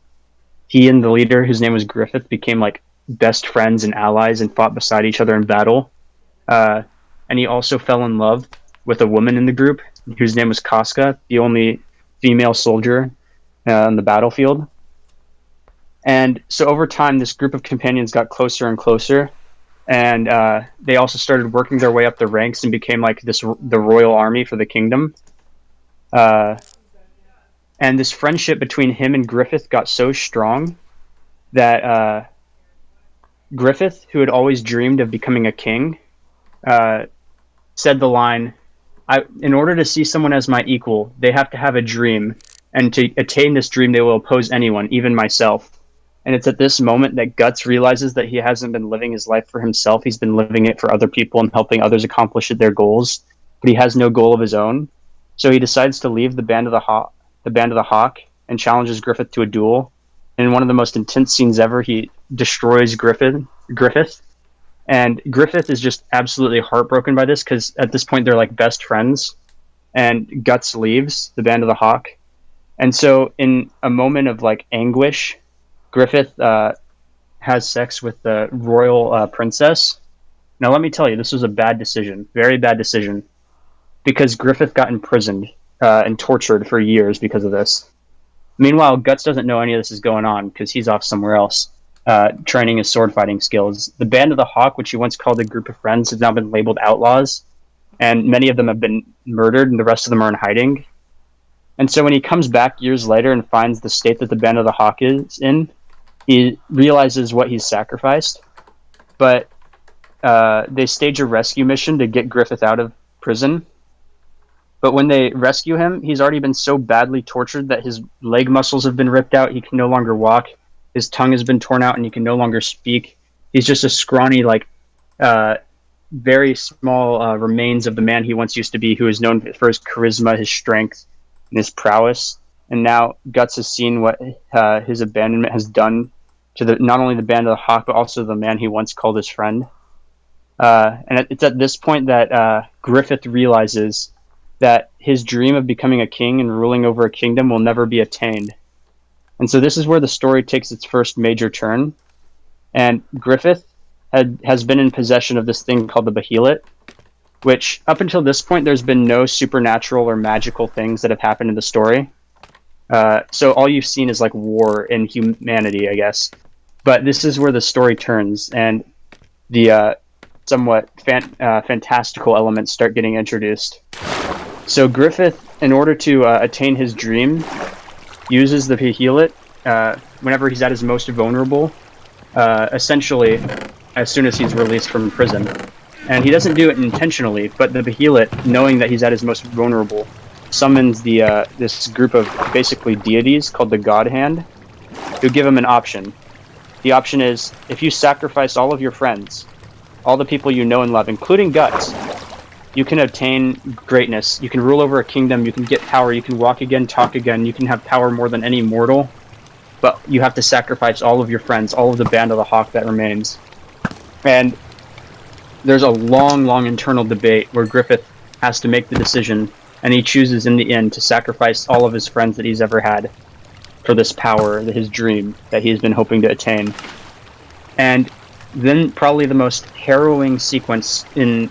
He and the leader, whose name was Griffith, became like best friends and allies and fought beside each other in battle. And he also fell in love with a woman in the group whose name was Casca, the only female soldier on the battlefield. And so over time, this group of companions got closer and closer, and they also started working their way up the ranks and became like the royal army for the kingdom. And this friendship between him and Griffith got so strong that Griffith, who had always dreamed of becoming a king, said the line, in order to see someone as my equal, they have to have a dream, and to attain this dream, they will oppose anyone, even myself. And it's at this moment that Guts realizes that he hasn't been living his life for himself. He's been living it for other people and helping others accomplish their goals, but he has no goal of his own. So he decides to leave the Band of the Hawk, and challenges Griffith to a duel. And in one of the most intense scenes ever, he destroys Griffith. And Griffith is just absolutely heartbroken by this because at this point they're like best friends. And Guts leaves the Band of the Hawk. And so in a moment of like anguish, Griffith has sex with the royal princess. Now let me tell you, this was a bad decision, very bad decision, because Griffith got imprisoned and tortured for years because of this. Meanwhile, Guts doesn't know any of this is going on because he's off somewhere else. Training his sword fighting skills. The Band of the Hawk, which he once called a group of friends, has now been labeled outlaws, and many of them have been murdered, and the rest of them are in hiding. And so when he comes back years later and finds the state that the Band of the Hawk is in, he realizes what he's sacrificed. But they stage a rescue mission to get Griffith out of prison. But when they rescue him, he's already been so badly tortured that his leg muscles have been ripped out, he can no longer walk. His tongue has been torn out and he can no longer speak. He's just a scrawny, very small remains of the man he once used to be, who is known for his charisma, his strength, and his prowess. And now Guts has seen what his abandonment has done to not only the Band of the Hawk, but also the man he once called his friend. And it's at this point that Griffith realizes that his dream of becoming a king and ruling over a kingdom will never be attained. And so this is where the story takes its first major turn. And Griffith has been in possession of this thing called the Behelit, which up until this point, there's been no supernatural or magical things that have happened in the story. So all you've seen is like war and humanity, I guess. But this is where the story turns, and the somewhat fantastical elements start getting introduced. So Griffith, in order to attain his dream, uses the Behelit whenever he's at his most vulnerable, essentially as soon as he's released from prison. And he doesn't do it intentionally, but the Behelit, knowing that he's at his most vulnerable, summons this group of basically deities called the God Hand, who give him an option. The option is, if you sacrifice all of your friends, all the people you know and love, including Guts, you can obtain greatness. You can rule over a kingdom. You can get power. You can walk again, talk again. You can have power more than any mortal. But you have to sacrifice all of your friends, all of the Band of the Hawk that remains. And there's a long, long internal debate where Griffith has to make the decision, and he chooses in the end to sacrifice all of his friends that he's ever had for this power, his dream that he's been hoping to attain. And then probably the most harrowing sequence in,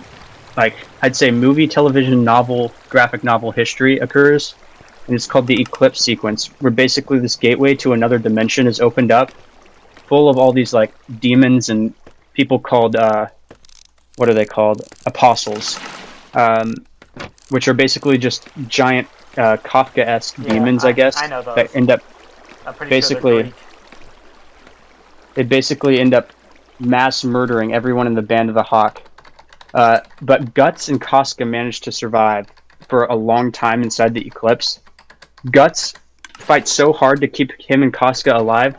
I'd say movie, television, novel, graphic novel history occurs, and it's called the Eclipse sequence, where basically this gateway to another dimension is opened up, full of all these demons and people called what are they called? Apostles, which are basically just giant Kafka-esque demons, I guess, I know those. that end up I'm pretty basically sure they're Greek. they basically end up mass murdering everyone in the Band of the Hawk. But Guts and Casca managed to survive for a long time inside the Eclipse. Guts fights so hard to keep him and Casca alive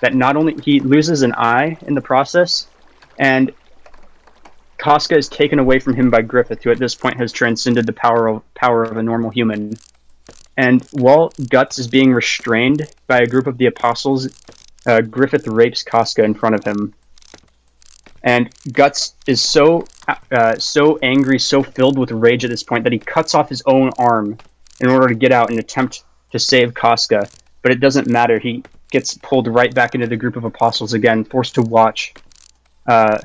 that not only he loses an eye in the process, and Casca is taken away from him by Griffith, who at this point has transcended the power of a normal human. And while Guts is being restrained by a group of the Apostles, Griffith rapes Casca in front of him. And Guts is so angry, so filled with rage at this point that he cuts off his own arm in order to get out and attempt to save Casca. But it doesn't matter. He gets pulled right back into the group of Apostles again, forced to watch. And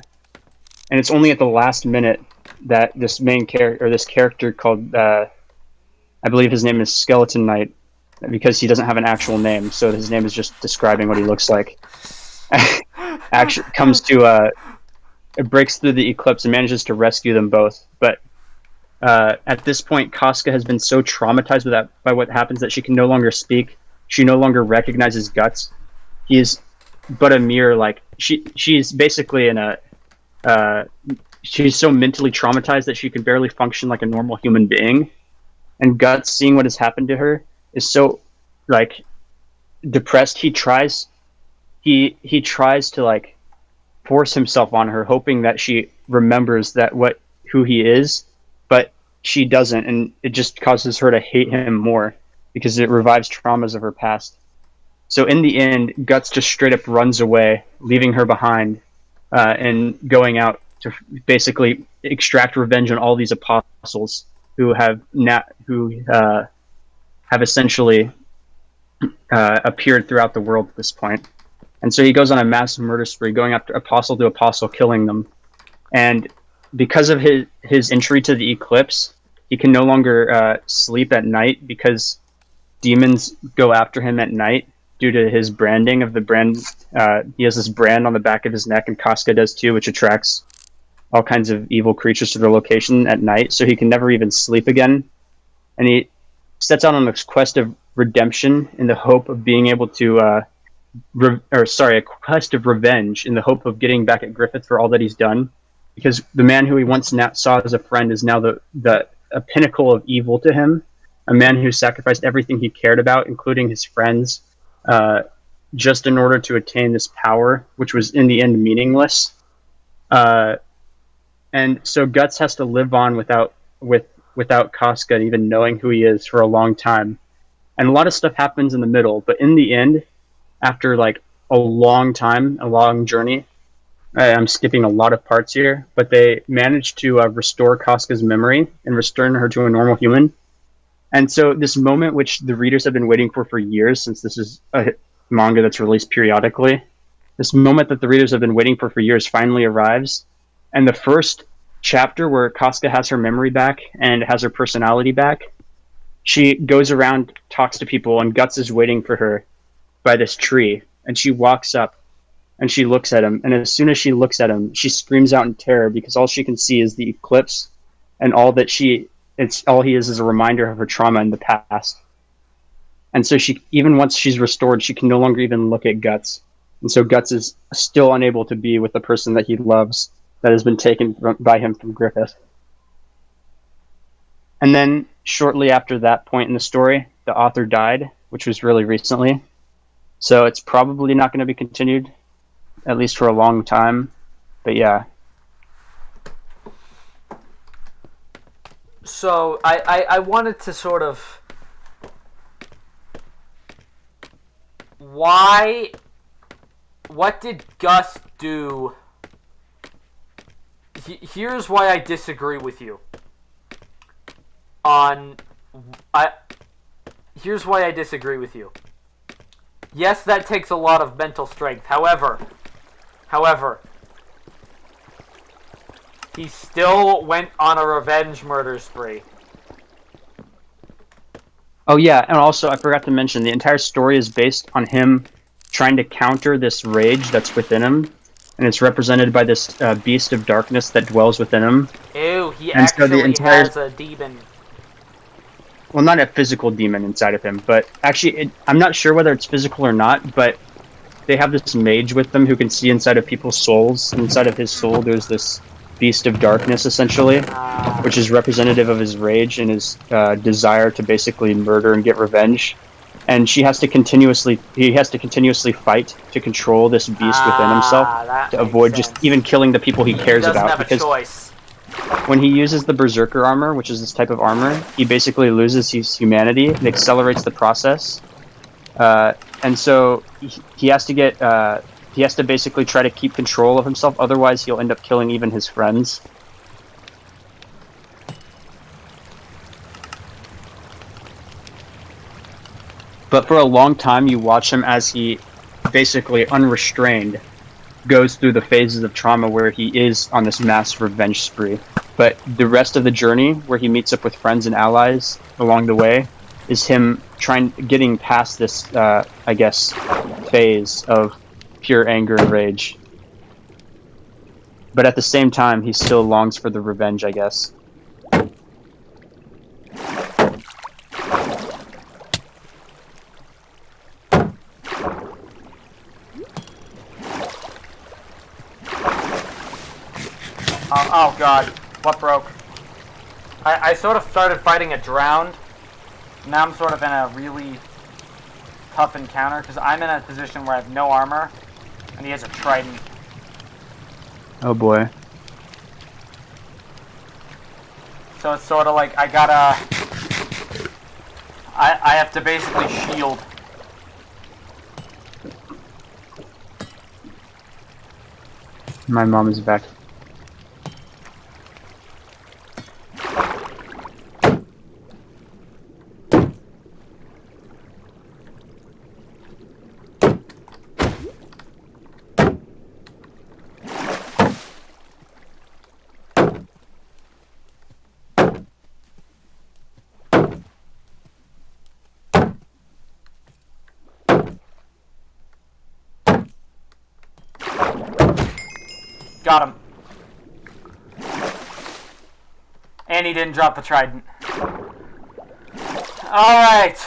it's only at the last minute that this main character, or this character called, I believe his name is Skeleton Knight, because he doesn't have an actual name, so his name is just describing what he looks like. Actually, comes to it breaks through the Eclipse and manages to rescue them both. But at this point, Casca has been so traumatized by what happens that she can no longer speak. She no longer recognizes Guts. He is but a mere, like, she's basically in a she's so mentally traumatized that she can barely function like a normal human being. And Guts, seeing what has happened to her, is so, like, depressed. He tries to, like, force himself on her, hoping that she remembers who he is, but she doesn't, and it just causes her to hate him more because it revives traumas of her past. So in the end, Guts just straight up runs away, leaving her behind, and going out to basically extract revenge on all these apostles who have essentially appeared throughout the world at this point. And so he goes on a massive murder spree, going after apostle to apostle, killing them. And because of his entry to the Eclipse, he can no longer sleep at night because demons go after him at night due to his branding of the brand. He has this brand on the back of his neck, and Casca does too, which attracts all kinds of evil creatures to their location at night, so he can never even sleep again. And he sets out on this quest of redemption in the hope of being able to a quest of revenge in the hope of getting back at Griffith for all that he's done, because the man who he once saw as a friend is now a pinnacle of evil to him, a man who sacrificed everything he cared about, including his friends, just in order to attain this power, which was in the end meaningless. And so Guts has to live on without Casca even knowing who he is for a long time. And a lot of stuff happens in the middle, but in the end, after like a long time, a long journey, I'm skipping a lot of parts here, but they managed to restore Casca's memory and return her to a normal human. And so this moment, which the readers have been waiting for years, since this is a manga that's released periodically, this moment that the readers have been waiting for years finally arrives. And the first chapter where Casca has her memory back and has her personality back, she goes around, talks to people, and Guts is waiting for her by this tree. And she walks up and she looks at him. And as soon as she looks at him, she screams out in terror because all she can see is the Eclipse, and all he is a reminder of her trauma in the past. And so even once she's restored, she can no longer even look at Guts. And so Guts is still unable to be with the person that he loves that has been taken by him from Griffith. And then shortly after that point in the story, the author died, which was really recently. So it's probably not going to be continued, at least for a long time. But yeah. So I wanted to sort of... What did Gus do? Here's why I disagree with you. Here's why I disagree with you. Yes, that takes a lot of mental strength. However, he still went on a revenge murder spree. Oh yeah, and also I forgot to mention, the entire story is based on him trying to counter this rage that's within him and it's represented by this beast of darkness that dwells within him. Ew, he And so the actually entire- has a demon. Well, not a physical demon inside of him, but actually, I'm not sure whether it's physical or not, but they have this mage with them who can see inside of people's souls. Inside of his soul, there's this beast of darkness, essentially, which is representative of his rage and his desire to basically murder and get revenge. And he has to continuously fight to control this beast within himself That to makes avoid sense. just even killing the people he cares He doesn't about. have a Because choice. when he uses the berserker armor, which is this type of armor, he basically loses his humanity and accelerates the process. And so he has to basically try to keep control of himself. Otherwise, he'll end up killing even his friends. But for a long time, you watch him as he basically unrestrained goes through the phases of trauma where he is on this mass revenge spree. But the rest of the journey, where he meets up with friends and allies along the way, is him getting past this, I guess, phase of pure anger and rage. But at the same time, he still longs for the revenge, I guess. Oh god, what broke? I sort of started fighting a drowned. Now I'm sort of in a really tough encounter because I'm in a position where I have no armor and he has a trident. Oh boy. So it's sort of like I have to basically shield. My mom is back. Got him. And he didn't drop the trident. Alright.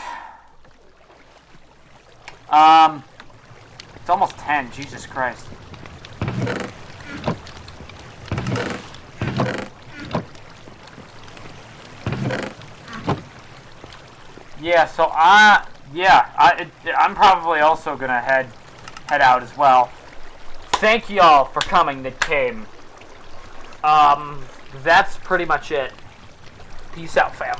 It's almost 10, Jesus Christ. Yeah, so I'm probably also gonna head out as well. Thank y'all for coming that came. That's pretty much it. Peace out, fam.